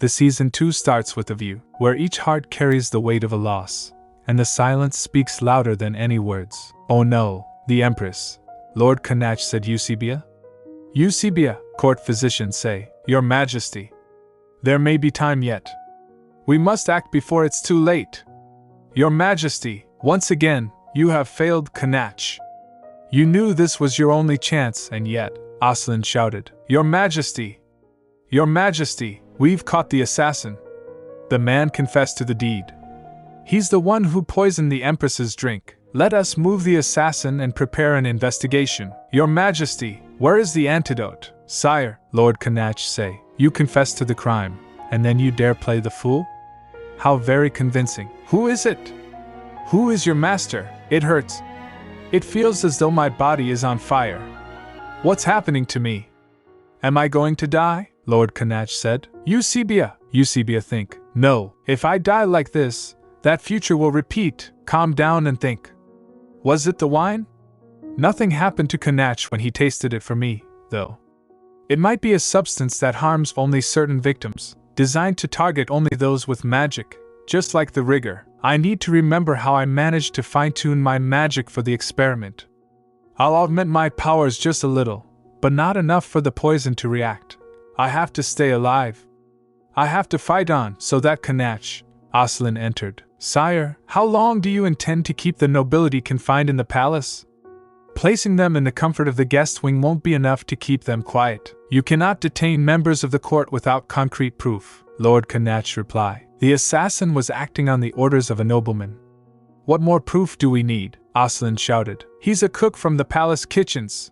The season 2 starts with a view, where each heart carries the weight of a loss, and the silence speaks louder than any words. Oh no, the Empress. Lord Canach said Eusebia. Eusebia, court physicians say, Your Majesty. There may be time yet. We must act before it's too late. Your Majesty, once again, you have failed, Canach. You knew this was your only chance, and yet, Aslan shouted, Your Majesty! Your Majesty, we've caught the assassin. The man confessed to the deed. He's the one who poisoned the Empress's drink. Let us move the assassin and prepare an investigation. Your Majesty, where is the antidote? Sire, Lord Canach say, you confess to the crime, and then you dare play the fool? How very convincing. Who is it? Who is your master? It hurts. It feels as though my body is on fire. What's happening to me? Am I going to die? Lord Canach said. Eusebia, think. No, if I die like this, that future will repeat. Calm down and think. Was it the wine? Nothing happened to Canach when he tasted it for me, though. It might be a substance that harms only certain victims, designed to target only those with magic, just like the rigor. I need to remember how I managed to fine-tune my magic for the experiment. I'll augment my powers just a little, but not enough for the poison to react. I have to stay alive. I have to fight on, so that Canach. Aslan entered. Sire, how long do you intend to keep the nobility confined in the palace? Placing them in the comfort of the guest wing won't be enough to keep them quiet. You cannot detain members of the court without concrete proof, Lord Canach replied. The assassin was acting on the orders of a nobleman. What more proof do we need? Aslan shouted. He's a cook from the palace kitchens.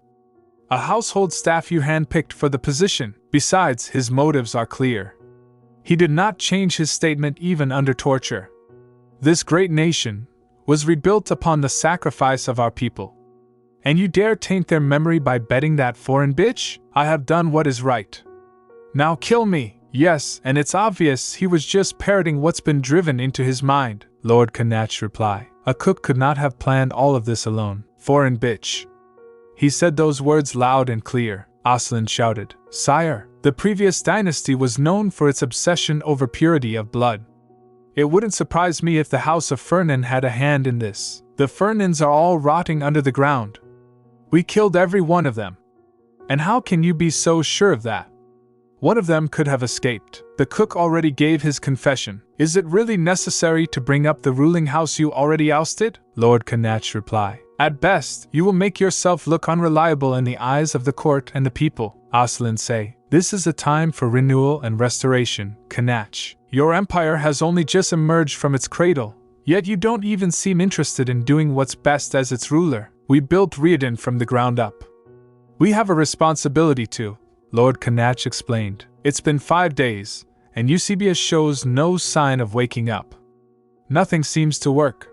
A household staff you handpicked for the position. Besides, his motives are clear. He did not change his statement even under torture. This great nation was rebuilt upon the sacrifice of our people. And you dare taint their memory by betting that foreign bitch? I have done what is right. Now kill me. Yes, and it's obvious he was just parroting what's been driven into his mind, Lord Canach replied. A cook could not have planned all of this alone. Foreign bitch. He said those words loud and clear. Aslan shouted. Sire, the previous dynasty was known for its obsession over purity of blood. It wouldn't surprise me if the House of Fernan had a hand in this. The Fernans are all rotting under the ground. We killed every one of them. And how can you be so sure of that? One of them could have escaped. The cook already gave his confession. Is it really necessary to bring up the ruling house you already ousted? Lord Canach replied. At best, you will make yourself look unreliable in the eyes of the court and the people. Aslan say. This is a time for renewal and restoration, Canach. Your empire has only just emerged from its cradle, yet you don't even seem interested in doing what's best as its ruler. We built Riadon from the ground up. We have a responsibility to, Lord Canach explained. It's been 5 days, and Eusebia shows no sign of waking up. Nothing seems to work.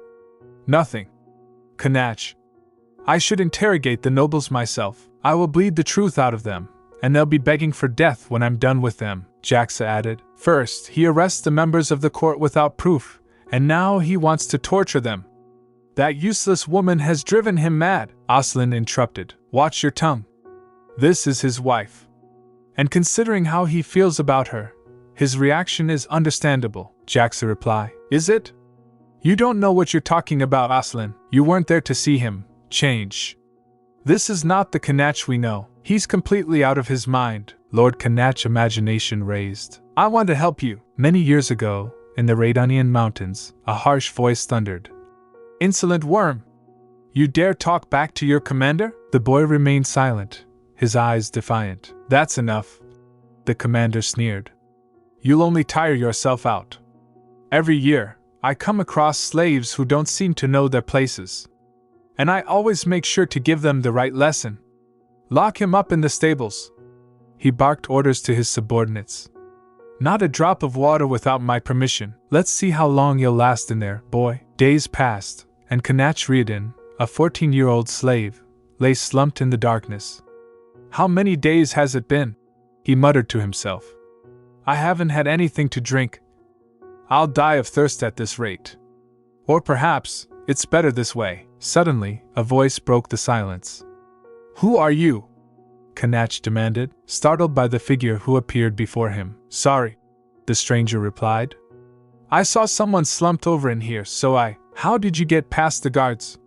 Nothing. Canach. I should interrogate the nobles myself. I will bleed the truth out of them, and they'll be begging for death when I'm done with them, Jaxa added. First, he arrests the members of the court without proof, and now he wants to torture them. That useless woman has driven him mad, Aslan interrupted. Watch your tongue. This is his wife. And considering how he feels about her, his reaction is understandable, Jaxa replied. Is it? You don't know what you're talking about, Aslan. You weren't there to see him change. This is not the Canach we know. He's completely out of his mind. Lord Canach imagination raised. I want to help you. Many years ago, in the Riadonian mountains, a harsh voice thundered. Insolent worm! You dare talk back to your commander? The boy remained silent, his eyes defiant. That's enough, the commander sneered. You'll only tire yourself out. Every year, I come across slaves who don't seem to know their places. And I always make sure to give them the right lesson. Lock him up in the stables. He barked orders to his subordinates. Not a drop of water without my permission. Let's see how long you'll last in there, boy. Days passed, and Canach Riadon, a 14-year-old slave, lay slumped in the darkness. How many days has it been? He muttered to himself. I haven't had anything to drink. I'll die of thirst at this rate. Or perhaps, it's better this way. Suddenly, a voice broke the silence. Who are you? Canach demanded, startled by the figure who appeared before him. Sorry. the stranger replied. I saw someone slumped over in here, so I— How did you get past the guards?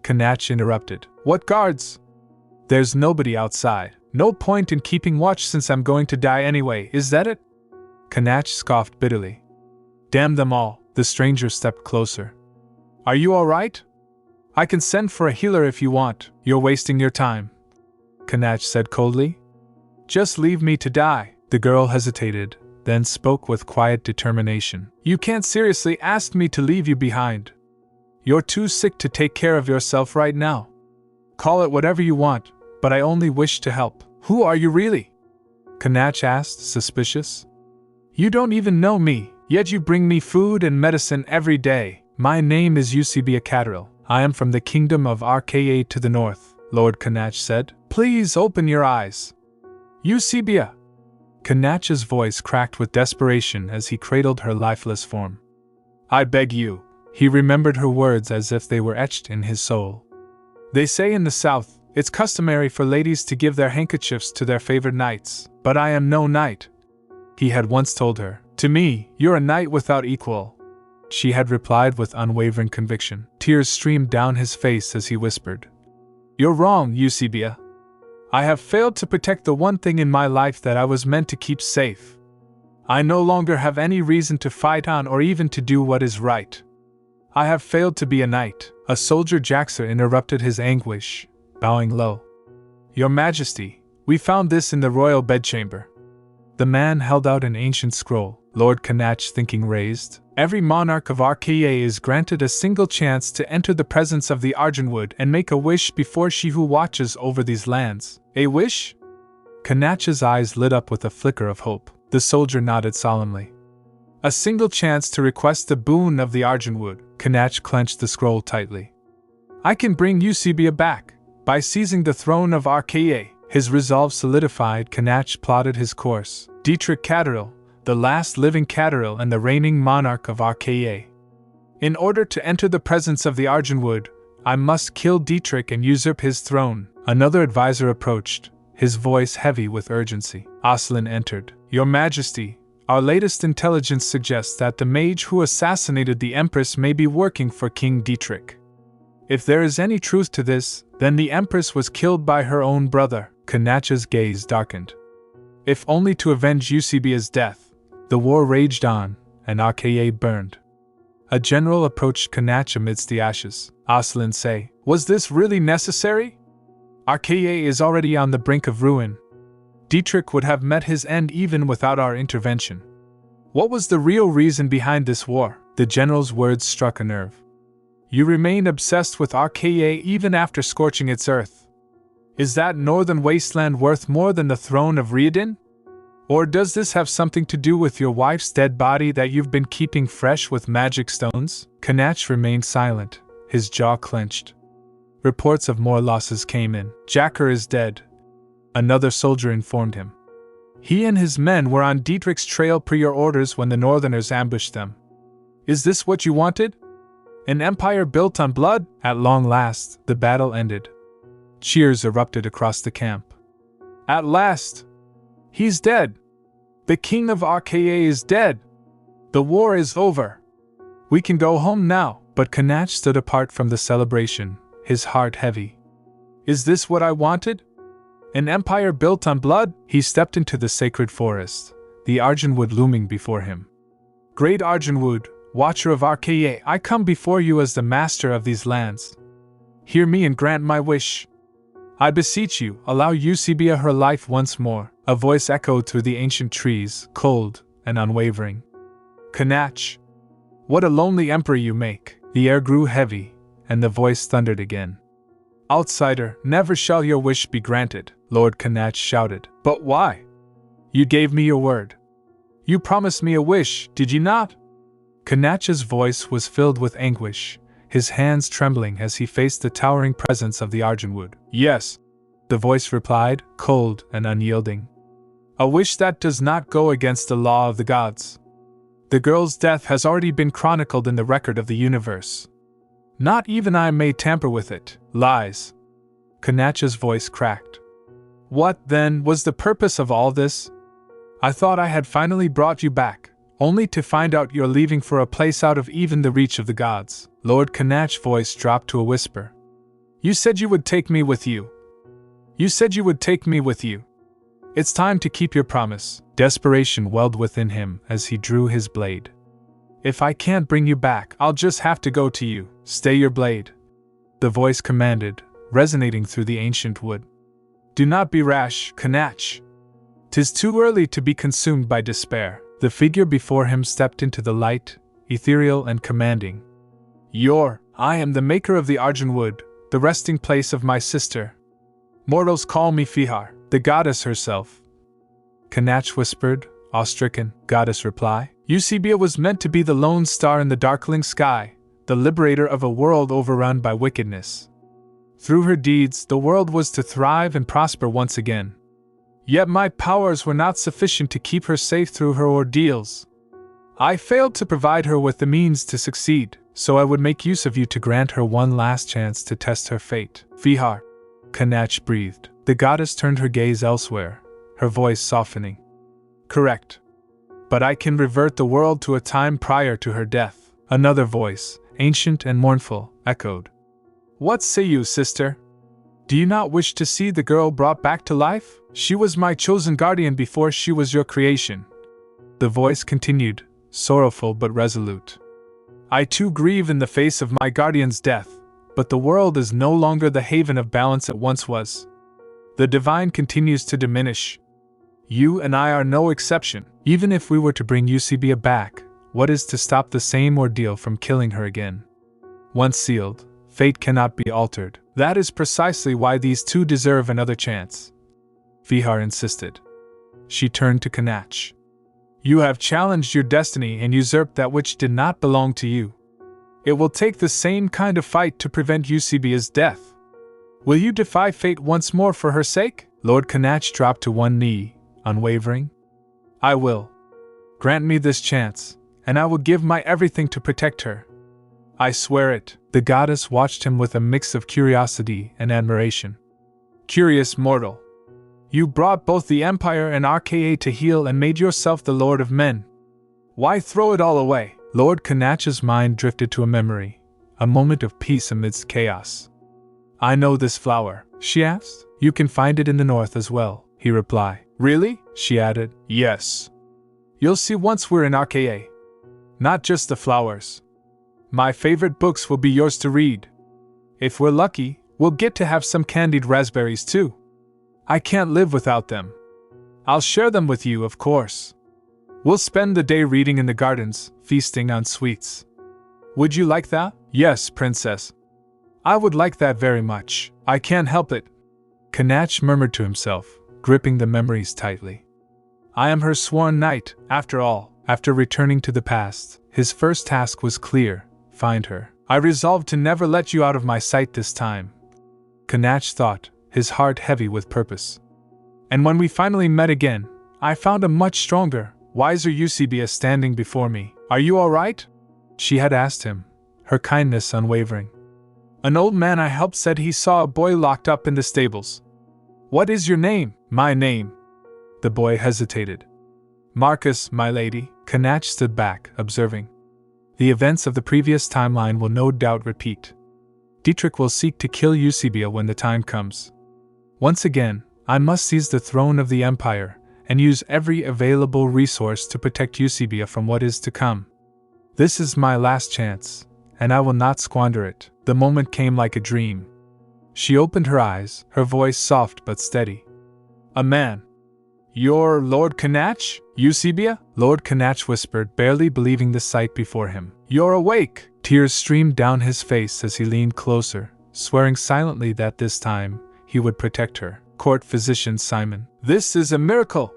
Canach interrupted. What guards? There's nobody outside. No point in keeping watch since I'm going to die anyway, is that it? Canach scoffed bitterly. Damn them all. The stranger stepped closer. Are you all right? I can send for a healer if you want. You're wasting your time, Canach said coldly. Just leave me to die. The girl hesitated, then spoke with quiet determination. You can't seriously ask me to leave you behind. You're too sick to take care of yourself right now. Call it whatever you want, but I only wish to help. Who are you really? Canach asked, suspicious. You don't even know me, yet you bring me food and medicine every day. My name is Eusebia Cataril. I am from the kingdom of Rka to the north, Lord Canach said. Please open your eyes. Eusebia! Canach's voice cracked with desperation as he cradled her lifeless form. I beg you. He remembered her words as if they were etched in his soul. They say in the south, it's customary for ladies to give their handkerchiefs to their favored knights, but I am no knight. He had once told her. To me, you're a knight without equal. She had replied with unwavering conviction. Tears streamed down his face as he whispered. You're wrong, Eusebia. I have failed to protect the one thing in my life that I was meant to keep safe. I no longer have any reason to fight on or even to do what is right. I have failed to be a knight. A soldier Jaxer interrupted his anguish, bowing low. Your Majesty, we found this in the royal bedchamber. The man held out an ancient scroll. Lord Canach, thinking, raised. Every monarch of Rka is granted a single chance to enter the presence of the Argentwood and make a wish before she who watches over these lands. A wish? Canach's eyes lit up with a flicker of hope. The soldier nodded solemnly. A single chance to request the boon of the Argentwood. Canach clenched the scroll tightly. I can bring Eusebia back, by seizing the throne of Rka. His resolve solidified, Canach plotted his course. Dietrich Cataril, the last living Cataril and the reigning monarch of Rka. In order to enter the presence of the Argentwood, I must kill Dietrich and usurp his throne. Another advisor approached, his voice heavy with urgency. Oslin entered. Your Majesty, our latest intelligence suggests that the mage who assassinated the Empress may be working for King Dietrich. If there is any truth to this, then the Empress was killed by her own brother. Canach's gaze darkened. If only to avenge Eusebia's death. The war raged on, and Rka burned. A general approached Canach amidst the ashes. Oslin say, was this really necessary? Rka is already on the brink of ruin. Dietrich would have met his end even without our intervention. What was the real reason behind this war? The general's words struck a nerve. You remain obsessed with Rka even after scorching its earth. Is that northern wasteland worth more than the throne of Riadon? Or does this have something to do with your wife's dead body that you've been keeping fresh with magic stones? Canach remained silent, his jaw clenched. Reports of more losses came in. Jacker is dead, another soldier informed him. He and his men were on Dietrich's trail per your orders when the Northerners ambushed them. Is this what you wanted? An empire built on blood? At long last, the battle ended. Cheers erupted across the camp. At last! He's dead! The king of Rka is dead! The war is over! We can go home now. But Canach stood apart from the celebration, his heart heavy. Is this what I wanted? An empire built on blood? He stepped into the sacred forest, the Argentwood looming before him. Great Argentwood, watcher of Rka, I come before you as the master of these lands. Hear me and grant my wish. I beseech you, allow Eusebia her life once more. A voice echoed through the ancient trees, cold and unwavering. Canach, what a lonely emperor you make. The air grew heavy, and the voice thundered again. Outsider, never shall your wish be granted, Lord Canach shouted. But why? You gave me your word. You promised me a wish, did you not? Canach's voice was filled with anguish, his hands trembling as he faced the towering presence of the Argentwood. Yes, the voice replied, cold and unyielding. A wish that does not go against the law of the gods. The girl's death has already been chronicled in the record of the universe. Not even I may tamper with it. Lies. Canach's voice cracked. What, then, was the purpose of all this? I thought I had finally brought you back. only to find out you're leaving for a place out of even the reach of the gods. Lord Canach's voice dropped to a whisper. You said you would take me with you. You said you would take me with you. It's time to keep your promise. Desperation welled within him as he drew his blade. If I can't bring you back, I'll just have to go to you. Stay your blade. The voice commanded, resonating through the ancient wood. Do not be rash, Canach. 'Tis too early to be consumed by despair. The figure before him stepped into the light, ethereal and commanding. I am the maker of the Arjun wood, the resting place of my sister. Mortals call me Fihar, the goddess herself. Canach whispered, awe-stricken. Goddess reply. Eusebia was meant to be the lone star in the darkling sky, the liberator of a world overrun by wickedness. Through her deeds, the world was to thrive and prosper once again. Yet my powers were not sufficient to keep her safe through her ordeals. I failed to provide her with the means to succeed, so I would make use of you to grant her one last chance to test her fate. Fihar, Canach breathed. The goddess turned her gaze elsewhere, her voice softening. Correct. But I can revert the world to a time prior to her death. Another voice, ancient and mournful, echoed. What say you, sister? Do you not wish to see the girl brought back to life? She was my chosen guardian before she was your creation. The voice continued, sorrowful but resolute. I too grieve in the face of my guardian's death, but the world is no longer the haven of balance it once was. The divine continues to diminish. You and I are no exception. Even if we were to bring Eusebia back, what is to stop the same ordeal from killing her again? Once sealed, fate cannot be altered. That is precisely why these two deserve another chance. Fihar insisted. She turned to Canach. You have challenged your destiny and usurped that which did not belong to you. It will take the same kind of fight to prevent Eusebia's death. Will you defy fate once more for her sake? Lord Canach dropped to one knee, unwavering. I will. Grant me this chance, and I will give my everything to protect her. I swear it. The goddess watched him with a mix of curiosity and admiration. Curious mortal. You brought both the Empire and RKA to heel and made yourself the Lord of Men. Why throw it all away? Lord Canach's mind drifted to a memory, a moment of peace amidst chaos. I know this flower, she asked. You can find it in the north as well, he replied. Really? She added. Yes. You'll see once we're in RKA. Not just the flowers. My favorite books will be yours to read. If we're lucky, we'll get to have some candied raspberries too. I can't live without them. I'll share them with you, of course. We'll spend the day reading in the gardens, feasting on sweets. Would you like that? Yes, princess. I would like that very much. I can't help it. Canach murmured to himself, gripping the memories tightly. I am her sworn knight, after all. After returning to the past, his first task was clear. Find her. I resolved to never let you out of my sight this time. Canach thought, his heart heavy with purpose. And when we finally met again, I found a much stronger, wiser Eusebia standing before me. Are you all right? She had asked him, her kindness unwavering. An old man I helped said he saw a boy locked up in the stables. What is your name? My name. The boy hesitated. Marcus, my lady. Canach stood back, observing. The events of the previous timeline will no doubt repeat. Dietrich will seek to kill Eusebia when the time comes. Once again, I must seize the throne of the Empire and use every available resource to protect Eusebia from what is to come. This is my last chance, and I will not squander it. The moment came like a dream. She opened her eyes, her voice soft but steady. A man. You're Lord Canach? Eusebia? Lord Canach whispered, barely believing the sight before him. You're awake! Tears streamed down his face as he leaned closer, swearing silently that this time, he would protect her. Court physician Simon. This is a miracle!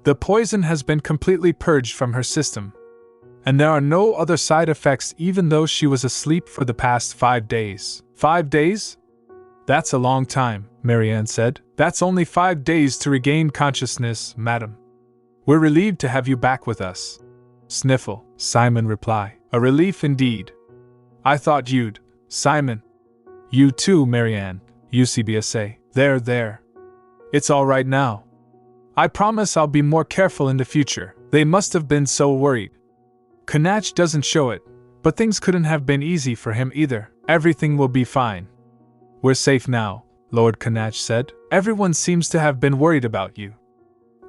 The poison has been completely purged from her system. And there are no other side effects even though she was asleep for the past 5 days. 5 days? That's a long time, Marianne said. That's only 5 days to regain consciousness, madam. We're relieved to have you back with us. Sniffle, Simon reply. A relief indeed. I thought you'd, Simon. You too, Marianne, Eusebia say. There. It's all right now. I promise I'll be more careful in the future. They must have been so worried. Canach doesn't show it, but things couldn't have been easy for him either. Everything will be fine. We're safe now, Lord Canach said. Everyone seems to have been worried about you.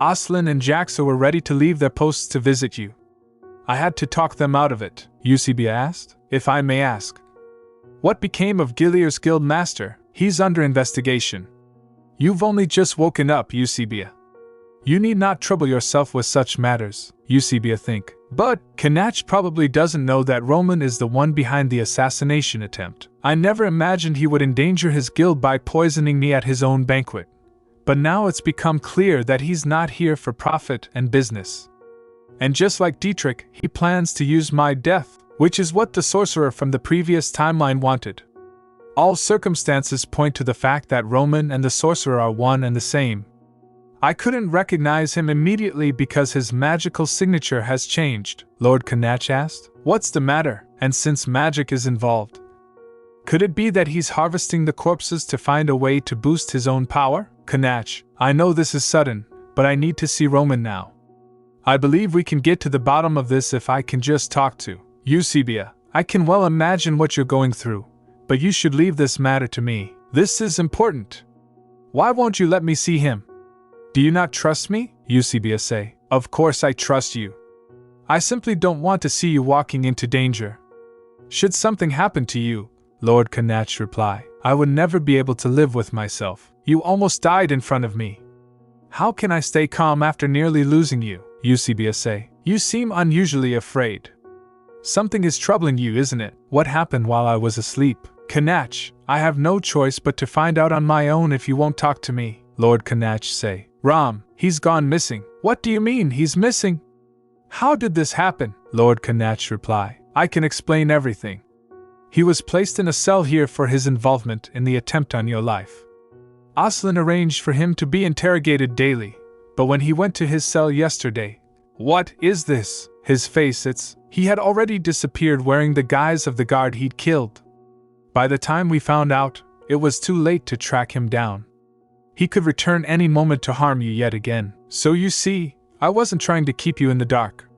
Aslin and Jaxa were ready to leave their posts to visit you. I had to talk them out of it, Eusebia asked. If I may ask, what became of Gilier's guild master? He's under investigation. You've only just woken up, Eusebia. You need not trouble yourself with such matters, Eusebia think. But Canach probably doesn't know that Roman is the one behind the assassination attempt. I never imagined he would endanger his guild by poisoning me at his own banquet. But now it's become clear that he's not here for profit and business. And just like Dietrich, he plans to use my death, which is what the sorcerer from the previous timeline wanted. All circumstances point to the fact that Roman and the sorcerer are one and the same. I couldn't recognize him immediately because his magical signature has changed, Lord Canach asked. What's the matter? And since magic is involved, could it be that he's harvesting the corpses to find a way to boost his own power? Canach, I know this is sudden, but I need to see Roman now. I believe we can get to the bottom of this if I can just talk to Eusebia. I can well imagine what you're going through, but you should leave this matter to me. This is important. Why won't you let me see him? Do you not trust me? Eusebia say. Of course I trust you. I simply don't want to see you walking into danger. Should something happen to you, Lord Canach reply, I would never be able to live with myself. You almost died in front of me. How can I stay calm after nearly losing you? Eusebia say. You seem unusually afraid. Something is troubling you, isn't it? What happened while I was asleep? Canach, I have no choice but to find out on my own if you won't talk to me, Lord Canach say. Ram, he's gone missing. What do you mean he's missing? How did this happen? Lord Canach reply. I can explain everything. He was placed in a cell here for his involvement in the attempt on your life. Aslin arranged for him to be interrogated daily, but when he went to his cell yesterday, what is this? His face, he had already disappeared wearing the guise of the guard he'd killed. By the time we found out, it was too late to track him down. He could return any moment to harm you yet again. So you see, I wasn't trying to keep you in the dark.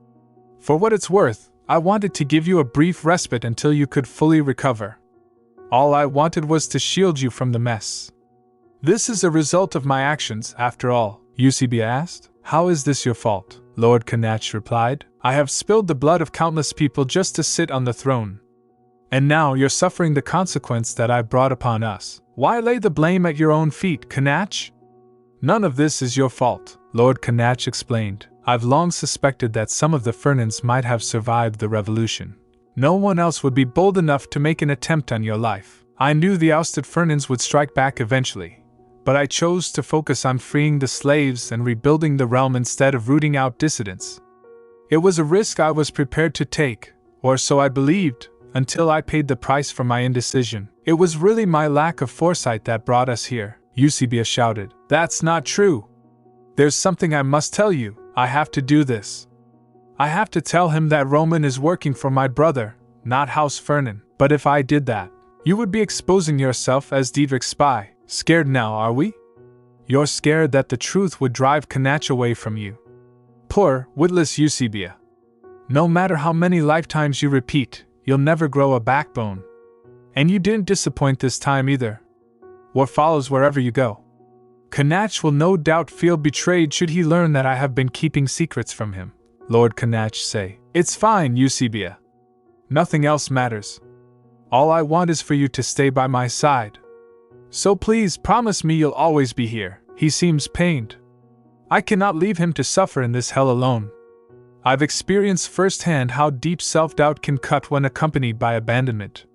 For what it's worth, I wanted to give you a brief respite until you could fully recover. All I wanted was to shield you from the mess. This is a result of my actions, after all, Eusebia asked. How is this your fault? Lord Canach replied. I have spilled the blood of countless people just to sit on the throne. And now you're suffering the consequence that I brought upon us. Why lay the blame at your own feet, Canach? None of this is your fault, Lord Canach explained. I've long suspected that some of the Fernans might have survived the revolution. No one else would be bold enough to make an attempt on your life. I knew the ousted Fernans would strike back eventually, but I chose to focus on freeing the slaves and rebuilding the realm instead of rooting out dissidents. It was a risk I was prepared to take, or so I believed, until I paid the price for my indecision. It was really my lack of foresight that brought us here, Eusebia shouted. That's not true. There's something I must tell you. I have to do this. I have to tell him that Roman is working for my brother, not House Fernan. But if I did that, you would be exposing yourself as Dietrich's spy. Scared now, are we? You're scared that the truth would drive Canach away from you. Poor, witless Eusebia. No matter how many lifetimes you repeat, you'll never grow a backbone. And you didn't disappoint this time either. War follows wherever you go. Canach will no doubt feel betrayed should he learn that I have been keeping secrets from him, Lord Canach say. It's fine, Eusebia. Nothing else matters. All I want is for you to stay by my side. So please promise me you'll always be here. He seems pained. I cannot leave him to suffer in this hell alone. I've experienced firsthand how deep self-doubt can cut when accompanied by abandonment.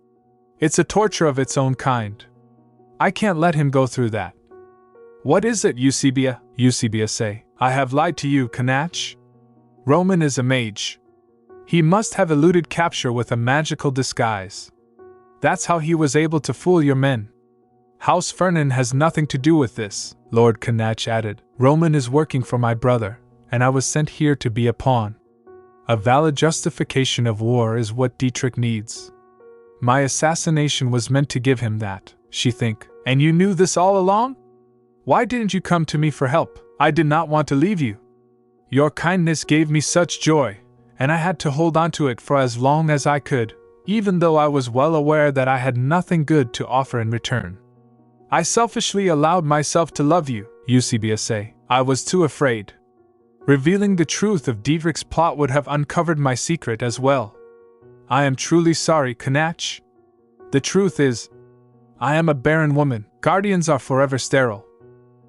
It's a torture of its own kind. I can't let him go through that. What is it, Eusebia? Eusebia say. I have lied to you, Canach. Roman is a mage. He must have eluded capture with a magical disguise. That's how he was able to fool your men. House Fernan has nothing to do with this, Lord Canach added. Roman is working for my brother, and I was sent here to be a pawn. A valid justification of war is what Dietrich needs. My assassination was meant to give him that, she think. And you knew this all along? Why didn't you come to me for help? I did not want to leave you. Your kindness gave me such joy, and I had to hold on to it for as long as I could, even though I was well aware that I had nothing good to offer in return. I selfishly allowed myself to love you, Fiancé. I was too afraid. Revealing the truth of Diedrich's plot would have uncovered my secret as well. I am truly sorry, Canach. The truth is, I am a barren woman. Guardians are forever sterile.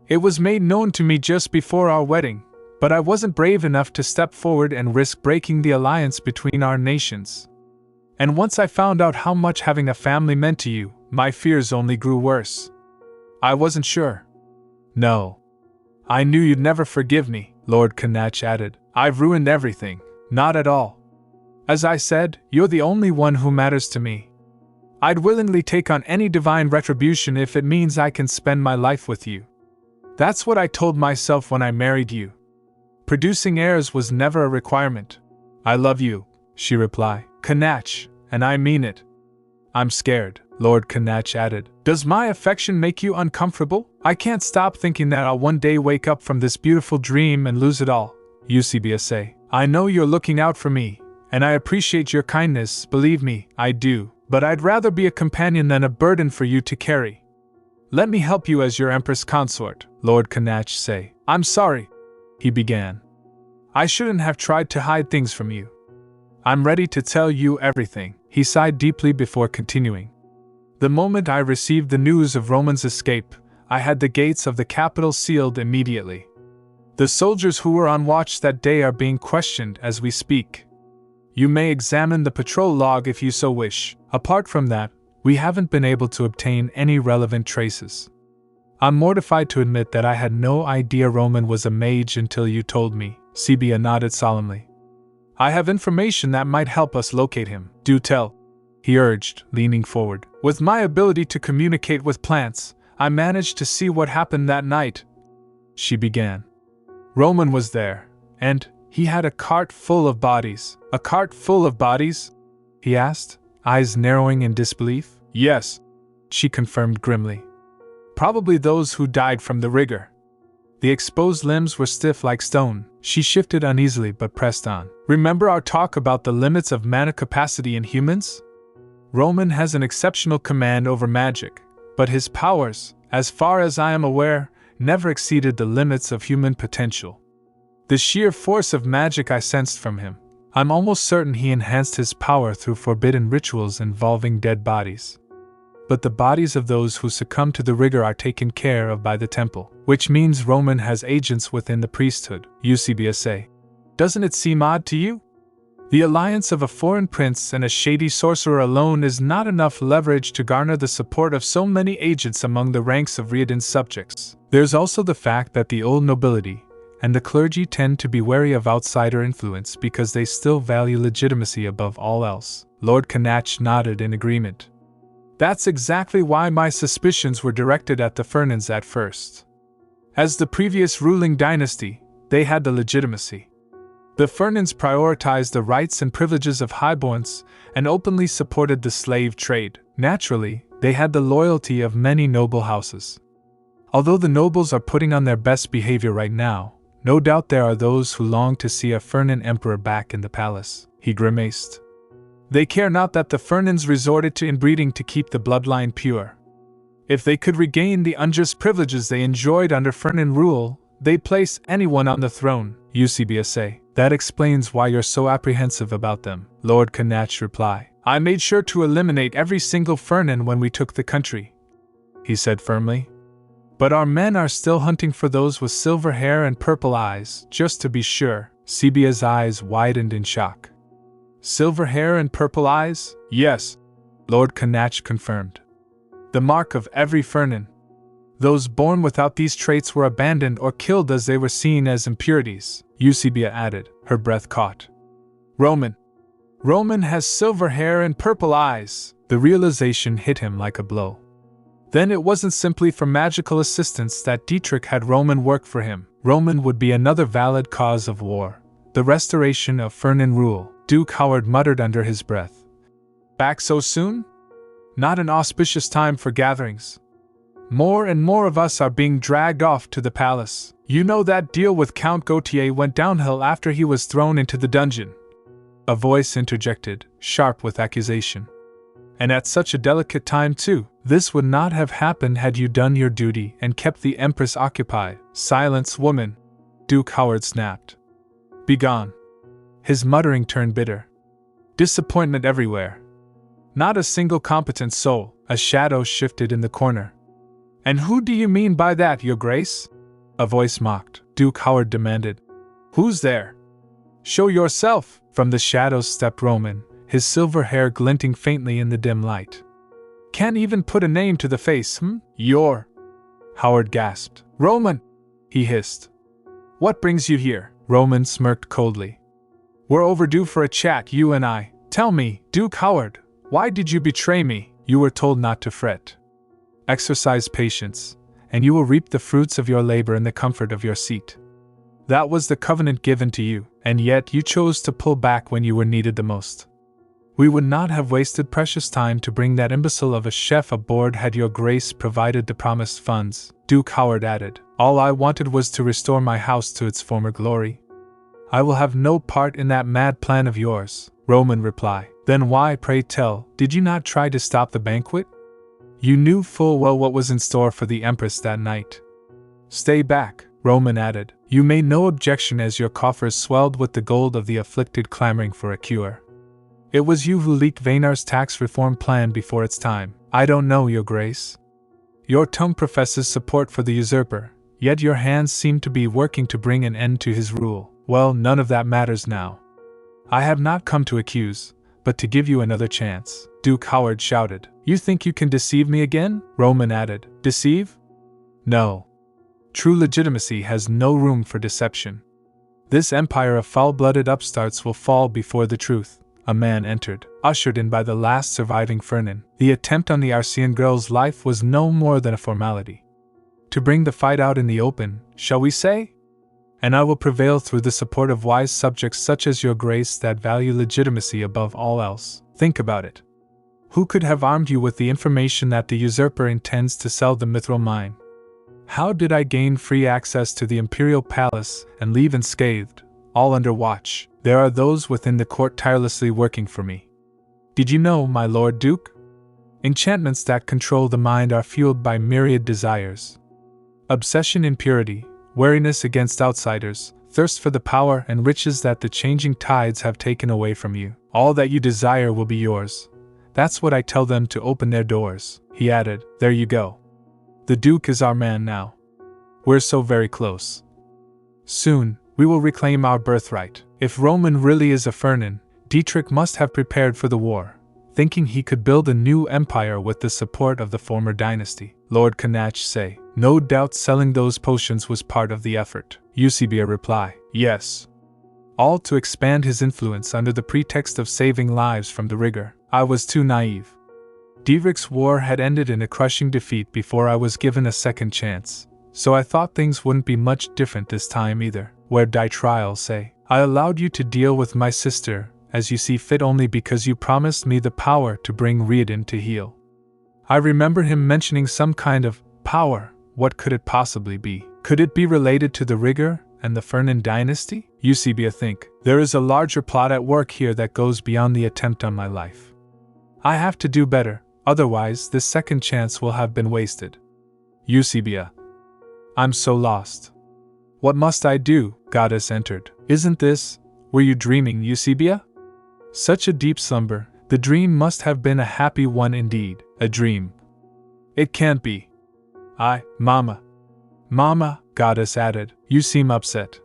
It was made known to me just before our wedding, but I wasn't brave enough to step forward and risk breaking the alliance between our nations. And once I found out how much having a family meant to you, my fears only grew worse. I wasn't sure. No. I knew you'd never forgive me, Lord Canach added. I've ruined everything. Not at all. As I said, you're the only one who matters to me. I'd willingly take on any divine retribution if it means I can spend my life with you. That's what I told myself when I married you. Producing heirs was never a requirement. I love you, she replied. Canach, and I mean it. I'm scared, Lord Canach added. Does my affection make you uncomfortable? I can't stop thinking that I'll one day wake up from this beautiful dream and lose it all. Fiancé. I know you're looking out for me, and I appreciate your kindness, believe me, I do, but I'd rather be a companion than a burden for you to carry. Let me help you as your Empress consort, Lord Canach said. I'm sorry, he began. I shouldn't have tried to hide things from you. I'm ready to tell you everything, he sighed deeply before continuing. The moment I received the news of Roman's escape, I had the gates of the capital sealed immediately. The soldiers who were on watch that day are being questioned as we speak. You may examine the patrol log if you so wish. Apart from that, we haven't been able to obtain any relevant traces. I'm mortified to admit that I had no idea Roman was a mage until you told me. Sibia nodded solemnly. I have information that might help us locate him. Do tell, he urged, leaning forward. With my ability to communicate with plants, I managed to see what happened that night. She began. Roman was there, and he had a cart full of bodies. A cart full of bodies? He asked, eyes narrowing in disbelief. Yes, she confirmed grimly. Probably those who died from the rigor. The exposed limbs were stiff like stone. She shifted uneasily but pressed on. Remember our talk about the limits of mana capacity in humans? Roman has an exceptional command over magic, but his powers, as far as I am aware, never exceeded the limits of human potential. The sheer force of magic I sensed from him, I'm almost certain he enhanced his power through forbidden rituals involving dead bodies. But the bodies of those who succumb to the rigor are taken care of by the temple, which means Roman has agents within the priesthood, Fiancé. Doesn't it seem odd to you? The alliance of a foreign prince and a shady sorcerer alone is not enough leverage to garner the support of so many agents among the ranks of Riadon's subjects. There's also the fact that the old nobility and the clergy tend to be wary of outsider influence because they still value legitimacy above all else. Lord Canach nodded in agreement. That's exactly why my suspicions were directed at the Fernans at first. As the previous ruling dynasty, they had the legitimacy. The Fernans prioritized the rights and privileges of highborns and openly supported the slave trade. Naturally, they had the loyalty of many noble houses. Although the nobles are putting on their best behavior right now, no doubt there are those who long to see a Fernan emperor back in the palace, he grimaced. They care not that the Fernans resorted to inbreeding to keep the bloodline pure. If they could regain the unjust privileges they enjoyed under Fernan rule, they'd place anyone on the throne, Fiancé. That explains why you're so apprehensive about them, Lord Canach replied. I made sure to eliminate every single Fernan when we took the country, he said firmly. But our men are still hunting for those with silver hair and purple eyes, just to be sure. Sibia's eyes widened in shock. Silver hair and purple eyes? Yes, Lord Canach confirmed. The mark of every Fernan. Those born without these traits were abandoned or killed as they were seen as impurities, Sibia added, her breath caught. Roman has silver hair and purple eyes. The realization hit him like a blow. Then it wasn't simply for magical assistance that Dietrich had Roman work for him. Roman would be another valid cause of war, the restoration of Fernan rule. Duke Howard muttered under his breath. Back so soon? Not an auspicious time for gatherings. More and more of us are being dragged off to the palace. You know that deal with Count Gautier went downhill after he was thrown into the dungeon. A voice interjected, sharp with accusation. And at such a delicate time too. This would not have happened had you done your duty and kept the Empress occupied. Silence, woman, Duke Howard snapped. Begone. His muttering turned bitter. Disappointment everywhere. Not a single competent soul. A shadow shifted in the corner. And who do you mean by that, Your Grace? A voice mocked. Duke Howard demanded. Who's there? Show yourself! From the shadows stepped Roman, his silver hair glinting faintly in the dim light. Can't even put a name to the face, You're... Howard gasped. Roman! He hissed. What brings you here? Roman smirked coldly. We're overdue for a chat, you and I. Tell me, Duke Howard, why did you betray me? You were told not to fret. Exercise patience, and you will reap the fruits of your labor in the comfort of your seat. That was the covenant given to you, and yet you chose to pull back when you were needed the most. We would not have wasted precious time to bring that imbecile of a chef aboard had Your Grace provided the promised funds, Duke Howard added. All I wanted was to restore my house to its former glory. I will have no part in that mad plan of yours, Roman replied. Then why, pray tell, did you not try to stop the banquet? You knew full well what was in store for the Empress that night. Stay back, Roman added. You made no objection as your coffers swelled with the gold of the afflicted clamoring for a cure. It was you who leaked Vaynar's tax reform plan before its time. I don't know, Your Grace. Your tongue professes support for the usurper, yet your hands seem to be working to bring an end to his rule. Well, none of that matters now. I have not come to accuse, but to give you another chance, Duke Howard shouted. You think you can deceive me again? Roman added. Deceive? No. True legitimacy has no room for deception. This empire of foul-blooded upstarts will fall before the truth. A man entered, ushered in by the last surviving Fernan. The attempt on the Arcean girl's life was no more than a formality. To bring the fight out in the open, shall we say? And I will prevail through the support of wise subjects such as Your Grace that value legitimacy above all else. Think about it. Who could have armed you with the information that the usurper intends to sell the Mithril mine? How did I gain free access to the Imperial Palace and leave unscathed, all under watch? There are those within the court tirelessly working for me. Did you know, my Lord Duke? Enchantments that control the mind are fueled by myriad desires. Obsession in purity, wariness against outsiders, thirst for the power and riches that the changing tides have taken away from you. All that you desire will be yours. That's what I tell them to open their doors, he added. There you go. The Duke is our man now. We're so very close. Soon, we will reclaim our birthright. If Roman really is a Fernan, Dietrich must have prepared for the war, thinking he could build a new empire with the support of the former dynasty. Lord Canach say, no doubt selling those potions was part of the effort. Eusebia reply, yes. All to expand his influence under the pretext of saving lives from the rigor. I was too naive. Dietrich's war had ended in a crushing defeat before I was given a second chance, so I thought things wouldn't be much different this time either. Web die trial say, I allowed you to deal with my sister, as you see fit only because you promised me the power to bring Riadon to heal. I remember him mentioning some kind of power. What could it possibly be? Could it be related to the rigor and the Fernan dynasty? Eusebia think, there is a larger plot at work here that goes beyond the attempt on my life. I have to do better, otherwise this second chance will have been wasted. Eusebia. I'm so lost. What must I do? Goddess entered. Isn't this? Were you dreaming, Eusebia? Such a deep slumber. The dream must have been a happy one indeed. A dream. It can't be. Mama. Mama, Goddess added. You seem upset.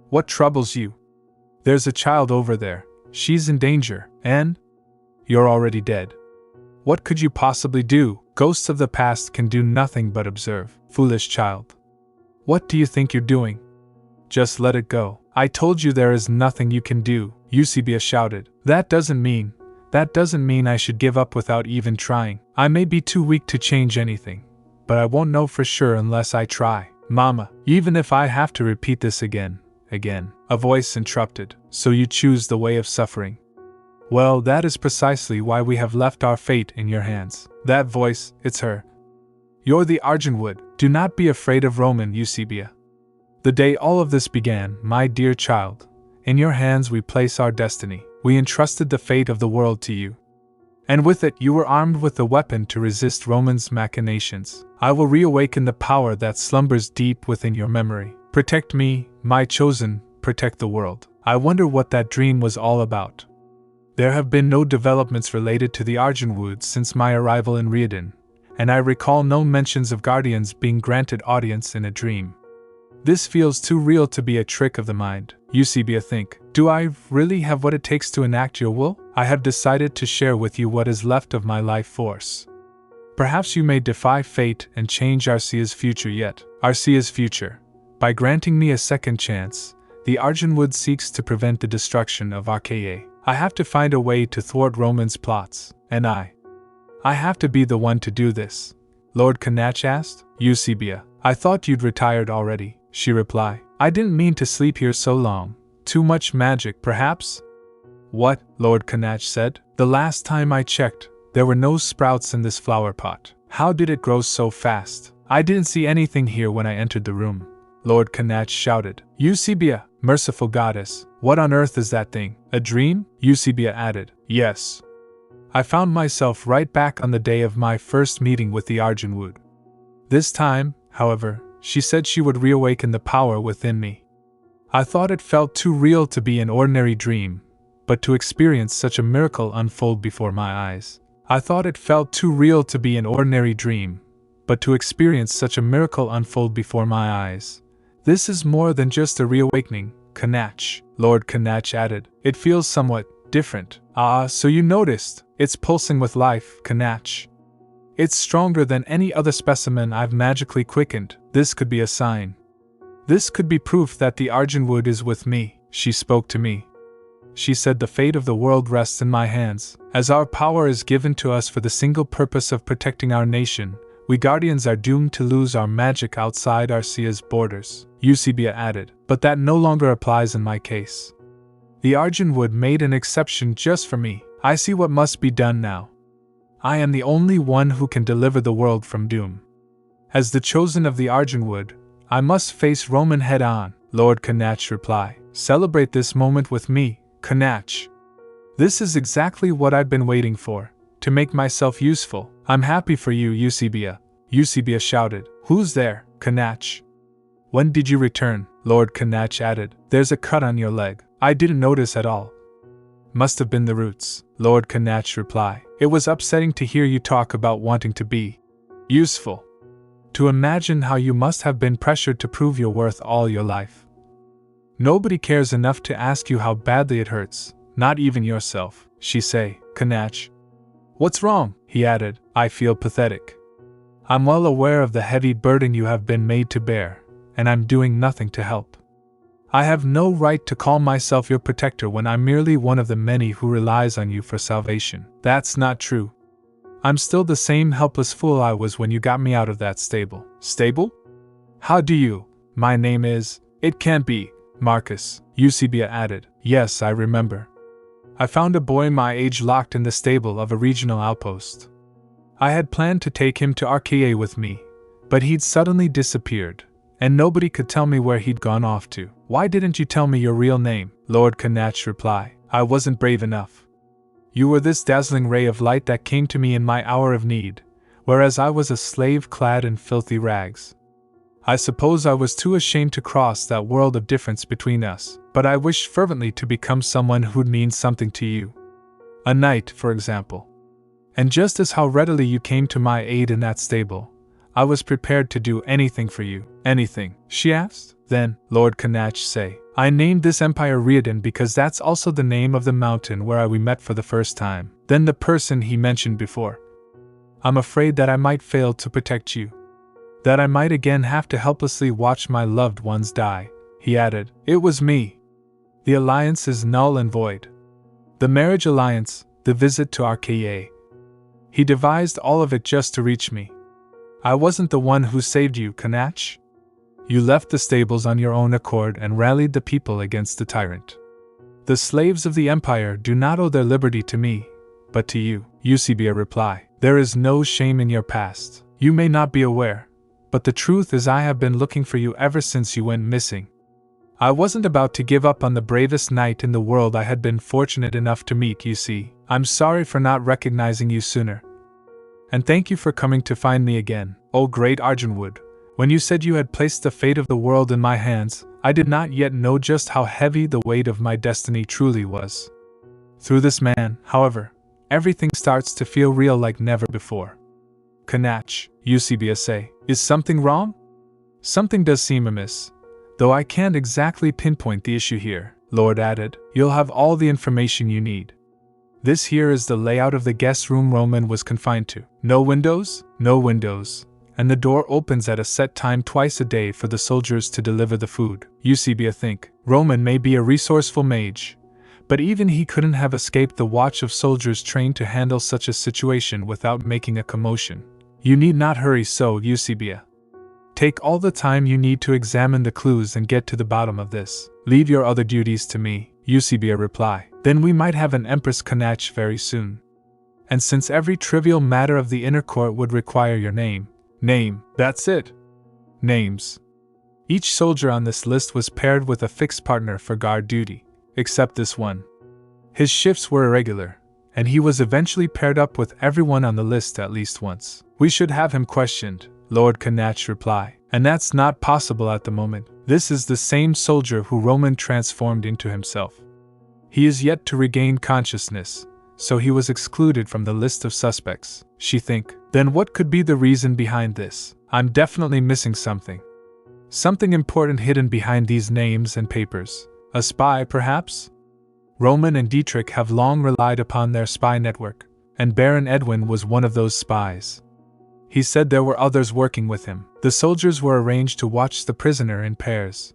What troubles you? There's a child over there. She's in danger, and you're already dead. What could you possibly do? Ghosts of the past can do nothing but observe. Foolish child. What do you think you're doing? Just let it go. I told you there is nothing you can do, Eusebia shouted. That doesn't mean I should give up without even trying. I may be too weak to change anything, but I won't know for sure unless I try. Mama, even if I have to repeat this again, a voice interrupted. So you choose the way of suffering. Well, that is precisely why we have left our fate in your hands. That voice, it's her. You're the Argentwood. Do not be afraid of Roman Eusebia. The day all of this began, my dear child, in your hands we place our destiny. We entrusted the fate of the world to you. And with it you were armed with the weapon to resist Roman's machinations. I will reawaken the power that slumbers deep within your memory. Protect me, my chosen, protect the world. I wonder what that dream was all about. There have been no developments related to the Argentwood since my arrival in Riadon, and I recall no mentions of guardians being granted audience in a dream. This feels too real to be a trick of the mind. Eusebia, think, do I really have what it takes to enact your will? I have decided to share with you what is left of my life force. Perhaps you may defy fate and change Arcea's future yet. Arcea's future. By granting me a second chance, the Argentwood seeks to prevent the destruction of Arceia. I have to find a way to thwart Roman's plots, and I have to be the one to do this. Lord Canach asked. Eusebia, I thought you'd retired already, she replied. I didn't mean to sleep here so long. Too much magic, perhaps? What? Lord Canach said. The last time I checked, there were no sprouts in this flower pot. How did it grow so fast? I didn't see anything here when I entered the room. Lord Canach shouted. Eusebia, merciful goddess, what on earth is that thing? A dream? Eusebia added. Yes. I found myself right back on the day of my first meeting with the Argentwood. This time, however, she said she would reawaken the power within me. I thought it felt too real to be an ordinary dream, but to experience such a miracle unfold before my eyes. I thought it felt too real to be an ordinary dream, but to experience such a miracle unfold before my eyes. This is more than just a reawakening, Canach, Lord Canach added. It feels somewhat different. Ah, so you noticed. It's pulsing with life, Canach. It's stronger than any other specimen I've magically quickened. This could be a sign. This could be proof that the Argentwood is with me. She spoke to me. She said the fate of the world rests in my hands. As our power is given to us for the single purpose of protecting our nation, we guardians are doomed to lose our magic outside Arcea's borders, Eusebia added. But that no longer applies in my case. The Argentwood made an exception just for me. I see what must be done now. I am the only one who can deliver the world from doom. As the chosen of the Argentwood, I must face Roman head-on, Lord Canach replied. Celebrate this moment with me, Canach. This is exactly what I've been waiting for, to make myself useful. I'm happy for you, Eusebia. Eusebia shouted. Who's there, Canach? When did you return? Lord Canach added. There's a cut on your leg. I didn't notice at all. Must have been the roots, Lord Canach replied. It was upsetting to hear you talk about wanting to be useful. To imagine how you must have been pressured to prove your worth all your life. Nobody cares enough to ask you how badly it hurts, not even yourself, she say, Canach. What's wrong? He added. I feel pathetic. I'm well aware of the heavy burden you have been made to bear, and I'm doing nothing to help. I have no right to call myself your protector when I'm merely one of the many who relies on you for salvation. That's not true. I'm still the same helpless fool I was when you got me out of that stable. Stable? How do you? My name is… It can't be, Marcus, Eusebia added. Yes, I remember. I found a boy my age locked in the stable of a regional outpost. I had planned to take him to Arceia with me, but he'd suddenly disappeared, and nobody could tell me where he'd gone off to. Why didn't you tell me your real name? Lord Canach replied. I wasn't brave enough. You were this dazzling ray of light that came to me in my hour of need, whereas I was a slave clad in filthy rags. I suppose I was too ashamed to cross that world of difference between us, but I wished fervently to become someone who'd mean something to you. A knight, for example. And just as how readily you came to my aid in that stable, I was prepared to do anything for you. Anything? She asked. Then, Lord Canach say, I named this empire Riadon because that's also the name of the mountain where we met for the first time. Then the person he mentioned before. I'm afraid that I might fail to protect you. That I might again have to helplessly watch my loved ones die, he added. It was me. The alliance is null and void. The marriage alliance, the visit to Arceia. He devised all of it just to reach me. I wasn't the one who saved you, Canach. You left the stables on your own accord and rallied the people against the tyrant. The slaves of the empire do not owe their liberty to me, but to you, Eusebia replied. There is no shame in your past. You may not be aware, but the truth is I have been looking for you ever since you went missing. I wasn't about to give up on the bravest knight in the world I had been fortunate enough to meet, you see. I'm sorry for not recognizing you sooner. And thank you for coming to find me again, O great Arjunwood. When you said you had placed the fate of the world in my hands, I did not yet know just how heavy the weight of my destiny truly was. Through this man, however, everything starts to feel real like never before. Canach, Riadon, is something wrong? Something does seem amiss, though I can't exactly pinpoint the issue here, Lord added. You'll have all the information you need. This here is the layout of the guest room Roman was confined to. No windows, and the door opens at a set time twice a day for the soldiers to deliver the food. Riadon think, Roman may be a resourceful mage, but even he couldn't have escaped the watch of soldiers trained to handle such a situation without making a commotion. You need not hurry so, Riadon. Take all the time you need to examine the clues and get to the bottom of this. Leave your other duties to me, Riadon reply. Then we might have an Empress Canach very soon. And since every trivial matter of the inner court would require your name, that's it. Names. Each soldier on this list was paired with a fixed partner for guard duty, except this one. His shifts were irregular, and he was eventually paired up with everyone on the list at least once. We should have him questioned, Lord Canach replied. And that's not possible at the moment. This is the same soldier who Roman transformed into himself. He is yet to regain consciousness, so he was excluded from the list of suspects. She think, then what could be the reason behind this? I'm definitely missing something. Something important hidden behind these names and papers. A spy, perhaps? Roman and Dietrich have long relied upon their spy network, and Baron Edwin was one of those spies. He said there were others working with him. The soldiers were arranged to watch the prisoner in pairs.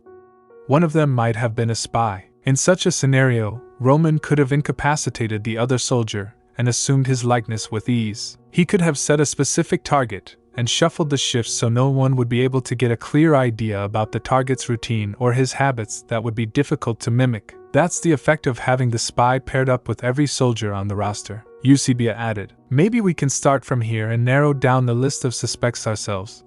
One of them might have been a spy. In such a scenario, Roman could have incapacitated the other soldier and assumed his likeness with ease. He could have set a specific target and shuffled the shifts so no one would be able to get a clear idea about the target's routine or his habits that would be difficult to mimic. That's the effect of having the spy paired up with every soldier on the roster, Riadon added. Maybe we can start from here and narrow down the list of suspects ourselves.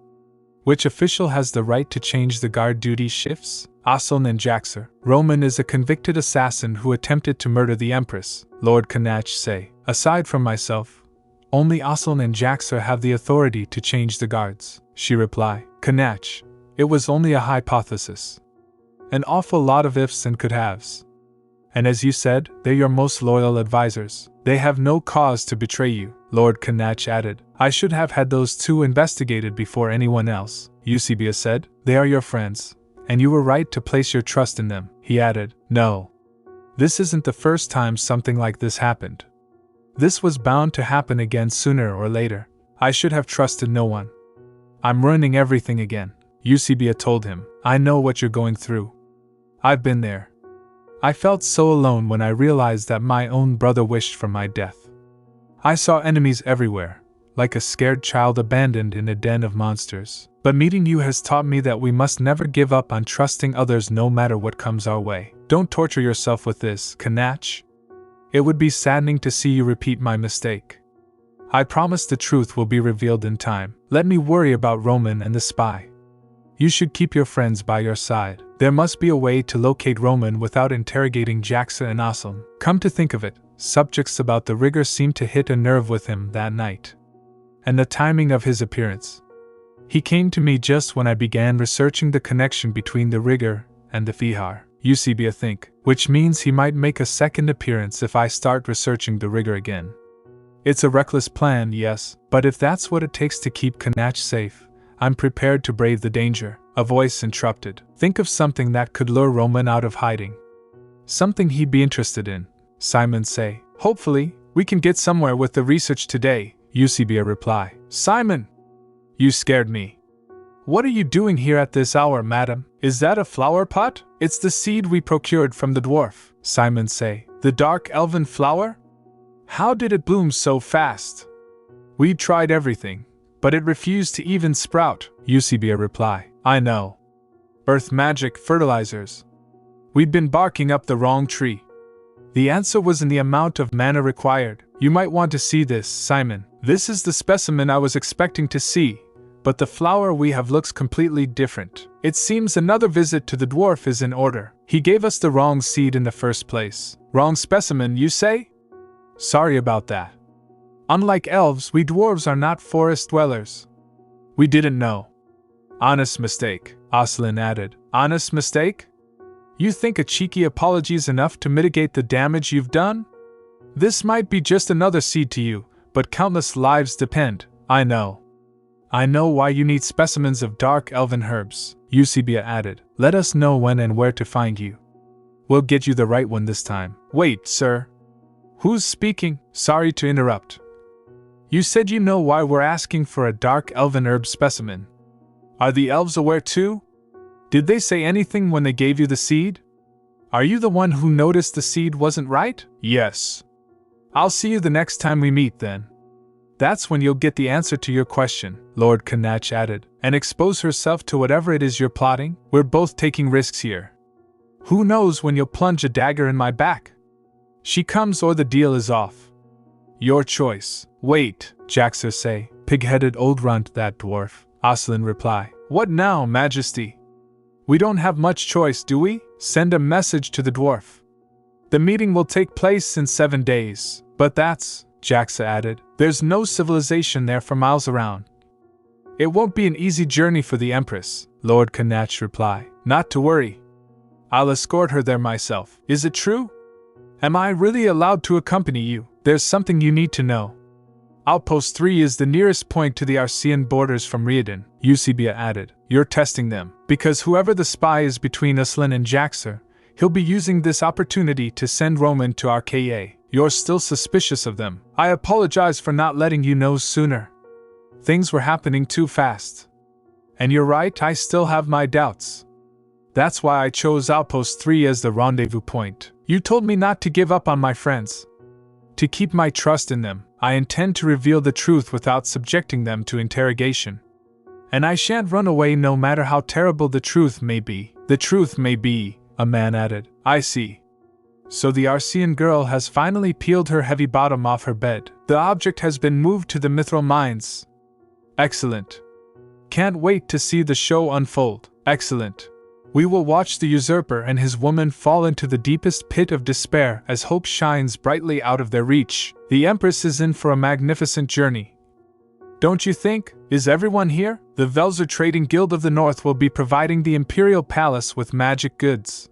Which official has the right to change the guard duty shifts? Aslan and Jaxer. Roman is a convicted assassin who attempted to murder the Empress, Lord Canach say. Aside from myself, only Aslan and Jaxer have the authority to change the guards, she replied. Canach, it was only a hypothesis. An awful lot of ifs and could-haves. And as you said, they're your most loyal advisors. They have no cause to betray you, Lord Canach added. I should have had those two investigated before anyone else, Riadon said. They are your friends, and you were right to place your trust in them, he added. No. This isn't the first time something like this happened. This was bound to happen again sooner or later. I should have trusted no one. I'm ruining everything again, Riadon told him. I know what you're going through. I've been there. I felt so alone when I realized that my own brother wished for my death. I saw enemies everywhere, like a scared child abandoned in a den of monsters. But meeting you has taught me that we must never give up on trusting others no matter what comes our way. Don't torture yourself with this, Canach. It would be saddening to see you repeat my mistake. I promise the truth will be revealed in time. Let me worry about Roman and the spy. You should keep your friends by your side. There must be a way to locate Roman without interrogating Jaxa and Aslan. Come to think of it, subjects about the rigger seemed to hit a nerve with him that night. And the timing of his appearance. He came to me just when I began researching the connection between the rigger and the Fihar. Riadon think, which means he might make a second appearance if I start researching the rigger again. It's a reckless plan, yes, but if that's what it takes to keep Canach safe, I'm prepared to brave the danger. A voice interrupted. Think of something that could lure Roman out of hiding. Something he'd be interested in, Simon say. Hopefully, we can get somewhere with the research today, Riadon reply. Simon! You scared me. What are you doing here at this hour, madam? Is that a flower pot? It's the seed we procured from the dwarf, Simon say. The dark elven flower? How did it bloom so fast? We tried everything, but it refused to even sprout, Riadon reply. I know. Earth magic fertilizers. We'd been barking up the wrong tree. The answer was in the amount of mana required. You might want to see this, Simon. This is the specimen I was expecting to see, but the flower we have looks completely different. It seems another visit to the dwarf is in order. He gave us the wrong seed in the first place. Wrong specimen, you say? Sorry about that. Unlike elves, we dwarves are not forest dwellers. We didn't know. Honest mistake, Ocelin added. Honest mistake? You think a cheeky apology is enough to mitigate the damage you've done? This might be just another seed to you, but countless lives depend. I know. I know why you need specimens of dark elven herbs, Eusebia added. Let us know when and where to find you. We'll get you the right one this time. Wait, sir. Who's speaking? Sorry to interrupt. You said you know why we're asking for a dark elven herb specimen. Are the elves aware too? Did they say anything when they gave you the seed? Are you the one who noticed the seed wasn't right? Yes. I'll see you the next time we meet then. That's when you'll get the answer to your question, Lord Canach added, and expose herself to whatever it is you're plotting. We're both taking risks here. Who knows when you'll plunge a dagger in my back? She comes or the deal is off. Your choice. Wait, Jaxer say, pig-headed old runt that dwarf. Ocelin reply. What now, Majesty? We don't have much choice, do we? Send a message to the dwarf. The meeting will take place in 7 days, but that's, Jaxa added, there's no civilization there for miles around. It won't be an easy journey for the Empress, Lord Canach replied. Not to worry. I'll escort her there myself. Is it true? Am I really allowed to accompany you? There's something you need to know. Outpost 3 is the nearest point to the Arcean borders from Riadon, Eusebia added. You're testing them, because whoever the spy is between Ocelin and Jaxer, he'll be using this opportunity to send Roman to RKA. You're still suspicious of them. I apologize for not letting you know sooner. Things were happening too fast. And you're right, I still have my doubts. That's why I chose Outpost 3 as the rendezvous point. You told me not to give up on my friends. To keep my trust in them, I intend to reveal the truth without subjecting them to interrogation. And I shan't run away no matter how terrible the truth may be. The truth may be, a man added. I see. So the Arcean girl has finally peeled her heavy bottom off her bed. The object has been moved to the Mithril Mines. Excellent. Can't wait to see the show unfold. Excellent. We will watch the usurper and his woman fall into the deepest pit of despair as hope shines brightly out of their reach. The Empress is in for a magnificent journey. Don't you think? Is everyone here? The Velzer Trading Guild of the North will be providing the Imperial Palace with magic goods.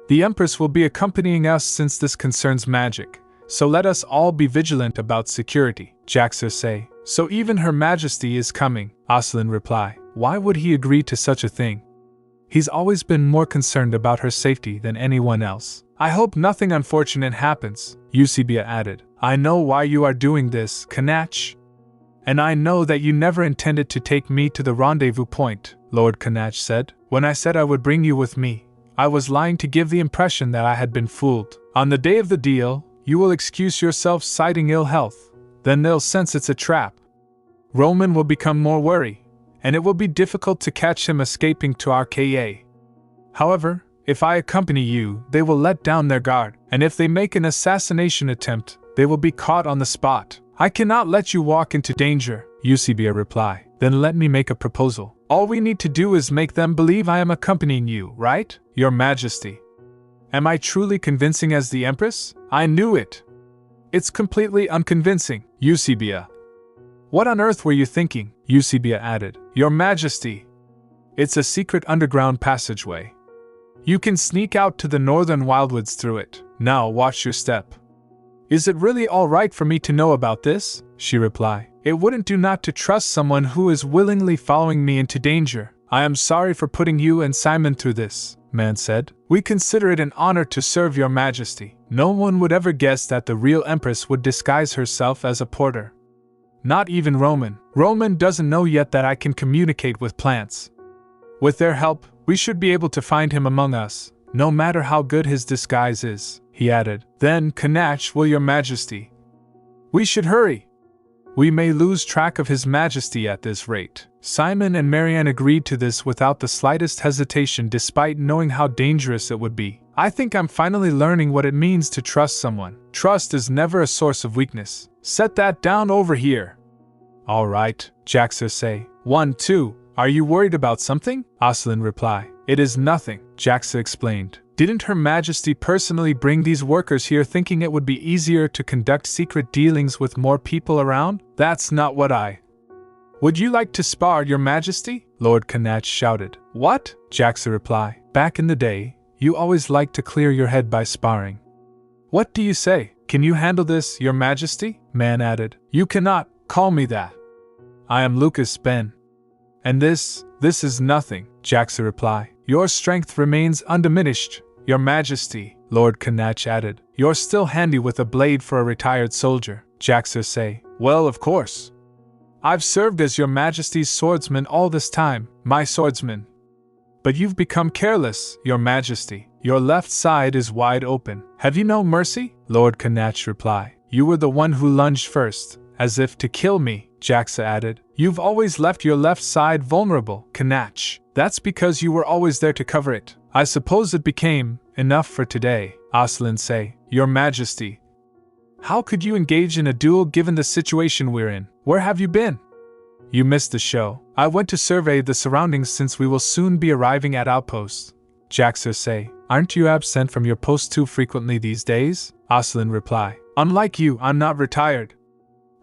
The Empress will be accompanying us since this concerns magic, so let us all be vigilant about security, Jaxer say. So even Her Majesty is coming, Ocelin reply. Why would he agree to such a thing? He's always been more concerned about her safety than anyone else. I hope nothing unfortunate happens, Eusebia added. I know why you are doing this, Canach. And I know that you never intended to take me to the rendezvous point, Lord Canach said. When I said I would bring you with me, I was lying to give the impression that I had been fooled. On the day of the deal, you will excuse yourself citing ill health. Then they'll sense it's a trap. Roman will become more wary, and it will be difficult to catch him escaping to RKA. However, if I accompany you, they will let down their guard, and if they make an assassination attempt, they will be caught on the spot. I cannot let you walk into danger, Eusebia replied. Then let me make a proposal. All we need to do is make them believe I am accompanying you, right, Your Majesty? Am I truly convincing as the Empress? I knew it. It's completely unconvincing, Eusebia. What on earth were you thinking? Eusebia added. Your Majesty. It's a secret underground passageway. You can sneak out to the northern wildwoods through it. Now watch your step. Is it really all right for me to know about this? She replied. It wouldn't do not to trust someone who is willingly following me into danger. I am sorry for putting you and Simon through this, man said. We consider it an honor to serve Your Majesty. No one would ever guess that the real Empress would disguise herself as a porter. Not even Roman. Roman doesn't know yet that I can communicate with plants. With their help, we should be able to find him among us, no matter how good his disguise is, he added. Then, Canach, will Your Majesty? We should hurry. We may lose track of His Majesty at this rate. Simon and Marianne agreed to this without the slightest hesitation despite knowing how dangerous it would be. I think I'm finally learning what it means to trust someone. Trust is never a source of weakness. Set that down over here. All right, Jaxa say. 1, 2, are you worried about something? Ocelin reply. It is nothing, Jaxa explained. Didn't Her Majesty personally bring these workers here thinking it would be easier to conduct secret dealings with more people around? That's not what I... Would you like to spar, Your Majesty? Lord Canach shouted. What? Jaxa reply. Back in the day, you always liked to clear your head by sparring. What do you say? Can you handle this, Your Majesty? Man added. You cannot call me that. I am Lucas Ben. And this is nothing, Jaxa reply. Your strength remains undiminished, Your Majesty, Lord Canach added. You're still handy with a blade for a retired soldier, Jaxa say. Well, of course. I've served as Your Majesty's swordsman all this time, my swordsman. But you've become careless, Your Majesty. Your left side is wide open. Have you no mercy? Lord Canach reply. You were the one who lunged first, as if to kill me, Jaxa added. You've always left your left side vulnerable, Canach. That's because you were always there to cover it. I suppose it became enough for today, Ocelin say. Your Majesty. How could you engage in a duel given the situation we're in? Where have you been? You missed the show. I went to survey the surroundings since we will soon be arriving at outposts, Jaxa say. Aren't you absent from your post too frequently these days? Ocelin reply. Unlike you, I'm not retired.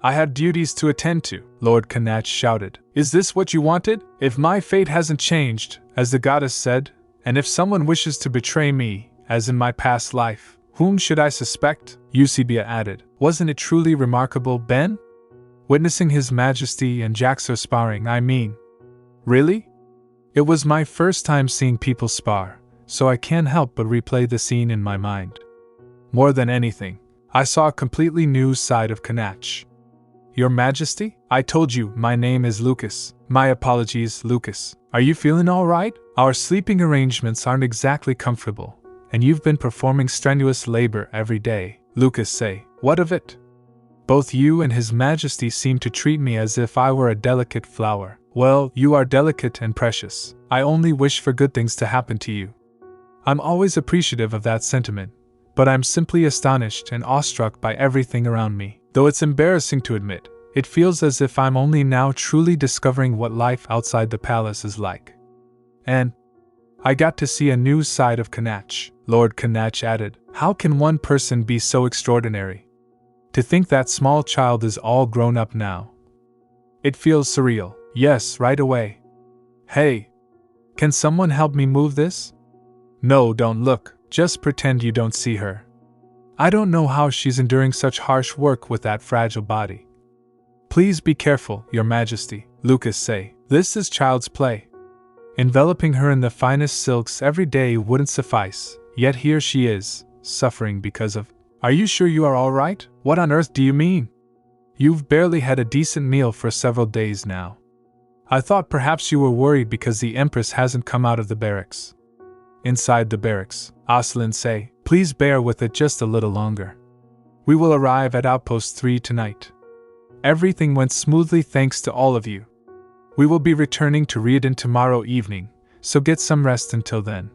I had duties to attend to, Lord Canach shouted. Is this what you wanted? If my fate hasn't changed, as the goddess said, and if someone wishes to betray me, as in my past life, whom should I suspect? Eusebia added. Wasn't it truly remarkable, Ben? Witnessing His Majesty and Jaxa sparring, I mean. Really? It was my first time seeing people spar, so I can't help but replay the scene in my mind. More than anything, I saw a completely new side of Canach. Your Majesty? I told you, my name is Lucas. My apologies, Lucas. Are you feeling all right? Our sleeping arrangements aren't exactly comfortable, and you've been performing strenuous labor every day, Lucas say. What of it? Both you and His Majesty seem to treat me as if I were a delicate flower. Well, you are delicate and precious. I only wish for good things to happen to you. I'm always appreciative of that sentiment, but I'm simply astonished and awestruck by everything around me. Though it's embarrassing to admit, it feels as if I'm only now truly discovering what life outside the palace is like. And I got to see a new side of Canach, Lord Canach added. How can one person be so extraordinary? To think that small child is all grown up now. It feels surreal. Yes, right away. Hey, can someone help me move this? No, don't look, just pretend you don't see her. I don't know how she's enduring such harsh work with that fragile body. Please be careful, Your Majesty, Lucas say. This is child's play. Enveloping her in the finest silks every day wouldn't suffice, yet here she is, suffering because of... Are you sure you are all right? What on earth do you mean? You've barely had a decent meal for several days now. I thought perhaps you were worried because the Empress hasn't come out of the barracks. Inside the barracks, Ocelin say, please bear with it just a little longer. We will arrive at Outpost 3 tonight. Everything went smoothly thanks to all of you. We will be returning to Riadon tomorrow evening, so get some rest until then.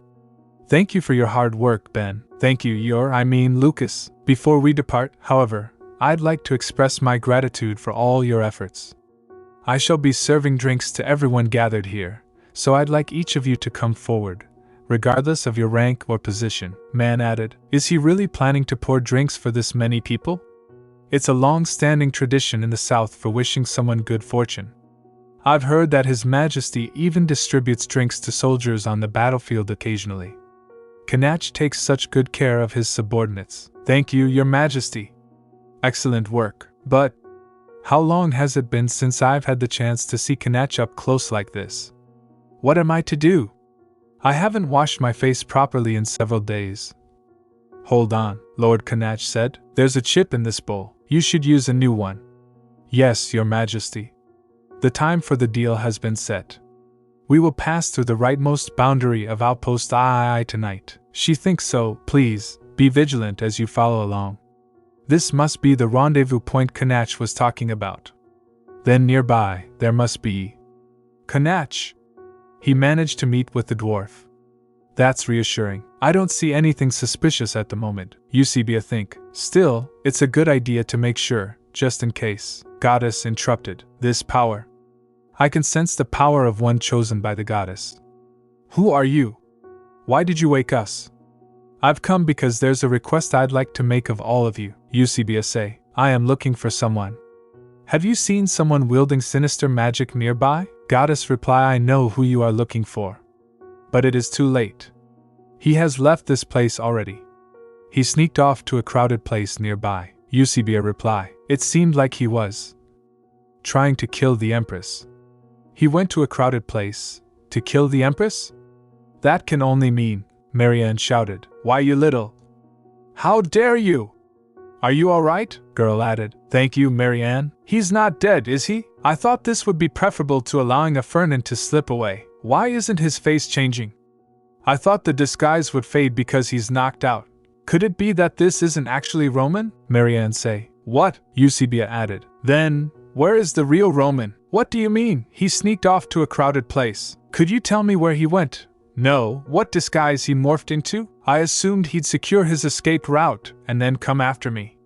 Thank you for your hard work, Ben. Thank you, Lucas. Before we depart, however, I'd like to express my gratitude for all your efforts. I shall be serving drinks to everyone gathered here, so I'd like each of you to come forward, regardless of your rank or position. Man added, is he really planning to pour drinks for this many people? It's a long-standing tradition in the South for wishing someone good fortune. I've heard that His Majesty even distributes drinks to soldiers on the battlefield occasionally. Canach takes such good care of his subordinates. Thank you, Your Majesty. Excellent work. But how long has it been since I've had the chance to see Canach up close like this? What am I to do? I haven't washed my face properly in several days. Hold on, Lord Canach said. There's a chip in this bowl. You should use a new one. Yes, Your Majesty. The time for the deal has been set. We will pass through the rightmost boundary of Outpost III tonight. She thinks so. Please, be vigilant as you follow along. This must be the rendezvous point Canach was talking about. Then nearby, there must be... Canach! He managed to meet with the dwarf. That's reassuring. I don't see anything suspicious at the moment, Eusebia think. Still, it's a good idea to make sure, just in case. Goddess interrupted. This power. I can sense the power of one chosen by the goddess. Who are you? Why did you wake us? I've come because there's a request I'd like to make of all of you. Eusebia say, I am looking for someone. Have you seen someone wielding sinister magic nearby? Goddess reply, I know who you are looking for. But it is too late. He has left this place already. He sneaked off to a crowded place nearby. Eusebia reply, it seemed like he was trying to kill the Empress. He went to a crowded place to kill the Empress? That can only mean, Marianne shouted, why you little? How dare you? Are you alright? Girl added, thank you, Marianne. He's not dead, is he? I thought this would be preferable to allowing a Fernan to slip away. Why isn't his face changing? I thought the disguise would fade because he's knocked out. Could it be that this isn't actually Roman? Marianne say. What? Eusebia added. Then, where is the real Roman? What do you mean? He sneaked off to a crowded place. Could you tell me where he went? No, what disguise he morphed into? I assumed he'd secure his escape route and then come after me.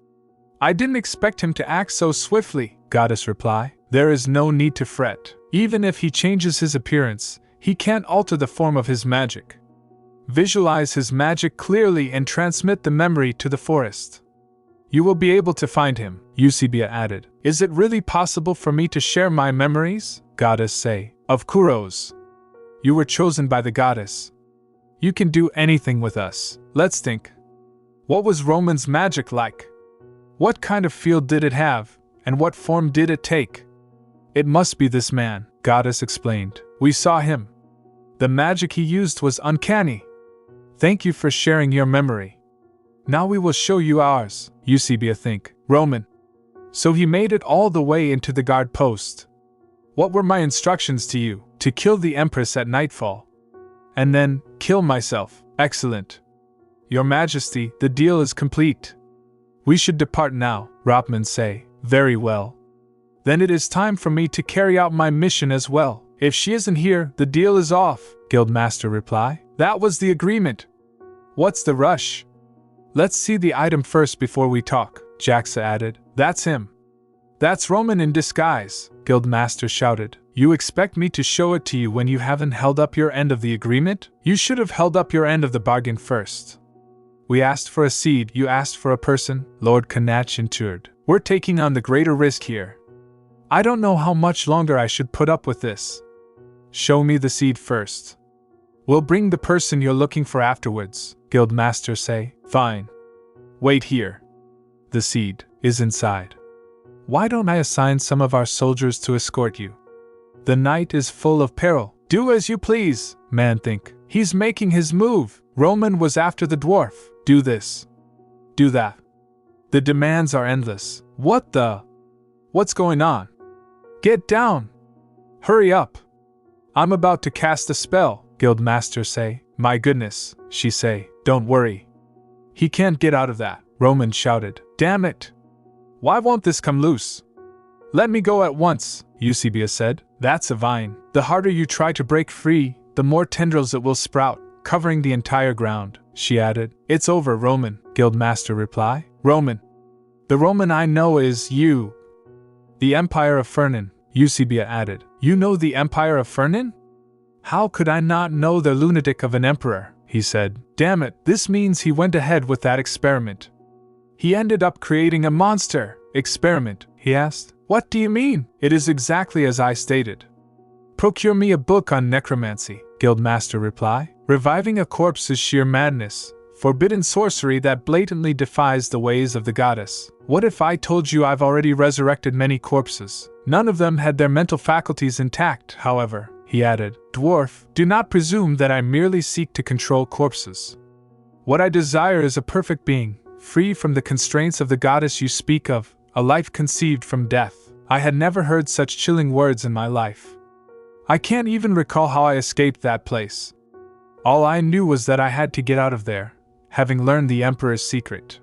I didn't expect him to act so swiftly, Goddess reply. There is no need to fret. Even if he changes his appearance, he can't alter the form of his magic. Visualize his magic clearly and transmit the memory to the forest. You will be able to find him, Eusebia added. Is it really possible for me to share my memories? Goddess say. Of Kuros. You were chosen by the goddess. You can do anything with us. Let's think. What was Roman's magic like? What kind of field did it have, and what form did it take? It must be this man, Goddess explained. We saw him. The magic he used was uncanny. Thank you for sharing your memory. Now we will show you ours, Eusebia think. Roman. So he made it all the way into the guard post. What were my instructions to you? To kill the Empress at nightfall. And then, kill myself. Excellent. Your Majesty, the deal is complete. We should depart now, Ropman say. Very well. Then it is time for me to carry out my mission as well. If she isn't here, the deal is off, Guildmaster reply. That was the agreement. What's the rush? Let's see the item first before we talk, Jaxa added. That's him. That's Roman in disguise, Guildmaster shouted. You expect me to show it to you when you haven't held up your end of the agreement? You should have held up your end of the bargain first. We asked for a seed, you asked for a person, Lord Canach ensured. We're taking on the greater risk here. I don't know how much longer I should put up with this. Show me the seed first. We'll bring the person you're looking for afterwards, Guildmaster say. Fine. Wait here. The seed is inside. Why don't I assign some of our soldiers to escort you? The night is full of peril. Do as you please, man think. He's making his move. Roman was after the dwarf. Do this. Do that. The demands are endless. What the? What's going on? Get down. Hurry up. I'm about to cast a spell, Guildmaster say. My goodness, she say. Don't worry. He can't get out of that, Roman shouted. Damn it. Why won't this come loose? Let me go at once, Eusebia said. That's a vine. The harder you try to break free, the more tendrils it will sprout, covering the entire ground, she added. It's over, Roman, Guildmaster reply. Roman. The Roman I know is you. The Empire of Fernan, Eusebia added. You know the Empire of Fernan? How could I not know the lunatic of an emperor, he said. Damn it, this means he went ahead with that experiment. He ended up creating a monster. Experiment, he asked. What do you mean? It is exactly as I stated. Procure me a book on necromancy, Guildmaster reply. Reviving a corpse is sheer madness, forbidden sorcery that blatantly defies the ways of the goddess. What if I told you I've already resurrected many corpses? None of them had their mental faculties intact, however, he added. Dwarf, do not presume that I merely seek to control corpses. What I desire is a perfect being, free from the constraints of the goddess you speak of, a life conceived from death. I had never heard such chilling words in my life. I can't even recall how I escaped that place. All I knew was that I had to get out of there, having learned the Emperor's secret.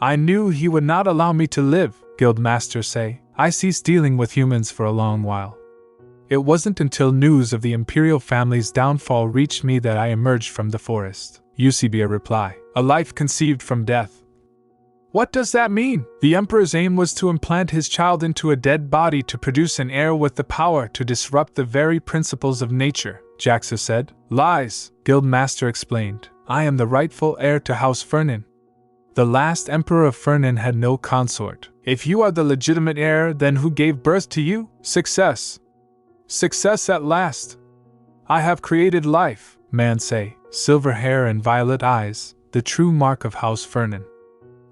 I knew he would not allow me to live, Guildmaster say. I ceased dealing with humans for a long while. It wasn't until news of the imperial family's downfall reached me that I emerged from the forest. Eusebia reply. A life conceived from death. What does that mean? The Emperor's aim was to implant his child into a dead body to produce an heir with the power to disrupt the very principles of nature, Jaxa said. Lies, Guildmaster explained. I am the rightful heir to House Fernan. The last Emperor of Fernan had no consort. If you are the legitimate heir, then who gave birth to you? Success. Success at last. I have created life, Mansay, silver hair and violet eyes, the true mark of House Fernan.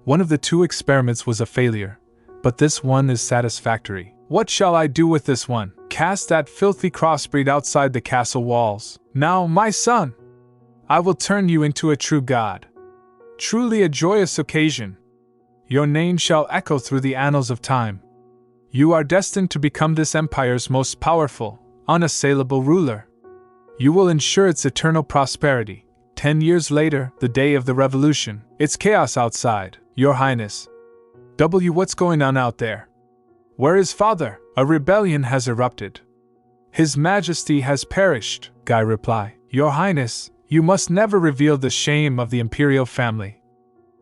One of the 2 experiments was a failure, but this one is satisfactory. What shall I do with this one? Cast that filthy crossbreed outside the castle walls. Now, my son, I will turn you into a true god. Truly a joyous occasion. Your name shall echo through the annals of time. You are destined to become this empire's most powerful, unassailable ruler. You will ensure its eternal prosperity. 10 years later, the day of the revolution. It's chaos outside, Your Highness. What's going on out there? Where is father? A rebellion has erupted. His Majesty has perished, Guy replied. Your Highness, you must never reveal the shame of the imperial family.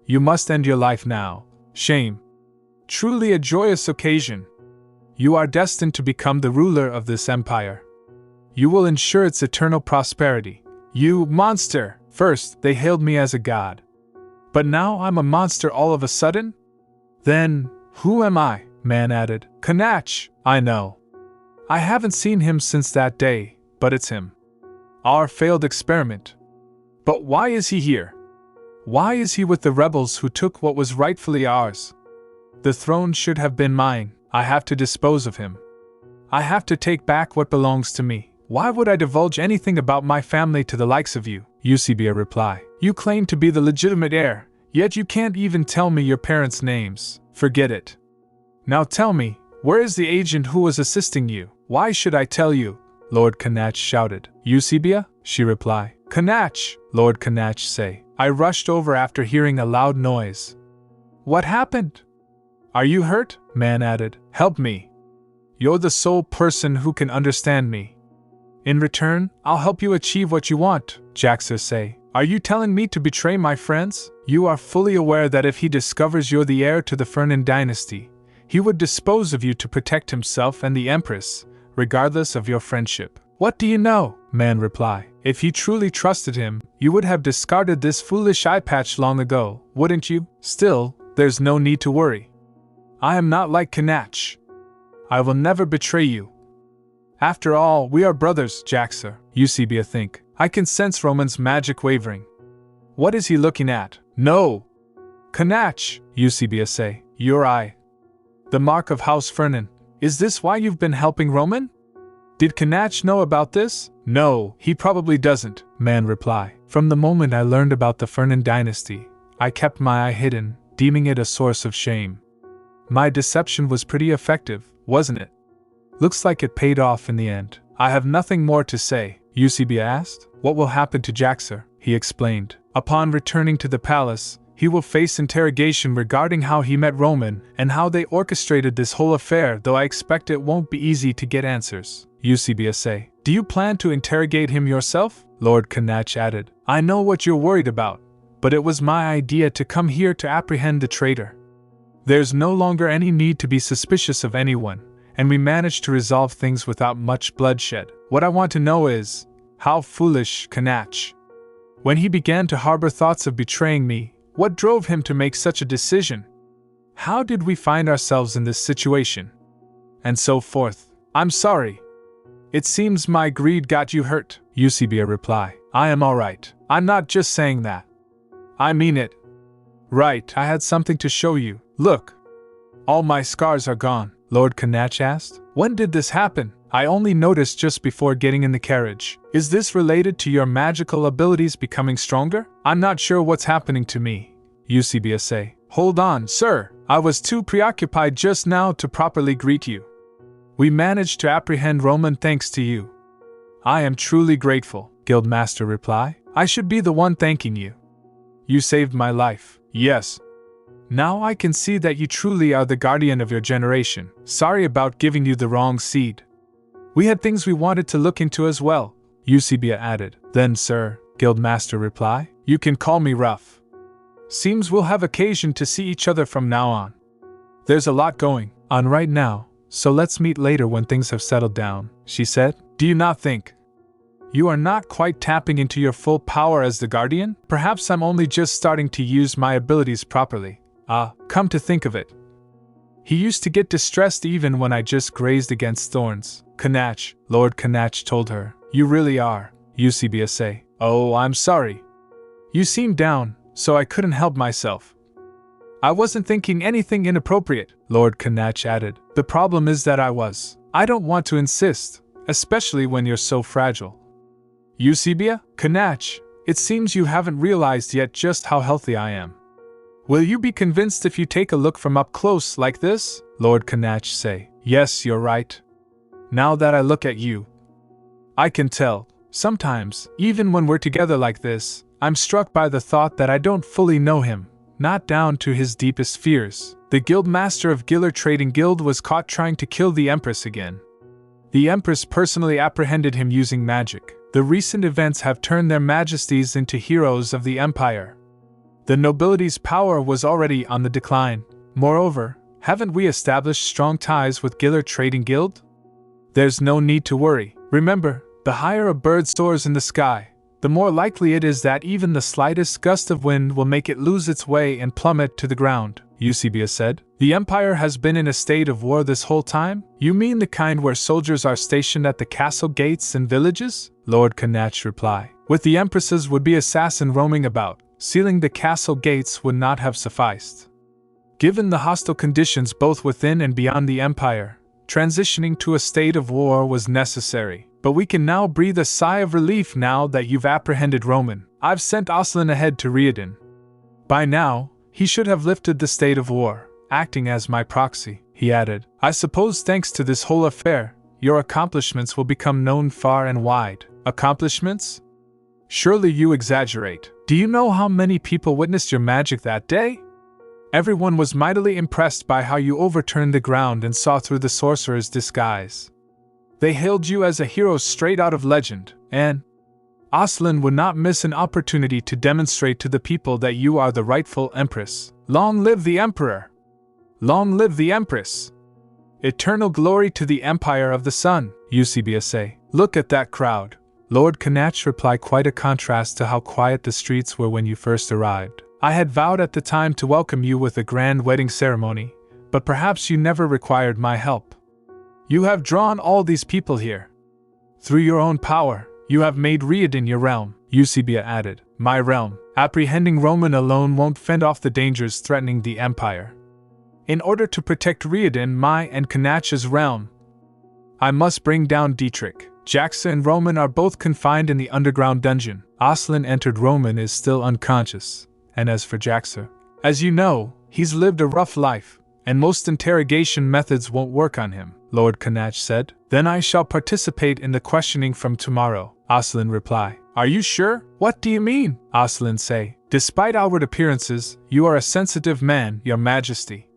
You must end your life now. Shame. Truly a joyous occasion. You are destined to become the ruler of this empire. You will ensure its eternal prosperity. You monster! First, they hailed me as a god. But now I'm a monster all of a sudden? Then, who am I? Man added. Canach, I know. I haven't seen him since that day, but it's him. Our failed experiment. But why is he here? Why is he with the rebels who took what was rightfully ours? The throne should have been mine. I have to dispose of him. I have to take back what belongs to me. Why would I divulge anything about my family to the likes of you? Eusebia replied. You claim to be the legitimate heir, yet you can't even tell me your parents' names. Forget it. Now tell me, where is the agent who was assisting you? Why should I tell you? Lord Canach shouted. Eusebia? She replied. Canach, Lord Canach say. I rushed over after hearing a loud noise. What happened? Are you hurt? Man added. Help me. You're the sole person who can understand me. In return, I'll help you achieve what you want, Jaxa say. Are you telling me to betray my friends? You are fully aware that if he discovers you're the heir to the Fernan dynasty, he would dispose of you to protect himself and the Empress, regardless of your friendship. What do you know? Man replied. If you truly trusted him, you would have discarded this foolish eye patch long ago, wouldn't you? Still, there's no need to worry. I am not like Canach. I will never betray you. After all, we are brothers, Jaxa, Eusebia think. I can sense Roman's magic wavering. What is he looking at? No! Canach, Eusebia say. Your eye. The mark of House Fernan. Is this why you've been helping Roman? Did Canach know about this? No, he probably doesn't, Man replied. From the moment I learned about the Fernan dynasty, I kept my eye hidden, deeming it a source of shame. My deception was pretty effective, wasn't it? Looks like it paid off in the end. I have nothing more to say, Eusebia asked. What will happen to Jaxa? He explained. Upon returning to the palace, he will face interrogation regarding how he met Roman and how they orchestrated this whole affair, though I expect it won't be easy to get answers, Eusebia say. Do you plan to interrogate him yourself? Lord Canach added. I know what you're worried about, but it was my idea to come here to apprehend the traitor. There's no longer any need to be suspicious of anyone, and we managed to resolve things without much bloodshed. What I want to know is, how foolish Canach. When he began to harbor thoughts of betraying me, what drove him to make such a decision? How did we find ourselves in this situation? And so forth. I'm sorry. It seems my greed got you hurt, Eusebia replied. I am alright. I'm not just saying that. I mean it. Right, I had something to show you. Look. All my scars are gone, Lord Canach asked. When did this happen? I only noticed just before getting in the carriage. Is this related to your magical abilities becoming stronger? I'm not sure what's happening to me, Eusebia say. Hold on, sir. I was too preoccupied just now to properly greet you. We managed to apprehend Roman thanks to you. I am truly grateful, Guildmaster replied. I should be the one thanking you. You saved my life. Yes. Now I can see that you truly are the guardian of your generation. Sorry about giving you the wrong seed. We had things we wanted to look into as well, Eusebia added. Then, sir, Guildmaster replied, you can call me rough. Seems we'll have occasion to see each other from now on. There's a lot going on right now, so let's meet later when things have settled down, she said. Do you not think you are not quite tapping into your full power as the Guardian? Perhaps I'm only just starting to use my abilities properly. Come to think of it. He used to get distressed even when I just grazed against thorns. Canach, Lord Canach told her. You really are, Fiancé. Oh, I'm sorry. You seemed down, so I couldn't help myself. I wasn't thinking anything inappropriate, Lord Canach added. The problem is that I don't want to insist, especially when you're so fragile. Eusebia? Canach, it seems you haven't realized yet just how healthy I am. Will you be convinced if you take a look from up close like this? Lord Canach say. Yes, you're right. Now that I look at you, I can tell. Sometimes, even when we're together like this, I'm struck by the thought that I don't fully know him, not down to his deepest fears. The guildmaster of Giller Trading Guild was caught trying to kill the Empress again. The Empress personally apprehended him using magic. The recent events have turned their majesties into heroes of the Empire. The nobility's power was already on the decline. Moreover, haven't we established strong ties with Giller Trading Guild? There's no need to worry. Remember, the higher a bird soars in the sky, the more likely it is that even the slightest gust of wind will make it lose its way and plummet to the ground, Eusebia said. The Empire has been in a state of war this whole time? You mean the kind where soldiers are stationed at the castle gates and villages? Lord Canach replied. With the Empresses would be assassin roaming about, sealing the castle gates would not have sufficed. Given the hostile conditions both within and beyond the Empire, transitioning to a state of war was necessary. But we can now breathe a sigh of relief now that you've apprehended Roman. I've sent Oslin ahead to Riadon. By now, he should have lifted the state of war, acting as my proxy, he added. I suppose thanks to this whole affair, your accomplishments will become known far and wide. Accomplishments? Surely you exaggerate. Do you know how many people witnessed your magic that day? Everyone was mightily impressed by how you overturned the ground and saw through the sorcerer's disguise. They hailed you as a hero straight out of legend, and Oslin would not miss an opportunity to demonstrate to the people that you are the rightful Empress. Long live the Emperor! Long live the Empress! Eternal glory to the Empire of the Sun, Eusebia say. Look at that crowd. Lord Canach replied, quite a contrast to how quiet the streets were when you first arrived. I had vowed at the time to welcome you with a grand wedding ceremony, but perhaps you never required my help. You have drawn all these people here. Through your own power, you have made Riadon your realm, Eusebia added. My realm. Apprehending Roman alone won't fend off the dangers threatening the Empire. In order to protect Riadon, my and Canach's realm, I must bring down Dietrich. Jaxa and Roman are both confined in the underground dungeon. Oslin entered. Roman is still unconscious. And as for Jaxa, as you know, he's lived a rough life, and most interrogation methods won't work on him, Lord Canach said. Then I shall participate in the questioning from tomorrow, Oslin replied. Are you sure? What do you mean? Oslin say. Despite outward appearances, you are a sensitive man, your majesty.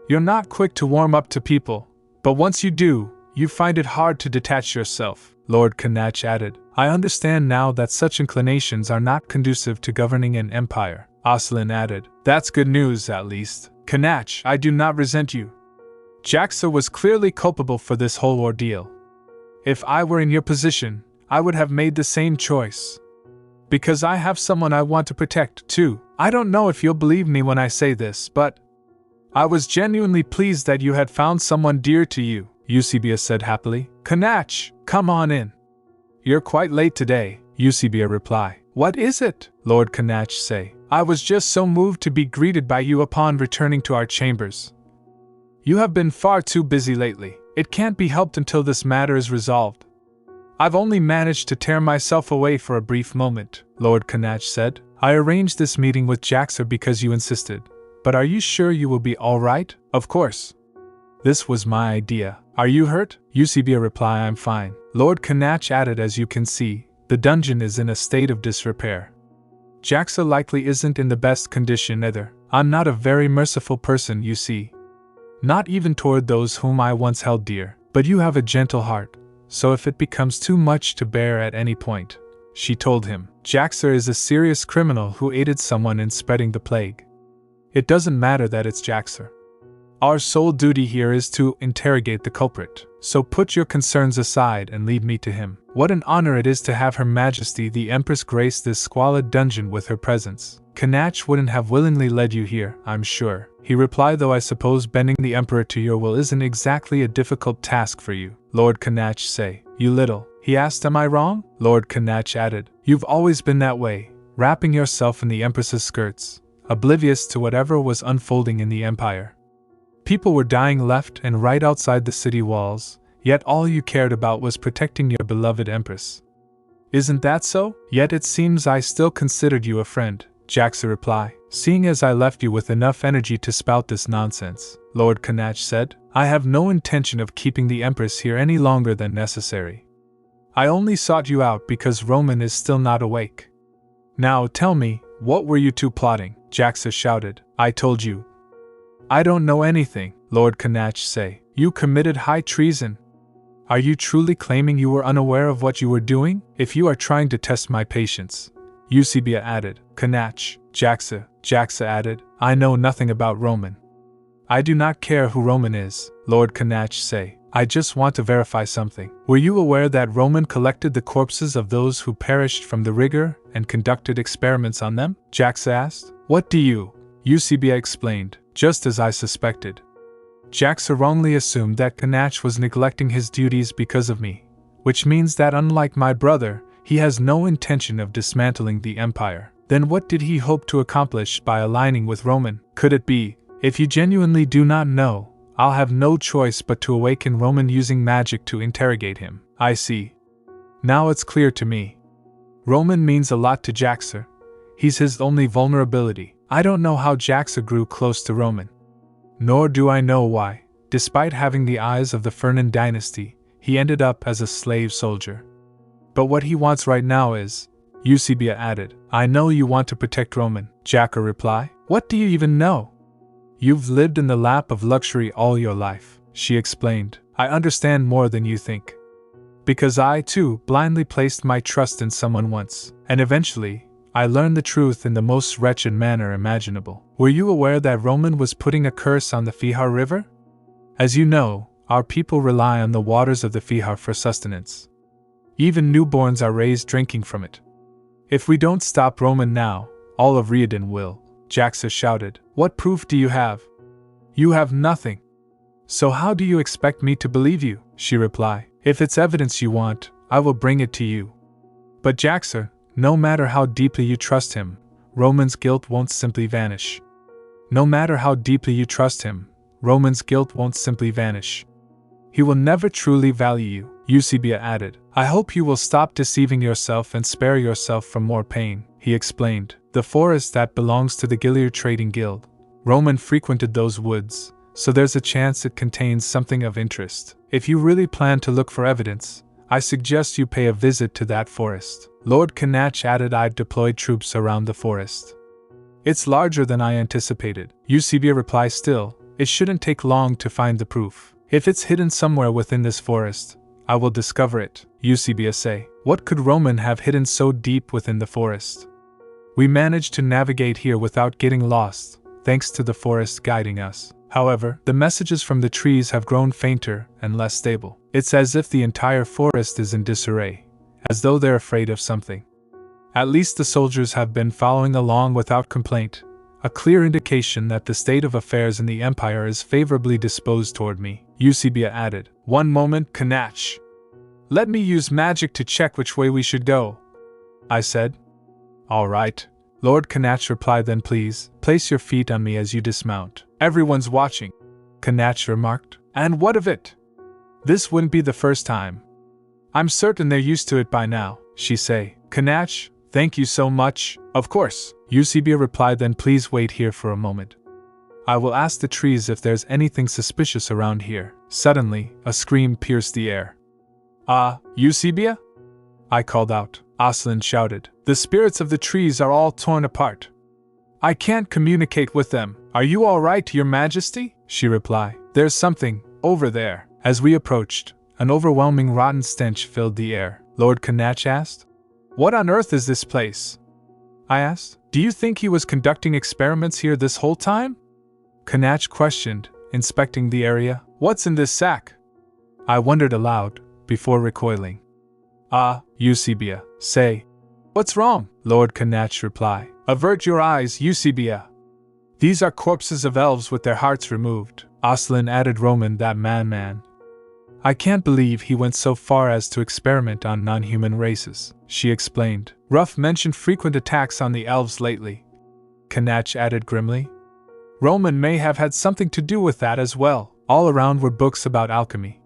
You're not quick to warm up to people, but once you do, you find it hard to detach yourself, Lord Canach added. I understand now that such inclinations are not conducive to governing an empire, Oslin added. That's good news, at least. Canach, I do not resent you. Jaxa was clearly culpable for this whole ordeal. If I were in your position, I would have made the same choice. Because I have someone I want to protect, too. I don't know if you'll believe me when I say this, but I was genuinely pleased that you had found someone dear to you, Eusebia said happily. Canach, come on in. You're quite late today, Eusebia replied. What is it? Lord Canach say. I was just so moved to be greeted by you upon returning to our chambers. You have been far too busy lately. It can't be helped until this matter is resolved. I've only managed to tear myself away for a brief moment, Lord Canach said. I arranged this meeting with Jaxa because you insisted. But are you sure you will be all right? Of course. This was my idea. Are you hurt? Eusebia replied, I'm fine. Lord Canach added, as you can see, the dungeon is in a state of disrepair. Jaxa likely isn't in the best condition either. I'm not a very merciful person, you see. Not even toward those whom I once held dear. But you have a gentle heart, so if it becomes too much to bear at any point, she told him. Jaxer is a serious criminal who aided someone in spreading the plague. It doesn't matter that it's Jaxer. Our sole duty here is to interrogate the culprit, so put your concerns aside and lead me to him. What an honor it is to have Her Majesty the Empress grace this squalid dungeon with her presence. Canach wouldn't have willingly led you here, I'm sure, he replied, though I suppose bending the Emperor to your will isn't exactly a difficult task for you. Lord Canach say, you little, he asked, am I wrong? Lord Canach added, you've always been that way, wrapping yourself in the Empress's skirts, oblivious to whatever was unfolding in the Empire. People were dying left and right outside the city walls, yet all you cared about was protecting your beloved Empress. Isn't that so? Yet it seems I still considered you a friend, Jaxer replied, seeing as I left you with enough energy to spout this nonsense. Lord Canach said, I have no intention of keeping the Empress here any longer than necessary. I only sought you out because Roman is still not awake. Now tell me, what were you two plotting? Jaxer shouted. I told you. I don't know anything, Lord Canach say. You committed high treason. Are you truly claiming you were unaware of what you were doing? If you are trying to test my patience, Eusebia added. Canach, Jaxa added, I know nothing about Roman. I do not care who Roman is, Lord Canach say. I just want to verify something. Were you aware that Roman collected the corpses of those who perished from the rigor and conducted experiments on them? Jaxa asked. What do you? Eusebia explained. Just as I suspected. Jaxa wrongly assumed that Canach was neglecting his duties because of me, which means that unlike my brother, he has no intention of dismantling the Empire. Then what did he hope to accomplish by aligning with Roman? Could it be, if you genuinely do not know, I'll have no choice but to awaken Roman using magic to interrogate him. I see. Now it's clear to me. Roman means a lot to Jaxa. He's his only vulnerability. I don't know how Jaxa grew close to Roman. Nor do I know why, despite having the eyes of the Fernan dynasty, he ended up as a slave soldier. But what he wants right now is, Eusebia added, I know you want to protect Roman, Jaxa replied. What do you even know? You've lived in the lap of luxury all your life, she explained. I understand more than you think. Because I, too, blindly placed my trust in someone once, and eventually, I learned the truth in the most wretched manner imaginable. Were you aware that Roman was putting a curse on the Fihar River? As you know, our people rely on the waters of the Fihar for sustenance. Even newborns are raised drinking from it. If we don't stop Roman now, all of Riadon will, Jaxa shouted. What proof do you have? You have nothing. So how do you expect me to believe you? She replied. If it's evidence you want, I will bring it to you. But Jaxa, no matter how deeply you trust him, Roman's guilt won't simply vanish. No matter how deeply you trust him, Roman's guilt won't simply vanish. He will never truly value you, Eusebia added. I hope you will stop deceiving yourself and spare yourself from more pain, he explained. The forest that belongs to the Gilead Trading Guild. Roman frequented those woods, so there's a chance it contains something of interest. If you really plan to look for evidence, I suggest you pay a visit to that forest. Lord Canach added. I've deployed troops around the forest. It's larger than I anticipated, Eusebia replied. Still, it shouldn't take long to find the proof. If it's hidden somewhere within this forest, I will discover it, Eusebia say. What could Roman have hidden so deep within the forest? We managed to navigate here without getting lost, thanks to the forest guiding us. However, the messages from the trees have grown fainter and less stable. It's as if the entire forest is in disarray, as though they're afraid of something. At least the soldiers have been following along without complaint, a clear indication that the state of affairs in the Empire is favorably disposed toward me, Eusebia added. One moment, Canach. Let me use magic to check which way we should go, I said. All right, Lord Canach replied. Then please, place your feet on me as you dismount. Everyone's watching, Canach remarked. And what of it? This wouldn't be the first time. I'm certain they're used to it by now, she say. Canach, thank you so much. Of course, Eusebia replied. Then please wait here for a moment. I will ask the trees if there's anything suspicious around here. Suddenly, a scream pierced the air. Eusebia? I called out. Aslan shouted. The spirits of the trees are all torn apart. I can't communicate with them. Are you all right, Your Majesty? She replied. There's something over there. As we approached, an overwhelming rotten stench filled the air. Lord Canach asked. What on earth is this place? I asked. Do you think he was conducting experiments here this whole time? Canach questioned, inspecting the area. What's in this sack? I wondered aloud, before recoiling. Eusebia, say. What's wrong? Lord Canach replied. Avert your eyes, Eusebia. These are corpses of elves with their hearts removed. Oslin added Roman, that man. I can't believe he went so far as to experiment on non-human races, she explained. Ruff mentioned frequent attacks on the elves lately. Canach added grimly. Roman may have had something to do with that as well. All around were books about alchemy.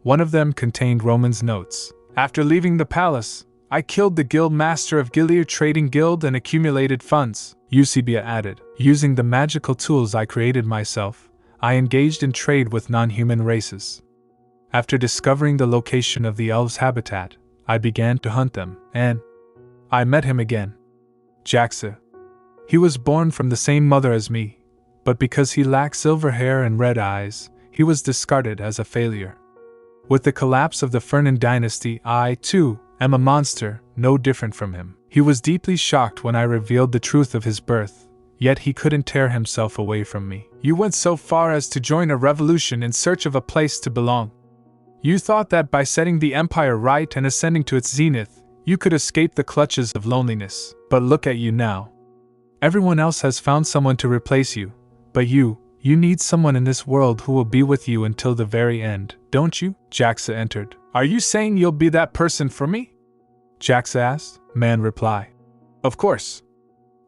One of them contained Roman's notes. After leaving the palace, I killed the guild master of Gilead Trading Guild and accumulated funds, Eusebia added. Using the magical tools I created myself, I engaged in trade with non-human races. After discovering the location of the elves' habitat, I began to hunt them, and I met him again. Jaxa. He was born from the same mother as me, but because he lacked silver hair and red eyes, he was discarded as a failure. With the collapse of the Fernan dynasty, I, too, am a monster, no different from him. He was deeply shocked when I revealed the truth of his birth, yet he couldn't tear himself away from me. You went so far as to join a revolution in search of a place to belong. You thought that by setting the empire right and ascending to its zenith, you could escape the clutches of loneliness. But look at you now. Everyone else has found someone to replace you, but you need someone in this world who will be with you until the very end, don't you? Jaxa entered. Are you saying you'll be that person for me? Jaxa asked. Man replied. Of course.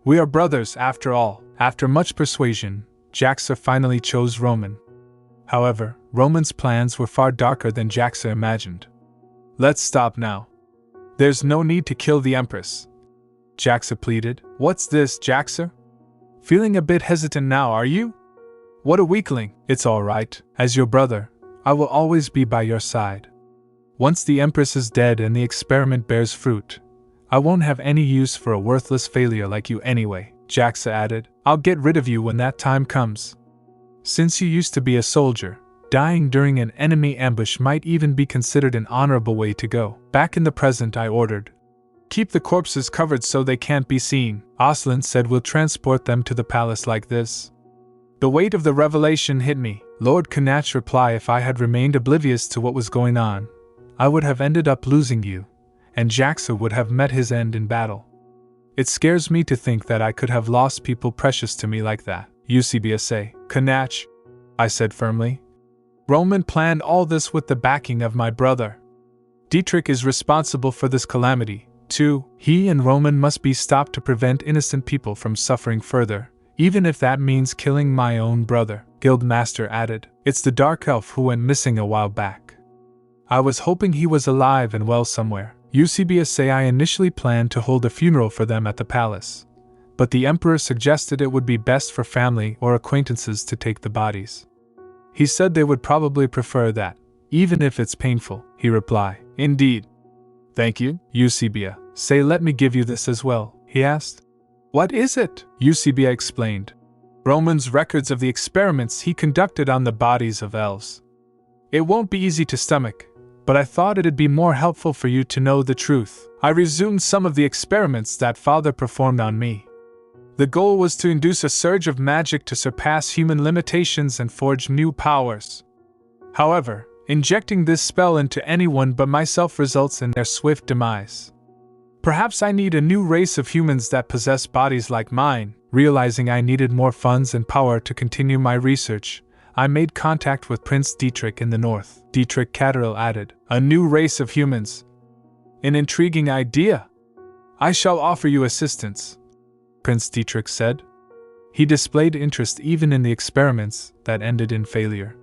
We are brothers after all. After much persuasion, Jaxa finally chose Roman. However, Roman's plans were far darker than Jaxa imagined. Let's stop now. There's no need to kill the Empress. Jaxa pleaded. What's this, Jaxa? Feeling a bit hesitant now, are you? What a weakling. It's all right. As your brother, I will always be by your side. Once the Empress is dead and the experiment bears fruit, I won't have any use for a worthless failure like you anyway, Jaxa added. I'll get rid of you when that time comes. Since you used to be a soldier, dying during an enemy ambush might even be considered an honorable way to go. Back in the present, I ordered. Keep the corpses covered so they can't be seen. Oslin said we'll transport them to the palace like this. The weight of the revelation hit me. Lord Canach replied, if I had remained oblivious to what was going on, I would have ended up losing you, and Jaxa would have met his end in battle. It scares me to think that I could have lost people precious to me like that. Eusebia say. Canach, I said firmly. Roman planned all this with the backing of my brother. Dietrich is responsible for this calamity, too. He and Roman must be stopped to prevent innocent people from suffering further, even if that means killing my own brother, Guildmaster added. It's the dark elf who went missing a while back. I was hoping he was alive and well somewhere. Eusebia say I initially planned to hold a funeral for them at the palace, but the Emperor suggested it would be best for family or acquaintances to take the bodies. He said they would probably prefer that, even if it's painful, he replied. Indeed. Thank you, Eusebia. Say, let me give you this as well, he asked. What is it? Eusebia explained. Roman's records of the experiments he conducted on the bodies of elves. It won't be easy to stomach, but I thought it'd be more helpful for you to know the truth. I resumed some of the experiments that Father performed on me. The goal was to induce a surge of magic to surpass human limitations and forge new powers. However, injecting this spell into anyone but myself results in their swift demise. Perhaps I need a new race of humans that possess bodies like mine. Realizing I needed more funds and power to continue my research, I made contact with Prince Dietrich in the north. Dietrich Catterall added, a new race of humans. An intriguing idea. I shall offer you assistance, Prince Dietrich said. He displayed interest even in the experiments that ended in failure.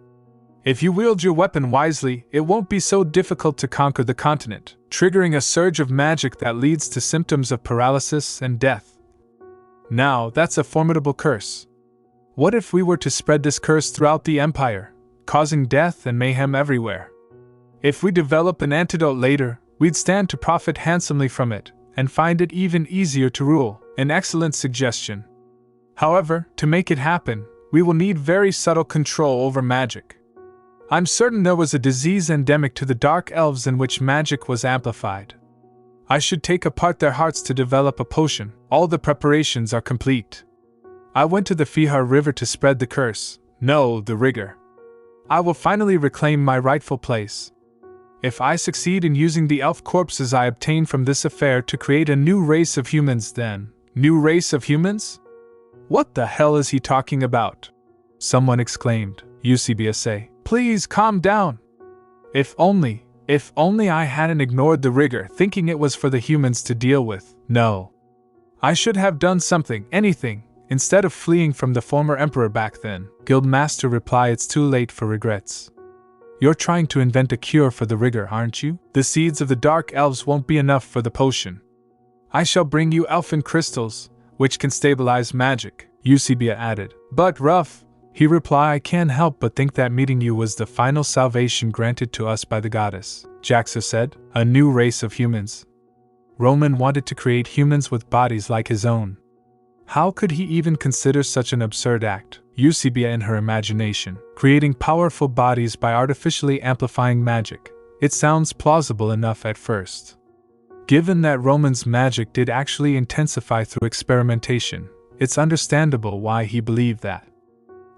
If you wield your weapon wisely, it won't be so difficult to conquer the continent, triggering a surge of magic that leads to symptoms of paralysis and death. Now, that's a formidable curse. What if we were to spread this curse throughout the empire, causing death and mayhem everywhere? If we develop an antidote later, we'd stand to profit handsomely from it, and find it even easier to rule. An excellent suggestion. However, to make it happen, we will need very subtle control over magic. I'm certain there was a disease endemic to the Dark Elves in which magic was amplified. I should take apart their hearts to develop a potion. All the preparations are complete. I went to the Fihar River to spread the curse. No, the rigor. I will finally reclaim my rightful place. If I succeed in using the elf corpses I obtained from this affair to create a new race of humans, then. New race of humans? What the hell is he talking about? Someone exclaimed. Eusebius, please calm down. If only I hadn't ignored the rigor, thinking it was for the humans to deal with. No. I should have done something, anything, instead of fleeing from the former emperor back then. Guildmaster reply, it's too late for regrets. You're trying to invent a cure for the rigor, aren't you? The seeds of the dark elves won't be enough for the potion. I shall bring you elfin crystals, which can stabilize magic, Eusebia added. But rough, he replied, I can't help but think that meeting you was the final salvation granted to us by the goddess. Jaxa said, a new race of humans. Roman wanted to create humans with bodies like his own. How could he even consider such an absurd act? Eusebia in her imagination, creating powerful bodies by artificially amplifying magic. It sounds plausible enough at first. Given that Roman's magic did actually intensify through experimentation, it's understandable why he believed that.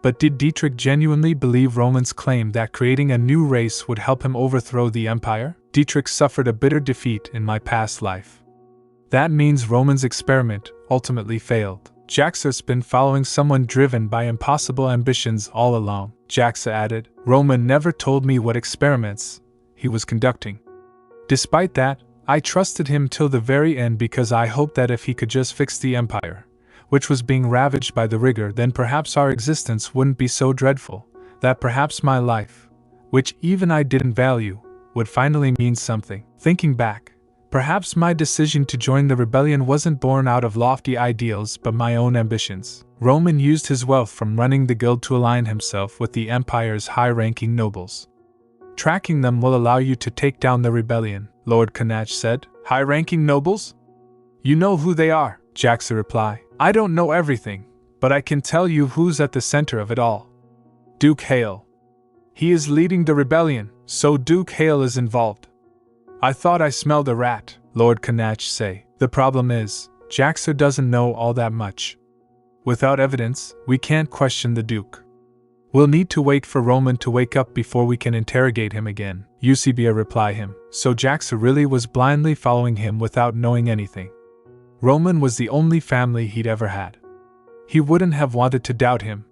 But did Dietrich genuinely believe Roman's claim that creating a new race would help him overthrow the empire? Dietrich suffered a bitter defeat in my past life. That means Roman's experiment ultimately failed. Jaxa's been following someone driven by impossible ambitions all along, Jaxa added. Roman never told me what experiments he was conducting. Despite that, I trusted him till the very end because I hoped that if he could just fix the empire, which was being ravaged by the rigor, then perhaps our existence wouldn't be so dreadful, that perhaps my life, which even I didn't value, would finally mean something. Thinking back, perhaps my decision to join the rebellion wasn't born out of lofty ideals but my own ambitions. Roman used his wealth from running the guild to align himself with the empire's high-ranking nobles. Tracking them will allow you to take down the rebellion, Lord Canach said. High-ranking nobles? You know who they are, Jaxa replied. I don't know everything, but I can tell you who's at the center of it all. Duke Hale. He is leading the rebellion, so Duke Hale is involved. I thought I smelled a rat, Lord Canach say. The problem is, Jaxa doesn't know all that much. Without evidence, we can't question the Duke. We'll need to wait for Roman to wake up before we can interrogate him again, Eusebia replied him. So Jaxa really was blindly following him without knowing anything. Roman was the only family he'd ever had. He wouldn't have wanted to doubt him.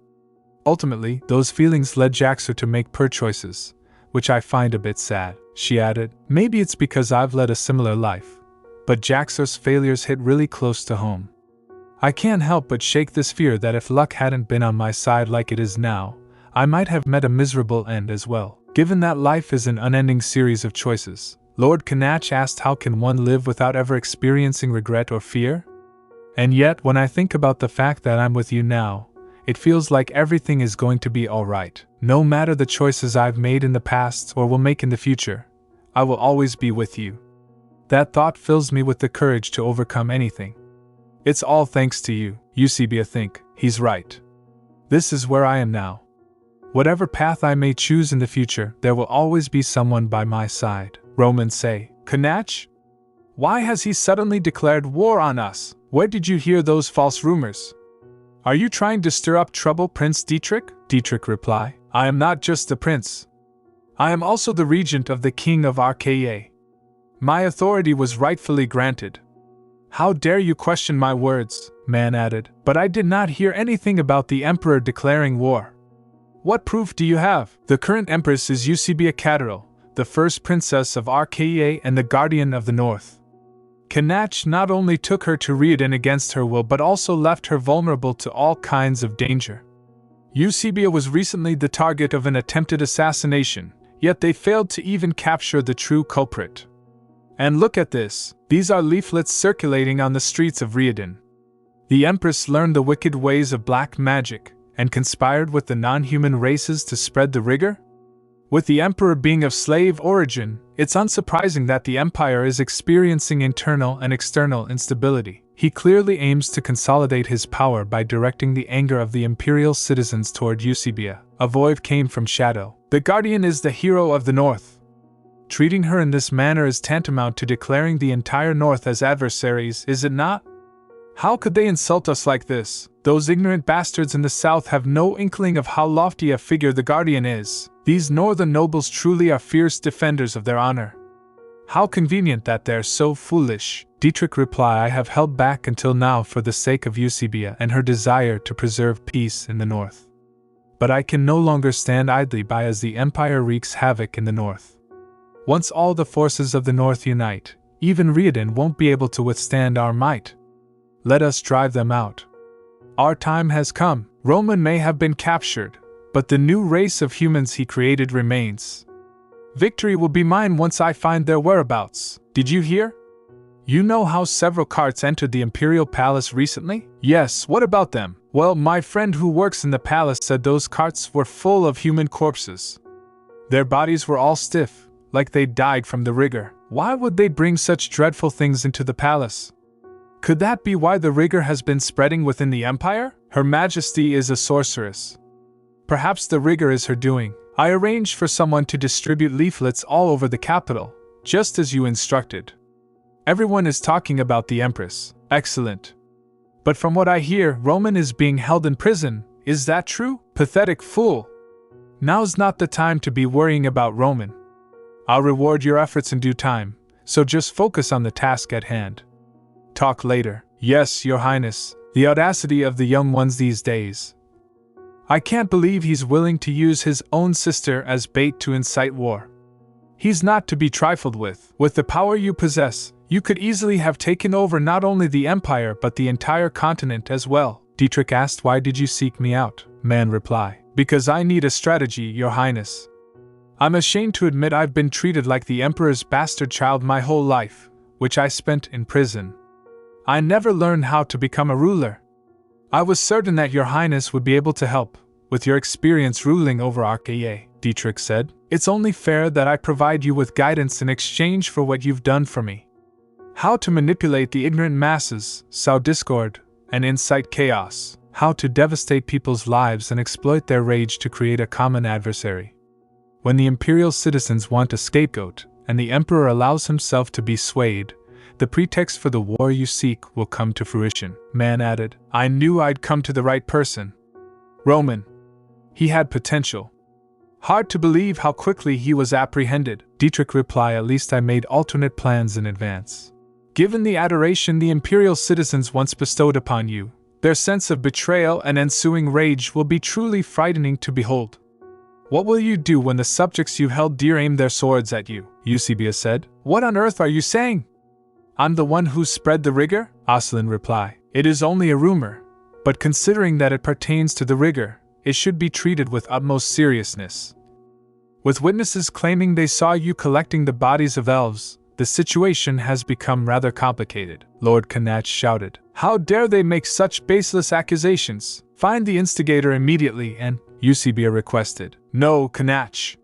Ultimately, those feelings led Jaxa to make poor choices, which I find a bit sad, she added. Maybe it's because I've led a similar life, but Jaxa's failures hit really close to home. I can't help but shake this fear that if luck hadn't been on my side like it is now, I might have met a miserable end as well. Given that life is an unending series of choices, Lord Canach asked, how can one live without ever experiencing regret or fear? And yet, when I think about the fact that I'm with you now, it feels like everything is going to be alright. No matter the choices I've made in the past or will make in the future, I will always be with you. That thought fills me with the courage to overcome anything. It's all thanks to you, Eusebia. Think, he's right. This is where I am now. Whatever path I may choose in the future, there will always be someone by my side. Roman say, Canach? Why has he suddenly declared war on us? Where did you hear those false rumors? Are you trying to stir up trouble, Prince Dietrich? Dietrich reply, I am not just the prince. I am also the regent of the king of Archaea. My authority was rightfully granted. How dare you question my words, man added, but I did not hear anything about the emperor declaring war. What proof do you have? The current empress is Eusebia Cateril, the first princess of Archaea and the guardian of the north. Canach not only took her to Riadon against her will but also left her vulnerable to all kinds of danger. Eusebia was recently the target of an attempted assassination, yet they failed to even capture the true culprit. And look at this, these are leaflets circulating on the streets of Riadon. The Empress learned the wicked ways of black magic, and conspired with the non-human races to spread the rigor? With the Emperor being of slave origin, it's unsurprising that the Empire is experiencing internal and external instability. He clearly aims to consolidate his power by directing the anger of the imperial citizens toward Eusebia. A voice came from Shadow. The Guardian is the hero of the North. Treating her in this manner is tantamount to declaring the entire North as adversaries, is it not? How could they insult us like this? Those ignorant bastards in the South have no inkling of how lofty a figure the Guardian is. These northern nobles truly are fierce defenders of their honor. How convenient that they're so foolish. Dietrich replied, I have held back until now for the sake of Eusebia and her desire to preserve peace in the North. But I can no longer stand idly by as the Empire wreaks havoc in the North. Once all the forces of the North unite, even Riadon won't be able to withstand our might. Let us drive them out. Our time has come. Roman may have been captured, but the new race of humans he created remains. Victory will be mine once I find their whereabouts. Did you hear? You know how several carts entered the Imperial Palace recently? Yes, what about them? Well, my friend who works in the palace said those carts were full of human corpses. Their bodies were all stiff, like they died from the rigor. Why would they bring such dreadful things into the palace? Could that be why the rigor has been spreading within the Empire? Her Majesty is a sorceress. Perhaps the rigor is her doing. I arranged for someone to distribute leaflets all over the capital, just as you instructed. Everyone is talking about the Empress. Excellent. But from what I hear, Roman is being held in prison. Is that true? Pathetic fool. Now's not the time to be worrying about Roman. I'll reward your efforts in due time, so just focus on the task at hand. Talk later. Yes, Your Highness. The audacity of the young ones these days. I can't believe he's willing to use his own sister as bait to incite war. He's not to be trifled with. With the power you possess, you could easily have taken over not only the Empire but the entire continent as well. Dietrich asked, Why did you seek me out? Man replied, Because I need a strategy, Your Highness. I'm ashamed to admit I've been treated like the Emperor's bastard child my whole life, which I spent in prison. I never learned how to become a ruler. I was certain that Your Highness would be able to help, with your experience ruling over Archaea, Dietrich said. It's only fair that I provide you with guidance in exchange for what you've done for me. How to manipulate the ignorant masses, sow discord, and incite chaos. How to devastate people's lives and exploit their rage to create a common adversary. When the imperial citizens want a scapegoat, and the Emperor allows himself to be swayed, the pretext for the war you seek will come to fruition. Man added, I knew I'd come to the right person. Roman. He had potential. Hard to believe how quickly he was apprehended. Dietrich replied, At least I made alternate plans in advance. Given the adoration the imperial citizens once bestowed upon you, their sense of betrayal and ensuing rage will be truly frightening to behold. What will you do when the subjects you held dear aim their swords at you? Eusebia said. What on earth are you saying? I'm the one who spread the rigor? Aslan replied. It is only a rumor, but considering that it pertains to the rigor, it should be treated with utmost seriousness. With witnesses claiming they saw you collecting the bodies of elves, the situation has become rather complicated. Lord Canach shouted. How dare they make such baseless accusations? Find the instigator immediately and, Eusebia requested. No, Canach.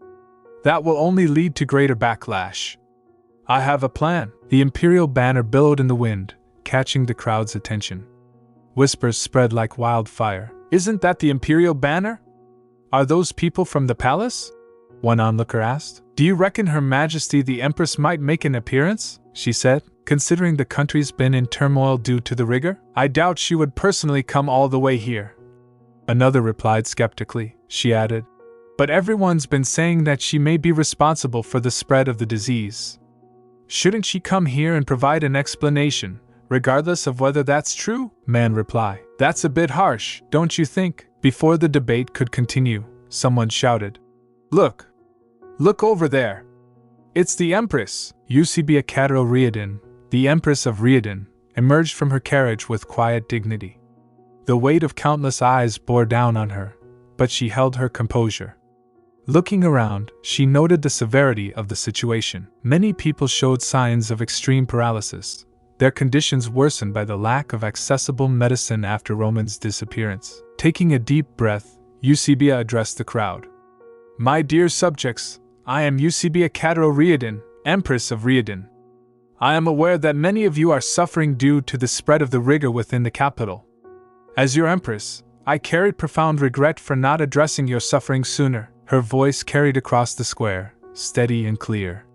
That will only lead to greater backlash. I have a plan. The imperial banner billowed in the wind, catching the crowd's attention. Whispers spread like wildfire. Isn't that the imperial banner? Are those people from the palace? One onlooker asked. Do you reckon Her Majesty the Empress might make an appearance? She said, considering the country's been in turmoil due to the rigor. I doubt she would personally come all the way here. Another replied skeptically. She added, but everyone's been saying that she may be responsible for the spread of the disease. Shouldn't she come here and provide an explanation, regardless of whether that's true? Man replied. That's a bit harsh, don't you think? Before the debate could continue, someone shouted. Look! Look over there! It's the Empress! Eusebia Canach Riadon, the Empress of Riadon, emerged from her carriage with quiet dignity. The weight of countless eyes bore down on her, but she held her composure. Looking around, she noted the severity of the situation. Many people showed signs of extreme paralysis, their conditions worsened by the lack of accessible medicine after Roman's disappearance. Taking a deep breath, Eusebia addressed the crowd. My dear subjects, I am Eusebia Canach Riadon, Empress of Riadon. I am aware that many of you are suffering due to the spread of the rigor within the capital. As your Empress, I carried profound regret for not addressing your suffering sooner. Her voice carried across the square, steady and clear.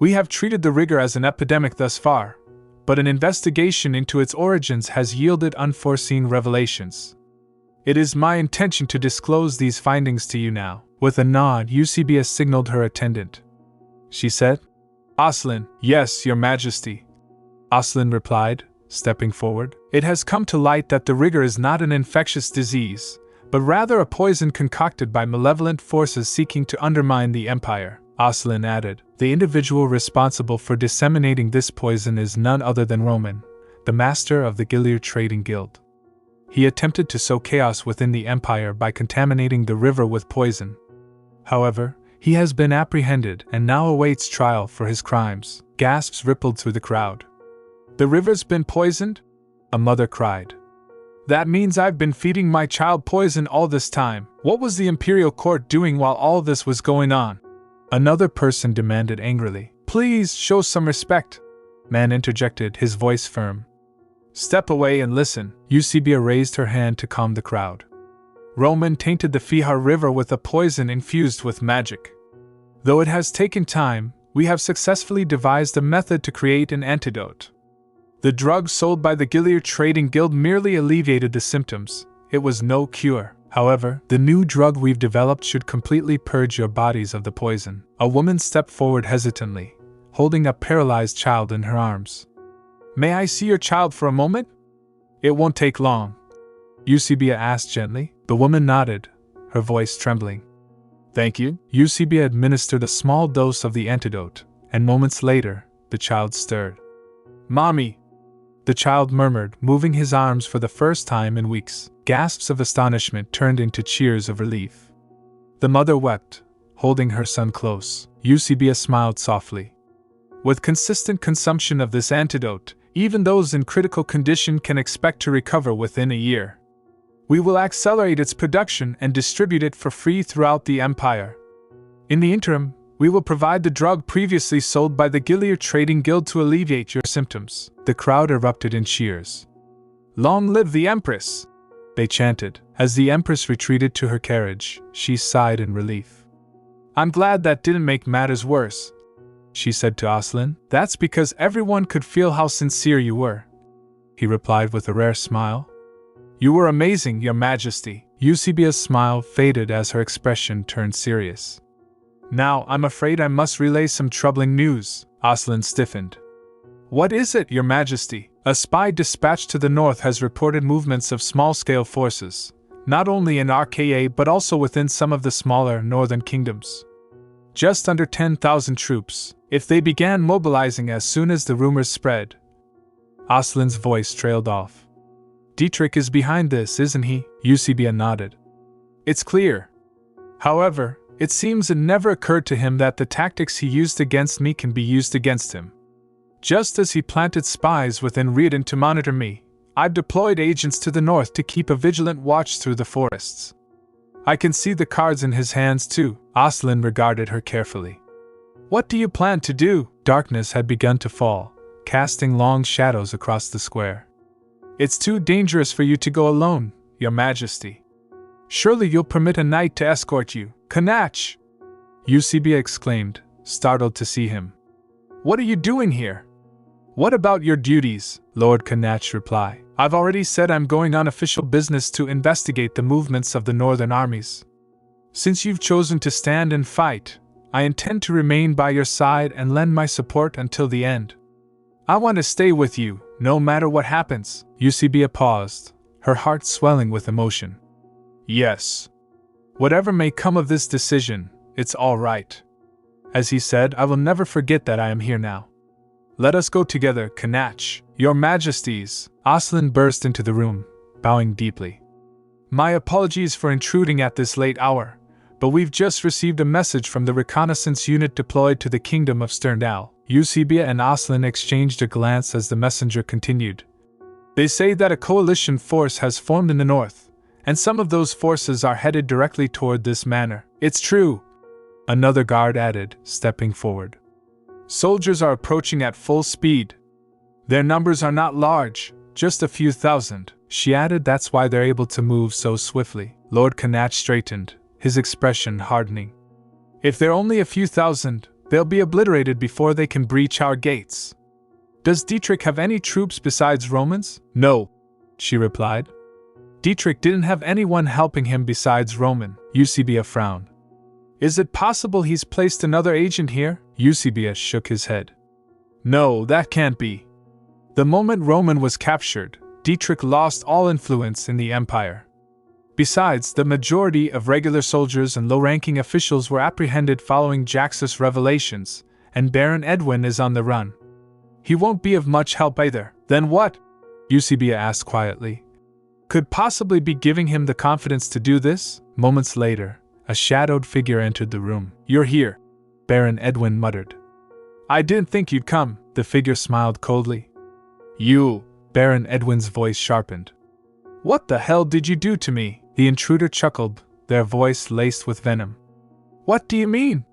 We have treated the rigor as an epidemic thus far, but an investigation into its origins has yielded unforeseen revelations. It is my intention to disclose these findings to you now. With a nod, Eusebius signaled her attendant. She said, Aslan, yes, your majesty. Aslan replied, stepping forward. It has come to light that the rigor is not an infectious disease, but rather a poison concocted by malevolent forces seeking to undermine the empire. Aslan added, the individual responsible for disseminating this poison is none other than Roman, the master of the Gilead Trading Guild. He attempted to sow chaos within the empire by contaminating the river with poison. However, he has been apprehended and now awaits trial for his crimes. Gasps rippled through the crowd. The river's been poisoned? A mother cried. That means I've been feeding my child poison all this time. What was the imperial court doing while all this was going on? Another person demanded angrily. Please show some respect. Man interjected, his voice firm. Step away and listen. Eusebia raised her hand to calm the crowd. Roman tainted the Fihar River with a poison infused with magic. Though it has taken time, we have successfully devised a method to create an antidote. The drug sold by the Gilead Trading Guild merely alleviated the symptoms. It was no cure. However, the new drug we've developed should completely purge your bodies of the poison. A woman stepped forward hesitantly, holding a paralyzed child in her arms. May I see your child for a moment? It won't take long. Eusebia asked gently. The woman nodded, her voice trembling. Thank you. Eusebia administered a small dose of the antidote, and moments later, the child stirred. Mommy! The child murmured, moving his arms for the first time in weeks. Gasps of astonishment turned into cheers of relief. The mother wept, holding her son close. Eusebia smiled softly. With consistent consumption of this antidote, even those in critical condition can expect to recover within a year. We will accelerate its production and distribute it for free throughout the empire. In the interim, we will provide the drug previously sold by the Gilead Trading Guild to alleviate your symptoms. The crowd erupted in cheers. Long live the Empress! They chanted. As the Empress retreated to her carriage, she sighed in relief. I'm glad that didn't make matters worse, she said to Aslan. That's because everyone could feel how sincere you were, he replied with a rare smile. You were amazing, your majesty. Eusebia's smile faded as her expression turned serious. Now, I'm afraid I must relay some troubling news. Aslan stiffened. What is it, your majesty? A spy dispatched to the north has reported movements of small-scale forces, not only in RKA but also within some of the smaller northern kingdoms. Just under 10,000 troops, if they began mobilizing as soon as the rumors spread. Aslan's voice trailed off. Dietrich is behind this, isn't he? Eusebia nodded. It's clear. However, it seems it never occurred to him that the tactics he used against me can be used against him. Just as he planted spies within Riadon to monitor me, I've deployed agents to the north to keep a vigilant watch through the forests. I can see the cards in his hands too. Aslan regarded her carefully. What do you plan to do? Darkness had begun to fall, casting long shadows across the square. It's too dangerous for you to go alone, your majesty. Surely you'll permit a knight to escort you. Canach! Eusebia exclaimed, startled to see him. What are you doing here? What about your duties? Lord Canach replied. I've already said I'm going on official business to investigate the movements of the northern armies. Since you've chosen to stand and fight, I intend to remain by your side and lend my support until the end. I want to stay with you, no matter what happens. Eusebia paused, her heart swelling with emotion. Yes. Whatever may come of this decision, it's all right. As he said, I will never forget that I am here now. Let us go together, Canach. Your Majesties. Aslan burst into the room, bowing deeply. My apologies for intruding at this late hour, but we've just received a message from the reconnaissance unit deployed to the kingdom of Sterndal. Eusebia and Aslan exchanged a glance as the messenger continued. They say that a coalition force has formed in the north, and some of those forces are headed directly toward this manor. It's true, another guard added, stepping forward. Soldiers are approaching at full speed. Their numbers are not large, just a few thousand. She added, that's why they're able to move so swiftly. Lord Canach straightened, his expression hardening. If they're only a few thousand, They'll be obliterated before they can breach our gates. Does Dietrich have any troops besides Romans? No, she replied. Dietrich didn't have anyone helping him besides Roman. Eusebia frowned. Is it possible he's placed another agent here? Eusebia shook his head. No, that can't be. The moment Roman was captured, Dietrich lost all influence in the empire. Besides, the majority of regular soldiers and low-ranking officials were apprehended following Jaxus' revelations, and Baron Edwin is on the run. He won't be of much help either. Then what? Eusebia asked quietly. Could possibly be giving him the confidence to do this? Moments later, a shadowed figure entered the room. You're here, Baron Edwin muttered. I didn't think you'd come, the figure smiled coldly. You, Baron Edwin's voice sharpened. What the hell did you do to me? The intruder chuckled, their voice laced with venom. What do you mean?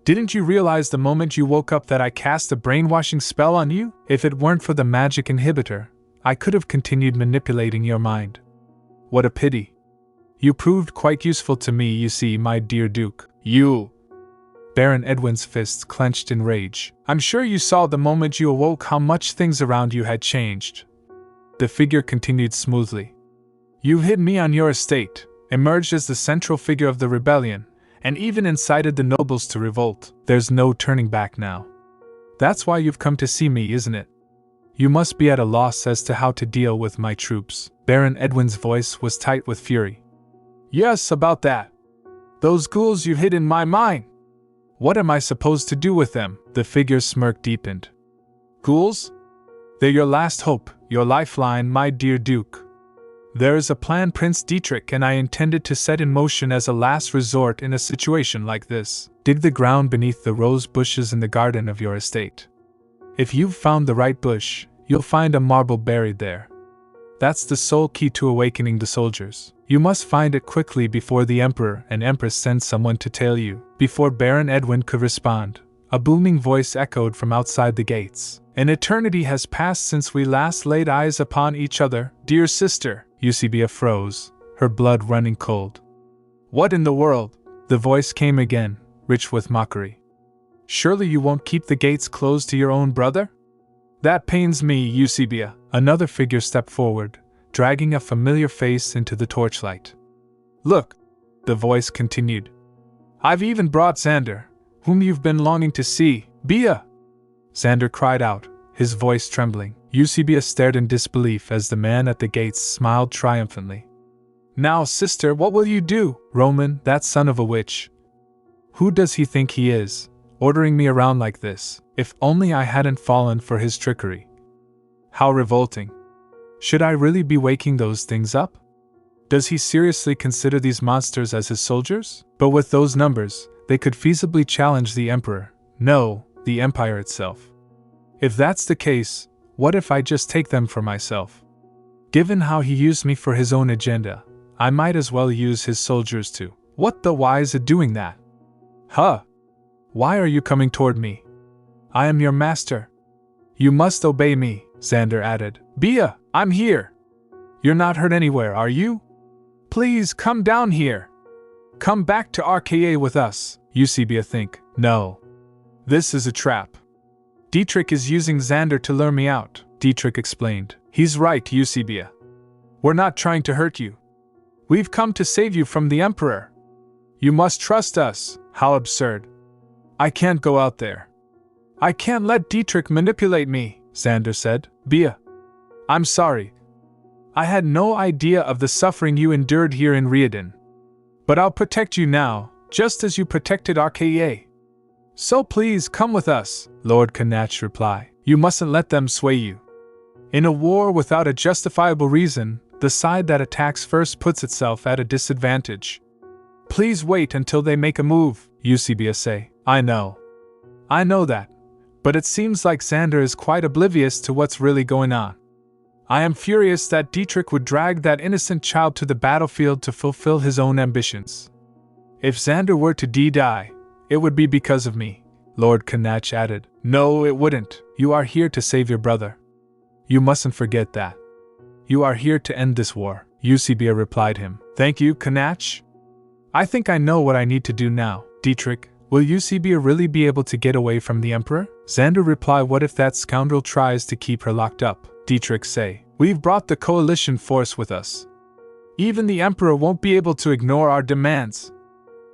Didn't you realize the moment you woke up that I cast a brainwashing spell on you? If it weren't for the magic inhibitor, I could have continued manipulating your mind. What a pity. You proved quite useful to me, you see, my dear Duke. You! Baron Edwin's fists clenched in rage. I'm sure you saw the moment you awoke how much things around you had changed. The figure continued smoothly. You hid me on your estate, emerged as the central figure of the rebellion, and even incited the nobles to revolt. There's no turning back now. That's why you've come to see me, isn't it? You must be at a loss as to how to deal with my troops. Baron Edwin's voice was tight with fury. Yes, about that. Those ghouls you hid in my mine. What am I supposed to do with them? The figure's smirk deepened. Ghouls? They're your last hope, your lifeline, my dear Duke. There is a plan, Prince Dietrich, and I intended to set in motion as a last resort in a situation like this. Dig the ground beneath the rose bushes in the garden of your estate. If you've found the right bush, you'll find a marble buried there. That's the sole key to awakening the soldiers. You must find it quickly before the Emperor and Empress send someone to tell you. Before Baron Edwin could respond, a booming voice echoed from outside the gates. An eternity has passed since we last laid eyes upon each other, dear sister. Eusebia froze, her blood running cold. What in the world? The voice came again, rich with mockery. Surely you won't keep the gates closed to your own brother? That pains me, Eusebia. Another figure stepped forward, dragging a familiar face into the torchlight. Look, the voice continued. I've even brought Xander, whom you've been longing to see. Bia! Xander cried out, his voice trembling. Eusebia stared in disbelief as the man at the gates smiled triumphantly. Now, sister, what will you do? Roman, that son of a witch. Who does he think he is, ordering me around like this? If only I hadn't fallen for his trickery. How revolting. Should I really be waking those things up? Does he seriously consider these monsters as his soldiers? But with those numbers, they could feasibly challenge the Emperor. No, the Empire itself. If that's the case, what if I just take them for myself? Given how he used me for his own agenda, I might as well use his soldiers too. What the why is it doing that? Huh? Why are you coming toward me? I am your master. You must obey me, Xander added. Bia, I'm here. You're not hurt anywhere, are you? Please come down here. Come back to RKA with us. Eusebia think. No. This is a trap. Dietrich is using Xander to lure me out, Dietrich explained. He's right, Eusebia. We're not trying to hurt you. We've come to save you from the Emperor. You must trust us. How absurd. I can't go out there. I can't let Dietrich manipulate me, Xander said. Bia. I'm sorry. I had no idea of the suffering you endured here in Riadon. But I'll protect you now, just as you protected RKA. So please come with us, Lord Canach replied. You mustn't let them sway you. In a war without a justifiable reason, the side that attacks first puts itself at a disadvantage. Please wait until they make a move, Eusebia say. I know that. But it seems like Xander is quite oblivious to what's really going on. I am furious that Dietrich would drag that innocent child to the battlefield to fulfill his own ambitions. If Xander were to die, it would be because of me, Lord Canach added. No, it wouldn't. You are here to save your brother. You mustn't forget that. You are here to end this war, Eusebia replied him. Thank you, Canach. I think I know what I need to do now. Dietrich, Will Eusebia really be able to get away from the Emperor? Xander reply, what if that scoundrel tries to keep her locked up? Dietrich say, we've brought the coalition force with us. Even the Emperor won't be able to ignore our demands.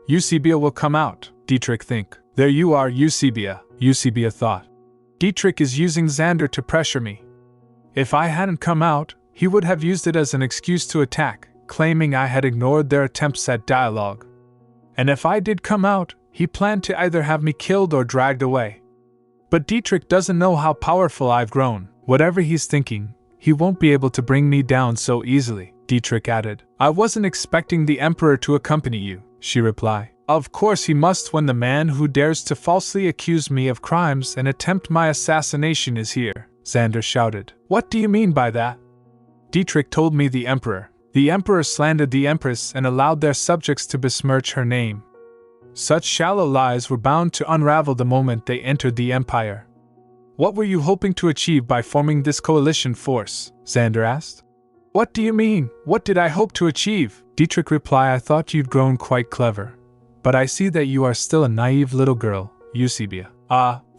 Eusebia will come out, Dietrich think. There you are, Eusebia, Eusebia thought. Dietrich is using Xander to pressure me. If I hadn't come out, he would have used it as an excuse to attack, claiming I had ignored their attempts at dialogue. And if I did come out, he planned to either have me killed or dragged away. But Dietrich doesn't know how powerful I've grown. Whatever he's thinking, he won't be able to bring me down so easily, Dietrich added. I wasn't expecting the Emperor to accompany you, she replied. Of course he must when the man who dares to falsely accuse me of crimes and attempt my assassination is here, Xander shouted. What do you mean by that? Dietrich told me the Emperor. The Emperor slandered the Empress and allowed their subjects to besmirch her name. Such shallow lies were bound to unravel the moment they entered the Empire. What were you hoping to achieve by forming this coalition force? Xander asked. What do you mean? What did I hope to achieve? Dietrich replied, I thought you'd grown quite clever. But I see that you are still a naive little girl, Eusebia.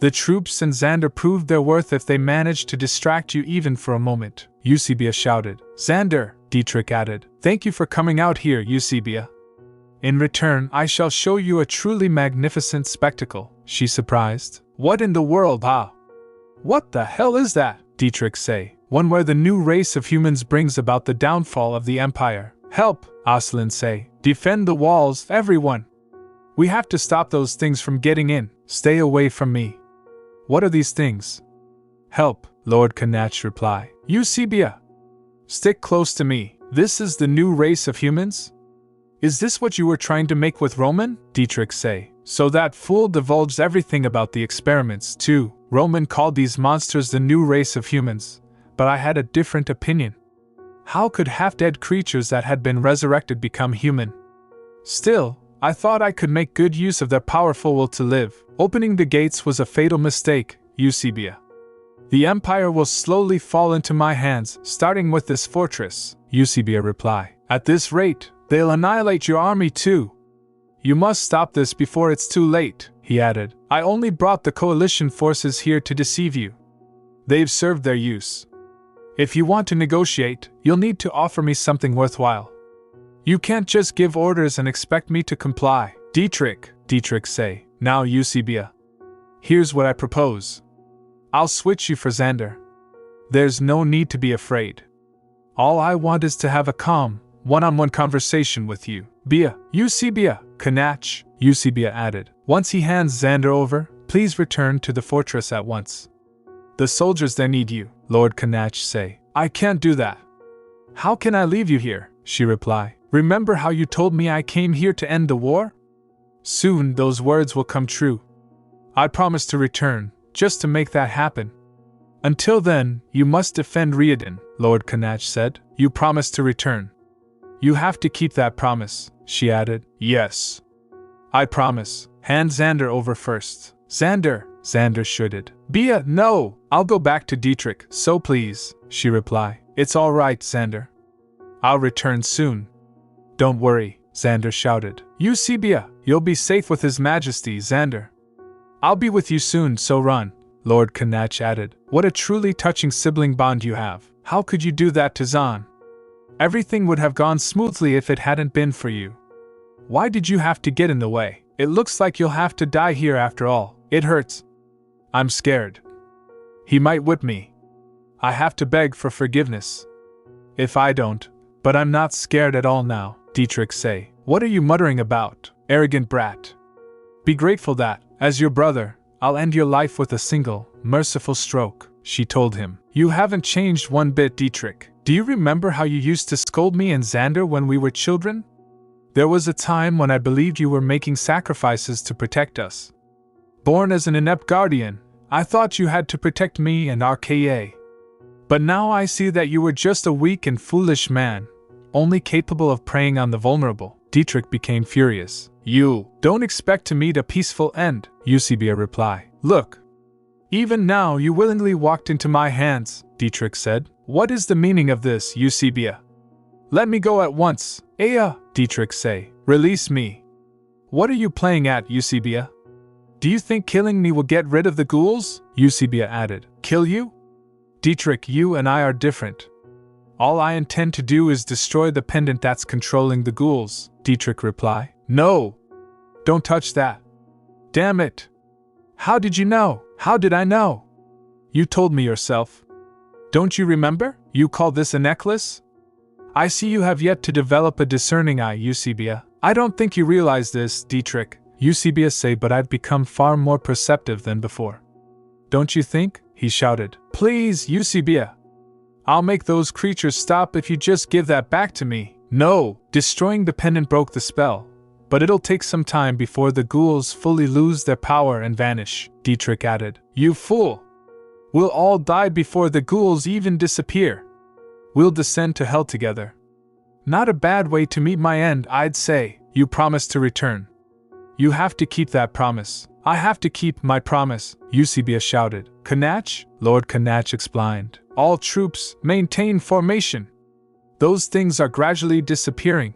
The troops and Xander proved their worth if they managed to distract you even for a moment, Eusebia shouted. Xander, Dietrich added, thank you for coming out here, Eusebia. In return, I shall show you a truly magnificent spectacle, she surprised. What in the world, What the hell is that? Dietrich say. One where the new race of humans brings about the downfall of the Empire. Help, Aslan say. Defend the walls, everyone. We have to stop those things from getting in. Stay away from me. What are these things? Help, Lord Canach reply. Eusebia. Stick close to me. This is the new race of humans? Is this what you were trying to make with Roman? Dietrich say. So that fool divulged everything about the experiments too. Roman called these monsters the new race of humans, but I had a different opinion. How could half-dead creatures that had been resurrected become human? Still, I thought I could make good use of their powerful will to live. Opening the gates was a fatal mistake, Eusebia. The Empire will slowly fall into my hands, starting with this fortress, Eusebia replied. At this rate, they'll annihilate your army too. You must stop this before it's too late, he added. I only brought the coalition forces here to deceive you. They've served their use. If you want to negotiate, you'll need to offer me something worthwhile. You can't just give orders and expect me to comply. Dietrich say. Now Eusebia. Here's what I propose. I'll switch you for Xander. There's no need to be afraid. All I want is to have a calm, one-on-one conversation with you. Eusebia, Canach, Eusebia added. Once he hands Xander over, please return to the fortress at once. The soldiers there need you, Lord Canach say. I can't do that. How can I leave you here? She replied. Remember how you told me I came here to end the war? Soon those words will come true. I promise to return, just to make that happen. Until then, you must defend Riadon, Lord Canach said. You promised to return. You have to keep that promise, she added. Yes. I promise. Hand Xander over first. Xander shouted. No, I'll go back to Dietrich, so please, she replied. It's all right, Xander. I'll return soon. Don't worry, Xander shouted. Eusebia, you'll be safe with His Majesty, Xander. I'll be with you soon, so run, Lord Canach added. What a truly touching sibling bond you have. How could you do that to Zahn? Everything would have gone smoothly if it hadn't been for you. Why did you have to get in the way? It looks like you'll have to die here after all. It hurts. I'm scared. He might whip me. I have to beg for forgiveness. If I don't, but I'm not scared at all now, Dietrich say. What are you muttering about, arrogant brat? Be grateful that, as your brother, I'll end your life with a single, merciful stroke, she told him. You haven't changed one bit, Dietrich. Do you remember how you used to scold me and Xander when we were children? There was a time when I believed you were making sacrifices to protect us. Born as an inept guardian, I thought you had to protect me and RKA. But now I see that you were just a weak and foolish man, only capable of preying on the vulnerable. Dietrich became furious. You don't expect to meet a peaceful end, Eusebia replied. Look. Even now you willingly walked into my hands, Dietrich said. What is the meaning of this, Eusebia? Let me go at once. Dietrich say. Release me. What are you playing at, Eusebia? Do you think killing me will get rid of the ghouls? Eusebia added. Kill you? Dietrich, you and I are different. All I intend to do is destroy the pendant that's controlling the ghouls, Dietrich replied. No! Don't touch that. Damn it! How did you know? How did I know? You told me yourself. Don't you remember? You call this a necklace? I see you have yet to develop a discerning eye, Eusebia. I don't think you realize this, Dietrich, Eusebia said, but I've become far more perceptive than before. Don't you think? He shouted. Please, Eusebia. I'll make those creatures stop if you just give that back to me. No! Destroying the pendant broke the spell, but it'll take some time before the ghouls fully lose their power and vanish, Dietrich added. You fool! We'll all die before the ghouls even disappear. We'll descend to hell together. Not a bad way to meet my end, I'd say. You promised to return. You have to keep that promise. I have to keep my promise, Eusebia shouted. Canach? Lord Canach explained. All troops, maintain formation. Those things are gradually disappearing.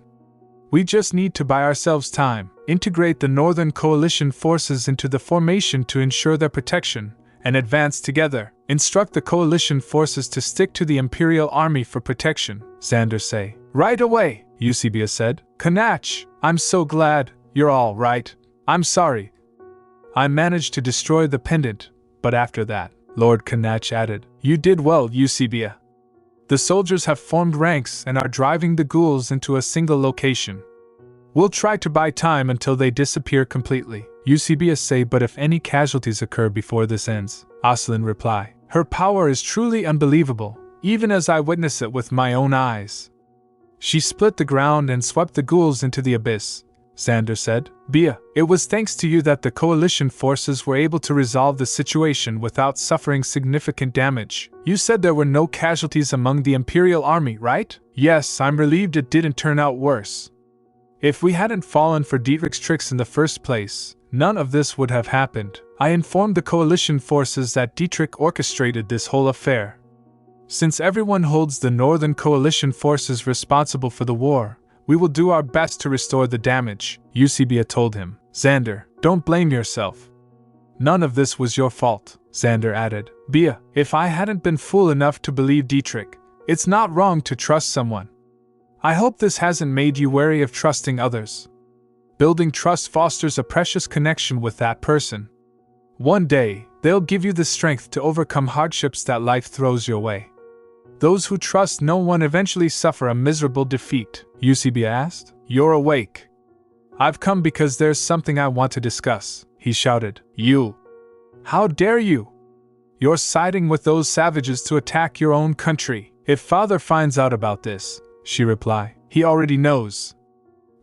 We just need to buy ourselves time, integrate the Northern Coalition forces into the formation to ensure their protection, and advance together. Instruct the Coalition forces to stick to the Imperial Army for protection, Xander said. Right away, Eusebia said. Canach, I'm so glad you're all right. I'm sorry. I managed to destroy the pendant, but after that, Lord Canach added, you did well, Eusebia. The soldiers have formed ranks and are driving the ghouls into a single location. We'll try to buy time until they disappear completely, Eusebia said, but if any casualties occur before this ends, Aslan replied. Her power is truly unbelievable, even as I witness it with my own eyes. She split the ground and swept the ghouls into the abyss, Xander said. Bia, it was thanks to you that the Coalition forces were able to resolve the situation without suffering significant damage. You said there were no casualties among the Imperial Army, right? Yes, I'm relieved it didn't turn out worse. If we hadn't fallen for Dietrich's tricks in the first place, none of this would have happened. I informed the Coalition forces that Dietrich orchestrated this whole affair. Since everyone holds the Northern Coalition forces responsible for the war, we will do our best to restore the damage, Eusebia told him. Xander, don't blame yourself. None of this was your fault, Xander added. Bia, if I hadn't been fool enough to believe Dietrich, it's not wrong to trust someone. I hope this hasn't made you wary of trusting others. Building trust fosters a precious connection with that person. One day, they'll give you the strength to overcome hardships that life throws your way. Those who trust no one eventually suffer a miserable defeat, Eusebia asked. You're awake. I've come because there's something I want to discuss, he shouted. You! How dare you! You're siding with those savages to attack your own country. If father finds out about this, she replied, he already knows.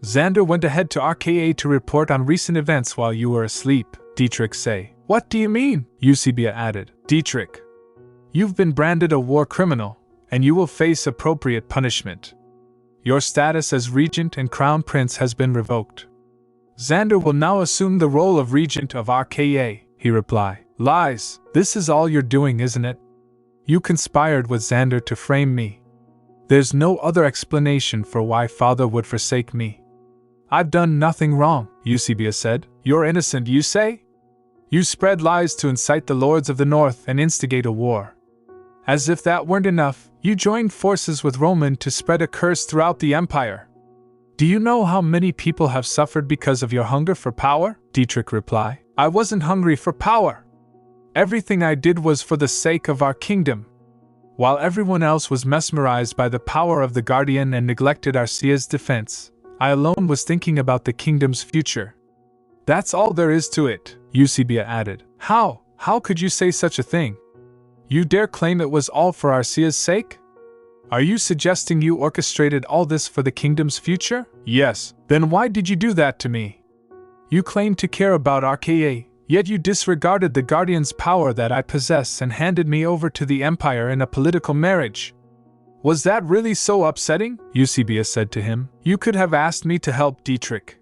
Xander went ahead to RKA to report on recent events while you were asleep, Dietrich said. What do you mean? Eusebia added. Dietrich, you've been branded a war criminal, and you will face appropriate punishment. Your status as regent and crown prince has been revoked. Xander will now assume the role of regent of RKA, he replied. Lies, this is all you're doing, isn't it? You conspired with Xander to frame me. There's no other explanation for why father would forsake me. I've done nothing wrong, Eusebia said. You're innocent, you say? You spread lies to incite the lords of the north and instigate a war. As if that weren't enough, you joined forces with Roman to spread a curse throughout the empire. Do you know how many people have suffered because of your hunger for power? Dietrich replied. I wasn't hungry for power. Everything I did was for the sake of our kingdom. While everyone else was mesmerized by the power of the Guardian and neglected Arcea's defense, I alone was thinking about the kingdom's future. That's all there is to it, Eusebia added. How could you say such a thing? You dare claim it was all for Arcea's sake? Are you suggesting you orchestrated all this for the kingdom's future? Yes. Then why did you do that to me? You claimed to care about RKA, yet you disregarded the Guardian's power that I possess and handed me over to the Empire in a political marriage. Was that really so upsetting? Eusebia said to him. You could have asked me to help Dietrich.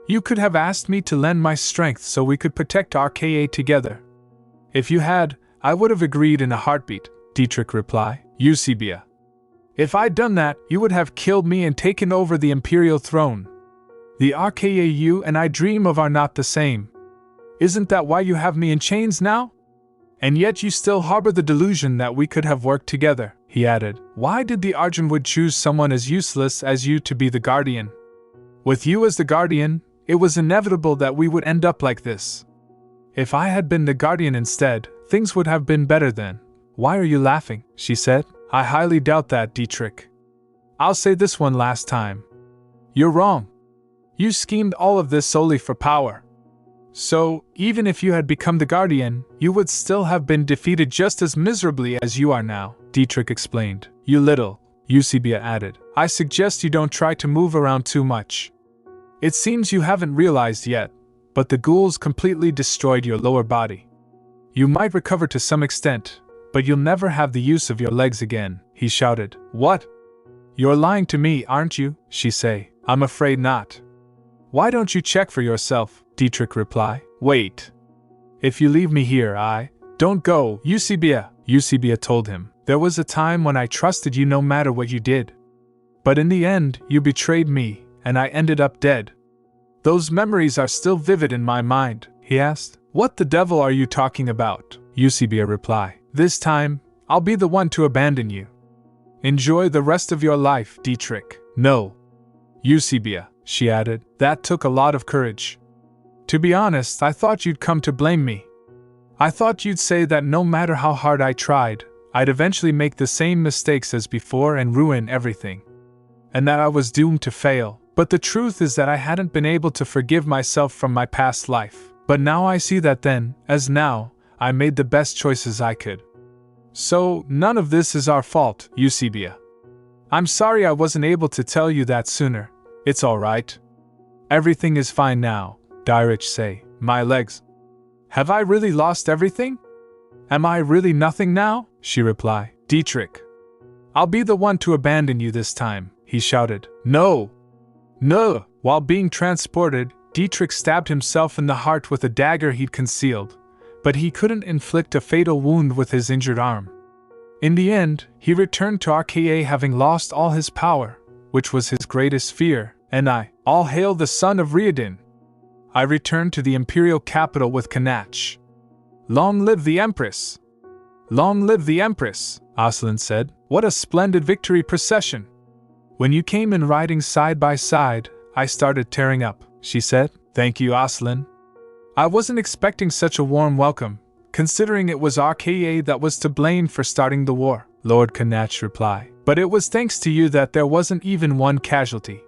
You could have asked me to lend my strength so we could protect RKA together. If you had, I would have agreed in a heartbeat, Dietrich replied. Eusebia. If I'd done that, you would have killed me and taken over the imperial throne. The RKA you and I dream of are not the same. Isn't that why you have me in chains now? And yet you still harbor the delusion that we could have worked together, he added. Why did the Arjun choose someone as useless as you to be the guardian? With you as the guardian, it was inevitable that we would end up like this. If I had been the guardian instead, things would have been better then. Why are you laughing? She said. I highly doubt that, Dietrich. I'll say this one last time. You're wrong. You schemed all of this solely for power. So, even if you had become the guardian, you would still have been defeated just as miserably as you are now, Dietrich explained. You little, Eusebia added. I suggest you don't try to move around too much. It seems you haven't realized yet, but the ghouls completely destroyed your lower body. You might recover to some extent, but you'll never have the use of your legs again, he shouted. What? You're lying to me, aren't you? She say. I'm afraid not. Why don't you check for yourself? Dietrich reply. Wait. If you leave me here, I don't go, Eusebia. Eusebia told him. There was a time when I trusted you no matter what you did. But in the end, you betrayed me, and I ended up dead. Those memories are still vivid in my mind, he asked. What the devil are you talking about? Eusebia replied. This time, I'll be the one to abandon you. Enjoy the rest of your life, Dietrich. No. Eusebia, she added, that took a lot of courage. To be honest, I thought you'd come to blame me. I thought you'd say that no matter how hard I tried, I'd eventually make the same mistakes as before and ruin everything. And that I was doomed to fail. But the truth is that I hadn't been able to forgive myself from my past life. But now I see that then, as now, I made the best choices I could. So, none of this is our fault, Eusebia. I'm sorry I wasn't able to tell you that sooner. It's alright. Everything is fine now, Dietrich say. My legs. Have I really lost everything? Am I really nothing now? She replied. Dietrich. I'll be the one to abandon you this time, he shouted. No! No! While being transported, Dietrich stabbed himself in the heart with a dagger he'd concealed, but he couldn't inflict a fatal wound with his injured arm. In the end, he returned to RKA having lost all his power, which was his greatest fear, and all hail the son of Riadon. I returned to the imperial capital with Canach. Long live the Empress! Long live the Empress, Aslan said. What a splendid victory procession! When you came in riding side by side, I started tearing up, she said. Thank you, Aslan. I wasn't expecting such a warm welcome, considering it was RKA that was to blame for starting the war, Lord Canach replied. But it was thanks to you that there wasn't even one casualty.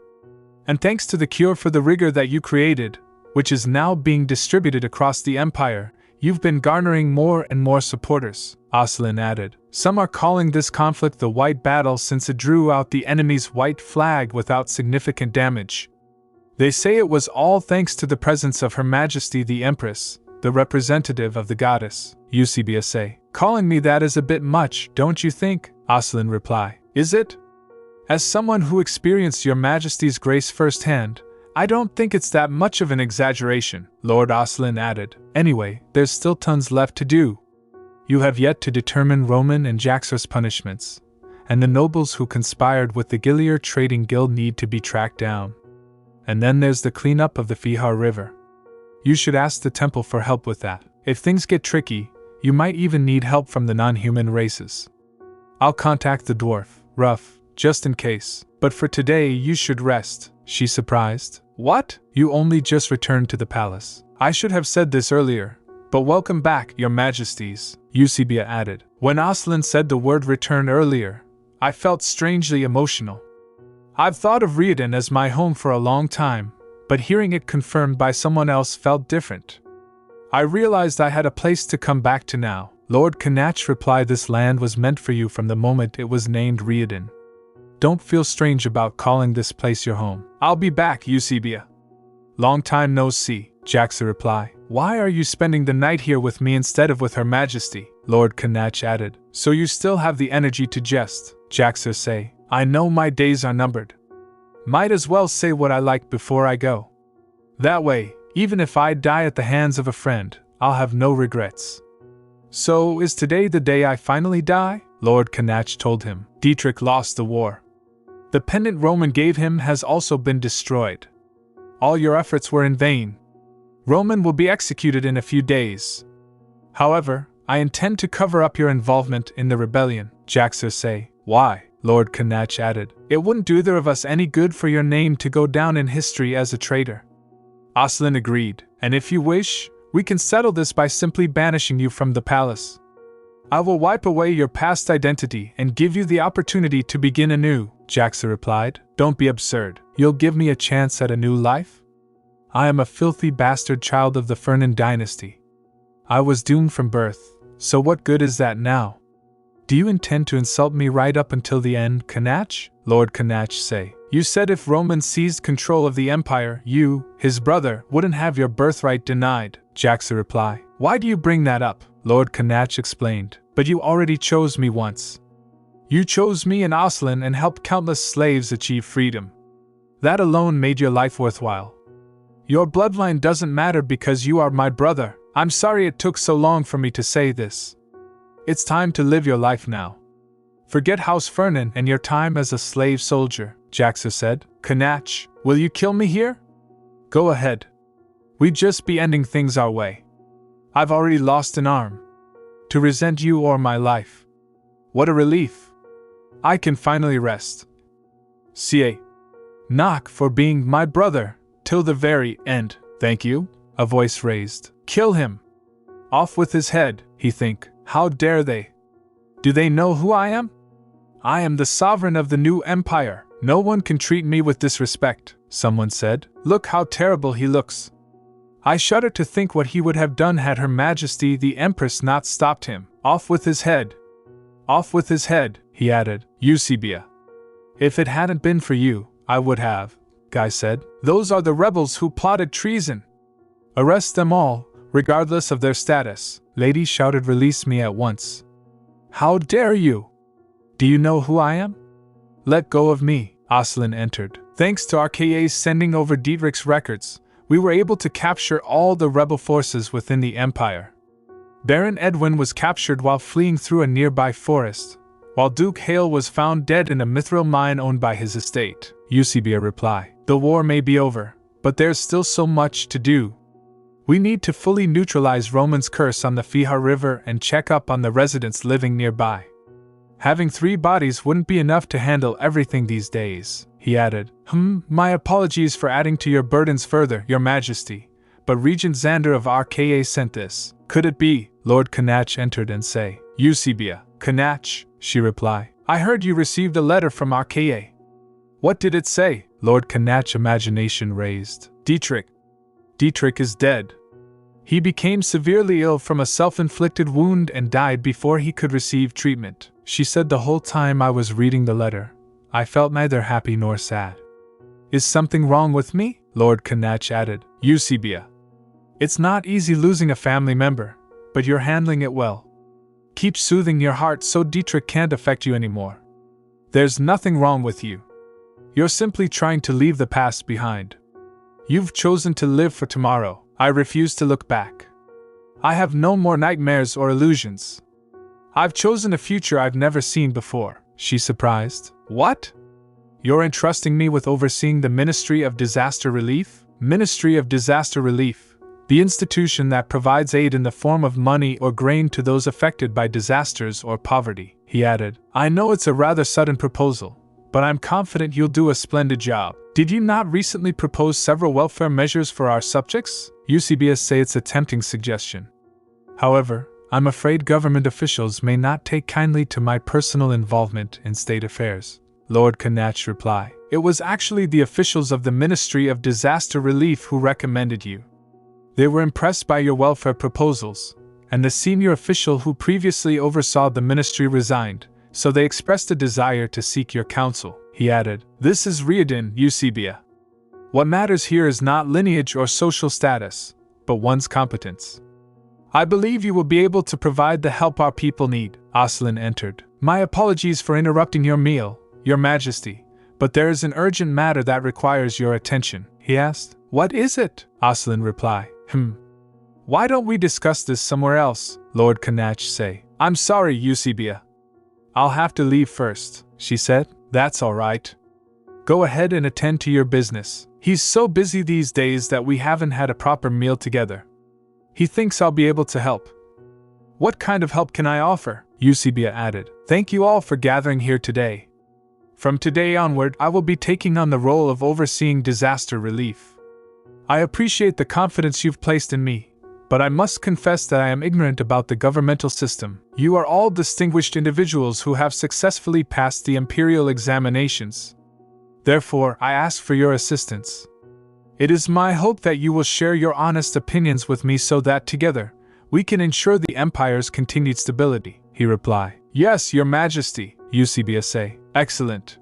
And thanks to the cure for the rigor that you created, which is now being distributed across the empire, you've been garnering more and more supporters, Aslan added. Some are calling this conflict the White Battle since it drew out the enemy's white flag without significant damage. They say it was all thanks to the presence of Her Majesty the Empress, the representative of the goddess, Eusebia say. Calling me that is a bit much, don't you think? Aslan reply. Is it? As someone who experienced Your Majesty's grace firsthand, I don't think it's that much of an exaggeration, Lord Aslan added. Anyway, there's still tons left to do. You have yet to determine Roman and Jaxar's punishments, and the nobles who conspired with the Gilear Trading Guild need to be tracked down. And then there's the cleanup of the Fihar River. You should ask the temple for help with that. If things get tricky, you might even need help from the non-human races. I'll contact the dwarf, Ruff, just in case. But for today you should rest, she surprised. What? You only just returned to the palace. I should have said this earlier, but welcome back, Your Majesties, Eusebia added. When Aslan said the word return earlier, I felt strangely emotional. I've thought of Riadon as my home for a long time, but hearing it confirmed by someone else felt different. I realized I had a place to come back to now. Lord Canach replied, this land was meant for you from the moment it was named Riadon. Don't feel strange about calling this place your home. I'll be back, Eusebia. Long time no see, Jaxar replied. Why are you spending the night here with me instead of with Her Majesty? Lord Canach added. So you still have the energy to jest, Jaxar say. I know my days are numbered. Might as well say what I like before I go. That way, even if I die at the hands of a friend, I'll have no regrets. So, is today the day I finally die? Lord Canach told him. Dietrich lost the war. The pendant Roman gave him has also been destroyed. All your efforts were in vain. Roman will be executed in a few days. However, I intend to cover up your involvement in the rebellion, Fiancé. Why? Lord Canach added. It wouldn't do either of us any good for your name to go down in history as a traitor. Aslan agreed, and if you wish, we can settle this by simply banishing you from the palace. I will wipe away your past identity and give you the opportunity to begin anew, Fiancé replied. Don't be absurd. You'll give me a chance at a new life? I am a filthy bastard child of the Fernan dynasty. I was doomed from birth, so what good is that now? Do you intend to insult me right up until the end, Canach? Lord Canach say. You said if Roman seized control of the empire, you, his brother, wouldn't have your birthright denied, Fiancé replied. Why do you bring that up? Lord Canach explained. But you already chose me once. You chose me in Aslan and helped countless slaves achieve freedom. That alone made your life worthwhile. Your bloodline doesn't matter because you are my brother. I'm sorry it took so long for me to say this. It's time to live your life now. Forget House Fernan and your time as a slave soldier, Fiancé said. Canach, will you kill me here? Go ahead. We'd just be ending things our way. I've already lost an arm. To resent you or my life. What a relief. I can finally rest. Knock for being my brother, till the very end. Thank you, a voice raised. Kill him. Off with his head, he think. How dare they? Do they know who I am? I am the sovereign of the new empire. No one can treat me with disrespect, someone said. Look how terrible he looks. I shudder to think what he would have done had Her Majesty the Empress not stopped him. Off with his head. Off with his head, he added. Eusebia. If it hadn't been for you, I would have, Guy said. Those are the rebels who plotted treason. Arrest them all, regardless of their status. Lady shouted, release me at once. How dare you? Do you know who I am? Let go of me. Aslan entered. Thanks to RKA's sending over Dietrich's records, we were able to capture all the rebel forces within the empire. Baron Edwin was captured while fleeing through a nearby forest, while Duke Hale was found dead in a mithril mine owned by his estate. Eusebia replied. The war may be over, but there's still so much to do. We need to fully neutralize Roman's curse on the Fihar River and check up on the residents living nearby. Having 3 bodies wouldn't be enough to handle everything these days, he added. My apologies for adding to your burdens further, Your Majesty, but Regent Xander of RKA sent this. Could it be? Lord Canach entered and say. Eusebia. Canach, she replied. I heard you received a letter from RKA. What did it say? Lord Canach imagination raised. Dietrich is dead. He became severely ill from a self-inflicted wound and died before he could receive treatment. She said the whole time I was reading the letter, I felt neither happy nor sad. Is something wrong with me? Lord Canach added. Eusebia. It's not easy losing a family member, but you're handling it well. Keep soothing your heart so Dietrich can't affect you anymore. There's nothing wrong with you. You're simply trying to leave the past behind. You've chosen to live for tomorrow. I refuse to look back. I have no more nightmares or illusions. I've chosen a future I've never seen before. She surprised. What? You're entrusting me with overseeing the Ministry of Disaster Relief? Ministry of Disaster Relief, the institution that provides aid in the form of money or grain to those affected by disasters or poverty, he added. I know it's a rather sudden proposal, but I'm confident you'll do a splendid job. Did you not recently propose several welfare measures for our subjects? Eusebia say it's a tempting suggestion. However, I'm afraid government officials may not take kindly to my personal involvement in state affairs. Lord Canach replied. It was actually the officials of the Ministry of Disaster Relief who recommended you. They were impressed by your welfare proposals, and the senior official who previously oversaw the ministry resigned, so they expressed a desire to seek your counsel. He added, This is Riadon, Eusebia. What matters here is not lineage or social status, but one's competence. I believe you will be able to provide the help our people need. Aslan entered. My apologies for interrupting your meal, Your Majesty, but there is an urgent matter that requires your attention, he asked. What is it? Aslan replied. Why don't we discuss this somewhere else? Lord Canach say. I'm sorry, Eusebia. I'll have to leave first, she said. That's all right. Go ahead and attend to your business, He's so busy these days that we haven't had a proper meal together. He thinks I'll be able to help. What kind of help can I offer? Eusebia added. Thank you all for gathering here today. From today onward, I will be taking on the role of overseeing disaster relief. I appreciate the confidence you've placed in me, but I must confess that I am ignorant about the governmental system. You are all distinguished individuals who have successfully passed the imperial examinations. Therefore, I ask for your assistance. It is my hope that you will share your honest opinions with me so that together, we can ensure the Empire's continued stability, he replied. Yes, Your Majesty, Eusebia say. Excellent.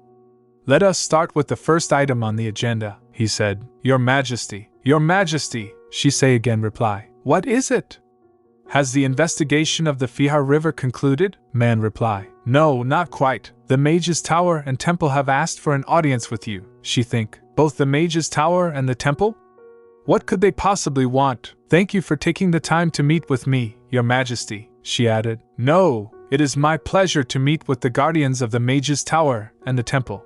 Let us start with the first item on the agenda, he said. Your Majesty, she say again reply. What is it? Has the investigation of the Fihar River concluded? Man reply. No, not quite. The Mage's Tower and Temple have asked for an audience with you, she think. Both the Mage's Tower and the Temple? What could they possibly want? Thank you for taking the time to meet with me, Your Majesty, she added. No, it is my pleasure to meet with the guardians of the Mage's Tower and the Temple.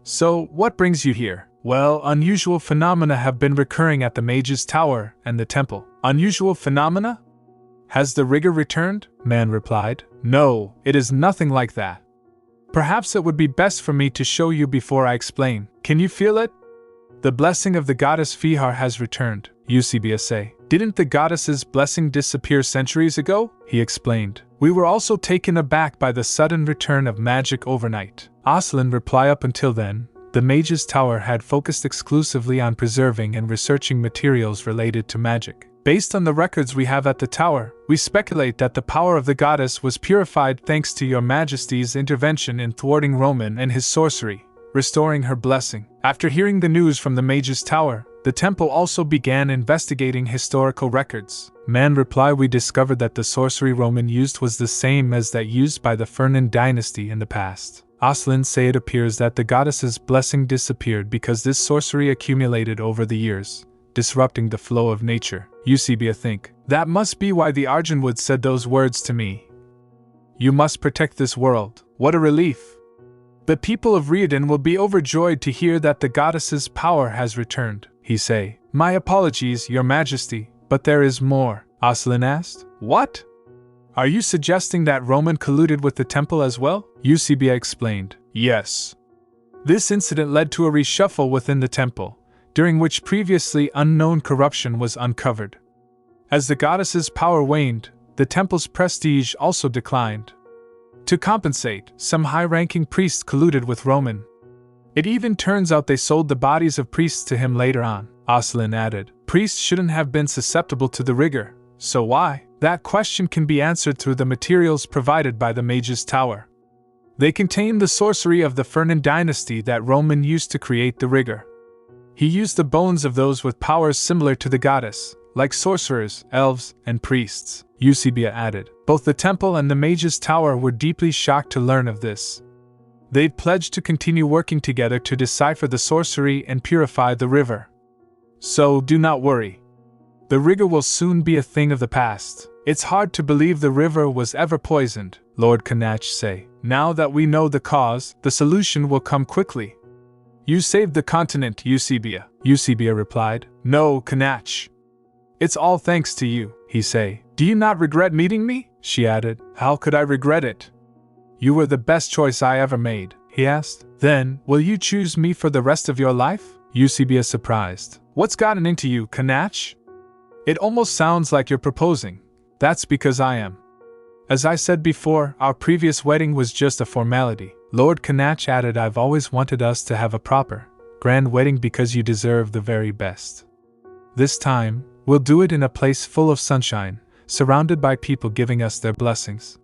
So, what brings you here? Well, unusual phenomena have been recurring at the Mage's Tower and the Temple. Unusual phenomena? Has the rigor returned? Man replied. No, it is nothing like that. Perhaps it would be best for me to show you before I explain. Can you feel it? The blessing of the goddess Fihar has returned, Eusebia say. Didn't the goddess's blessing disappear centuries ago? He explained. We were also taken aback by the sudden return of magic overnight. Aslan reply. Up until then, the Mage's Tower had focused exclusively on preserving and researching materials related to magic. Based on the records we have at the tower, we speculate that the power of the goddess was purified thanks to Your Majesty's intervention in thwarting Roman and his sorcery, restoring her blessing. After hearing the news from the Mage's Tower, the temple also began investigating historical records. Man reply. We discovered that the sorcery Roman used was the same as that used by the Fernan dynasty in the past. Aslan say it appears that the goddess's blessing disappeared because this sorcery accumulated over the years, disrupting the flow of nature. Eusebia think. That must be why the Arjunwood said those words to me. You must protect this world. What a relief! The people of Riadon will be overjoyed to hear that the goddess's power has returned, he say. My apologies, Your Majesty, but there is more. Aslan asked. What? Are you suggesting that Roman colluded with the temple as well? Eusebia explained. Yes. This incident led to a reshuffle within the temple, during which previously unknown corruption was uncovered. As the goddess's power waned, the temple's prestige also declined. To compensate, some high-ranking priests colluded with Roman. It even turns out they sold the bodies of priests to him later on, Aslan added. Priests shouldn't have been susceptible to the rigor, so why? That question can be answered through the materials provided by the Mage's Tower. They contain the sorcery of the Fernan dynasty that Roman used to create the rigor. He used the bones of those with powers similar to the goddess, like sorcerers, elves, and priests, Eusebia added. Both the temple and the Mage's Tower were deeply shocked to learn of this. They'd pledged to continue working together to decipher the sorcery and purify the river. So, do not worry. The rigor will soon be a thing of the past. It's hard to believe the river was ever poisoned, Lord Canach say. Now that we know the cause, the solution will come quickly. You saved the continent, Eusebia, Eusebia replied. No, Canach. It's all thanks to you, he say. Do you not regret meeting me? She added. How could I regret it? You were the best choice I ever made, he asked. Then, will you choose me for the rest of your life? Eusebia surprised. What's gotten into you, Canach? It almost sounds like you're proposing. That's because I am. As I said before, our previous wedding was just a formality. Lord Canach added, I've always wanted us to have a proper, grand wedding because you deserve the very best. This time, we'll do it in a place full of sunshine, surrounded by people giving us their blessings.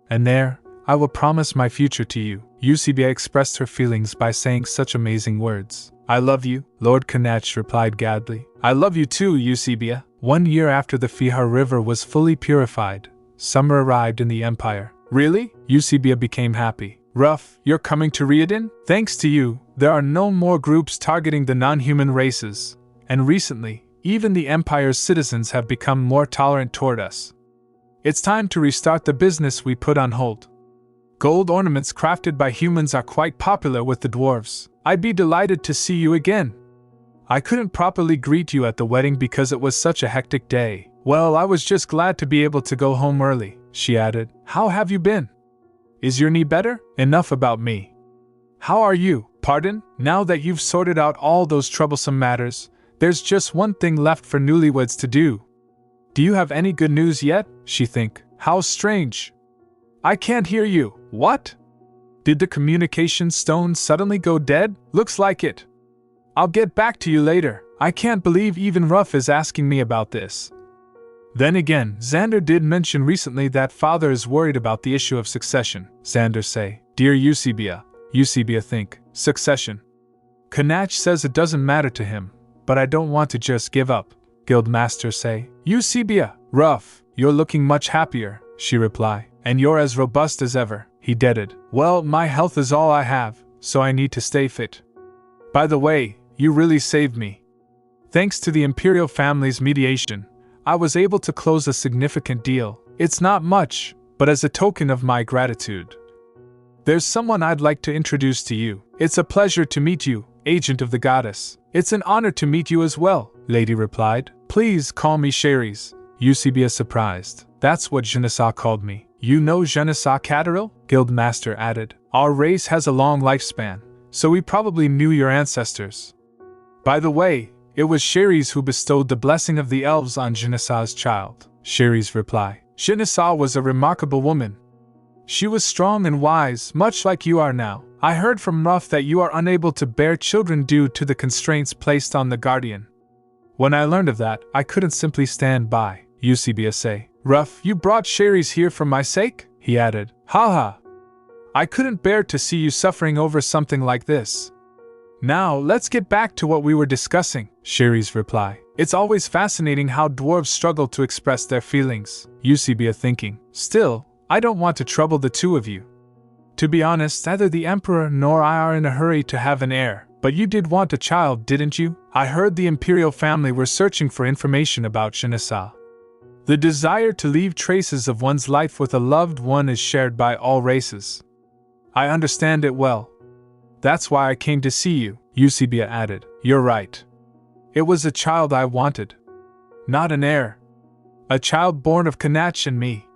And there, I will promise my future to you. Eusebia expressed her feelings by saying such amazing words. I love you, Lord Canach replied gadly. I love you too, Eusebia. 1 year after the Fihar River was fully purified, summer arrived in the Empire. Really? Eusebia became happy. Ruff, you're coming to Riadon? Thanks to you, there are no more groups targeting the non-human races, and recently, even the Empire's citizens have become more tolerant toward us. It's time to restart the business we put on hold. Gold ornaments crafted by humans are quite popular with the dwarves. I'd be delighted to see you again. I couldn't properly greet you at the wedding because it was such a hectic day. Well, I was just glad to be able to go home early, she added. How have you been? Is your knee better? Enough about me. How are you? Pardon? Now that you've sorted out all those troublesome matters, there's just one thing left for newlyweds to do. Do you have any good news yet? She think. How strange. I can't hear you. What? Did the communication stone suddenly go dead? Looks like it. I'll get back to you later. I can't believe even Ruff is asking me about this. Then again, Xander did mention recently that father is worried about the issue of succession. Xander say, Dear Eusebia. Eusebia think, succession. Canach says it doesn't matter to him, but I don't want to just give up. Guildmaster say, Eusebia, Ruff, you're looking much happier, she reply, and you're as robust as ever. He deaded. Well, my health is all I have, so I need to stay fit. By the way, you really saved me. Thanks to the imperial family's mediation, I was able to close a significant deal. It's not much, but as a token of my gratitude. There's someone I'd like to introduce to you. It's a pleasure to meet you, agent of the goddess. It's an honor to meet you as well, lady replied. Please call me Cherise. Eusebia surprised. That's what Genesa called me. You know Genesa Cataril? Guildmaster added. Our race has a long lifespan, so we probably knew your ancestors. By the way, it was Cherise who bestowed the blessing of the elves on Genesa's child. Cherise reply. Genesa was a remarkable woman. She was strong and wise, much like you are now. I heard from Ruff that you are unable to bear children due to the constraints placed on the guardian. When I learned of that, I couldn't simply stand by. Eusebia say, Ruff, you brought Cherise here for my sake? He added. Haha. I couldn't bear to see you suffering over something like this. Now, let's get back to what we were discussing, Cherise reply. It's always fascinating how dwarves struggle to express their feelings. Eusebia thinking. Still, I don't want to trouble the two of you. To be honest, neither the Emperor nor I are in a hurry to have an heir. But you did want a child, didn't you? I heard the imperial family were searching for information about Genesa. The desire to leave traces of one's life with a loved one is shared by all races. I understand it well. That's why I came to see you, Eusebia added. You're right. It was a child I wanted. Not an heir. A child born of Canach and me.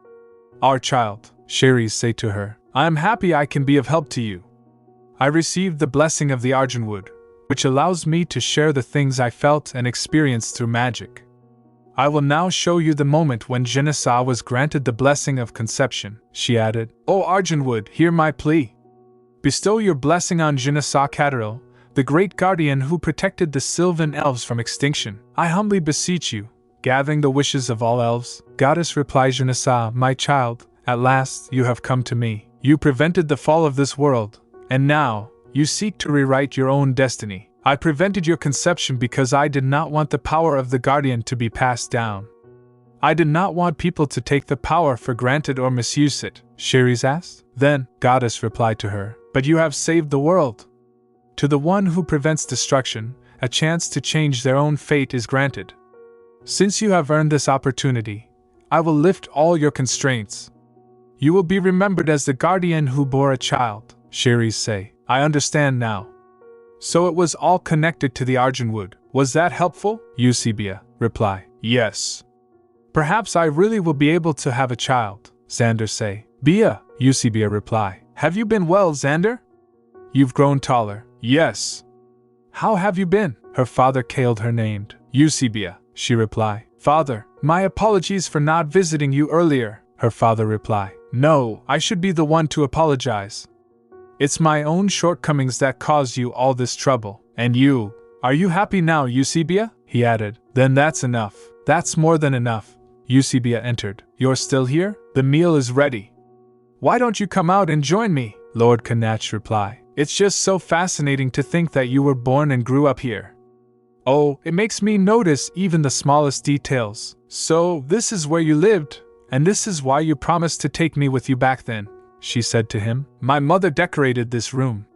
Our child, Cherise say to her. I am happy I can be of help to you. I received the blessing of the Argentwood, which allows me to share the things I felt and experienced through magic. I will now show you the moment when Genesa was granted the blessing of conception, she added. O Argentwood, hear my plea. Bestow your blessing on Genesa Cataril, the great guardian who protected the Sylvan elves from extinction. I humbly beseech you, gathering the wishes of all elves. Goddess replied Genesa, my child, at last you have come to me. You prevented the fall of this world, and now, you seek to rewrite your own destiny. I prevented your conception because I did not want the power of the guardian to be passed down. I did not want people to take the power for granted or misuse it, Cherise asked. Then, Goddess replied to her, but you have saved the world. To the one who prevents destruction, a chance to change their own fate is granted. Since you have earned this opportunity, I will lift all your constraints. You will be remembered as the guardian who bore a child, Cherise say. I understand now. So it was all connected to the Argentwood. Was that helpful? Eusebia reply. Yes. Perhaps I really will be able to have a child, Xander say. Bia, Eusebia reply. Have you been well, Xander? You've grown taller. Yes. How have you been? Her father Kaled her named. Eusebia, she reply. Father, my apologies for not visiting you earlier, her father reply. No, I should be the one to apologize. It's my own shortcomings that caused you all this trouble. And you, are you happy now, Eusebia? He added. Then that's enough. That's more than enough. Eusebia entered. You're still here? The meal is ready. Why don't you come out and join me? Lord Canach replied. It's just so fascinating to think that you were born and grew up here. Oh, it makes me notice even the smallest details. So, this is where you lived, and this is why you promised to take me with you back then, she said to him. My mother decorated this room.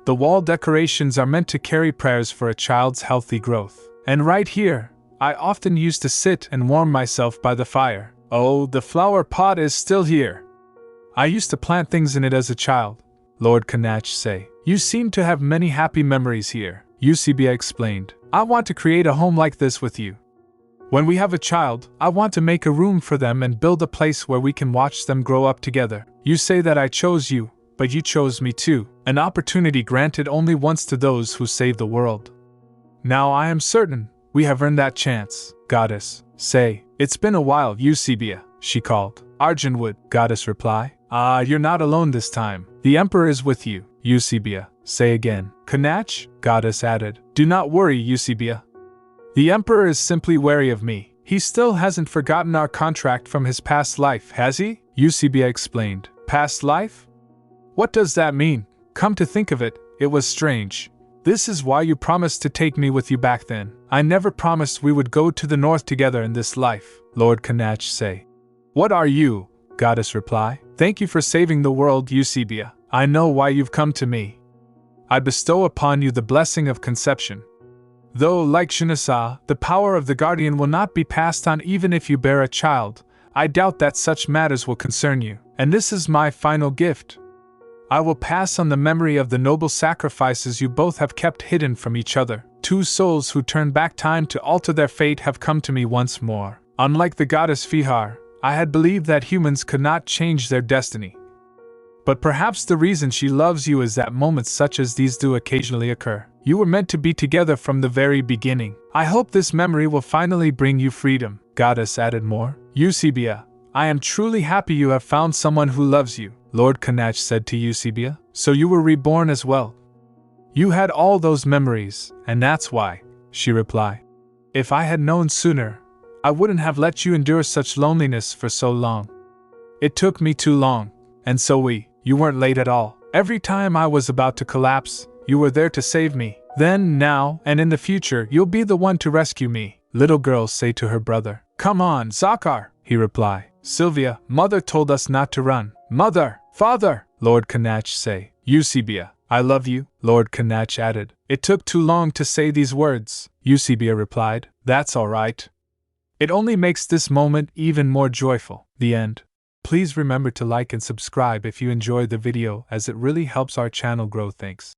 The wall decorations are meant to carry prayers for a child's healthy growth. And right here, I often used to sit and warm myself by the fire. Oh, the flower pot is still here. I used to plant things in it as a child, Lord Canach say. You seem to have many happy memories here, Eusebia explained. I want to create a home like this with you. When we have a child, I want to make a room for them and build a place where we can watch them grow up together. You say that I chose you, but you chose me too, an opportunity granted only once to those who save the world. Now I am certain we have earned that chance. Goddess, say, it's been a while, Eusebia, she called. Arjun would, Goddess reply. You're not alone this time. The Emperor is with you, Eusebia, say again. Canach, Goddess added. Do not worry, Eusebia. The Emperor is simply wary of me. He still hasn't forgotten our contract from his past life, has he? Eusebia explained. Past life? What does that mean? Come to think of it, it was strange. This is why you promised to take me with you back then. I never promised we would go to the north together in this life, Lord Canach say. What are you? Goddess reply. Thank you for saving the world, Eusebia. I know why you've come to me. I bestow upon you the blessing of conception. Though, like Shinasa, the power of the guardian will not be passed on even if you bear a child, I doubt that such matters will concern you, and this is my final gift. I will pass on the memory of the noble sacrifices you both have kept hidden from each other. Two souls who turn back time to alter their fate have come to me once more. Unlike the goddess Fihar, I had believed that humans could not change their destiny. But perhaps the reason she loves you is that moments such as these do occasionally occur. You were meant to be together from the very beginning. I hope this memory will finally bring you freedom. Goddess added more. Eusebia, I am truly happy you have found someone who loves you, Lord Canach said to Eusebia. So you were reborn as well. You had all those memories, and that's why, she replied. If I had known sooner, I wouldn't have let you endure such loneliness for so long. It took me too long, and so you weren't late at all. Every time I was about to collapse, you were there to save me. Then, now, and in the future, you'll be the one to rescue me, little girls say to her brother. Come on, Zakar, he replied. Sylvia, mother told us not to run. Mother, father, Lord Canach say. Eusebia, I love you, Lord Canach added. It took too long to say these words, Eusebia replied. That's all right. It only makes this moment even more joyful. The end. Please remember to like and subscribe if you enjoyed the video, as it really helps our channel grow. Thanks.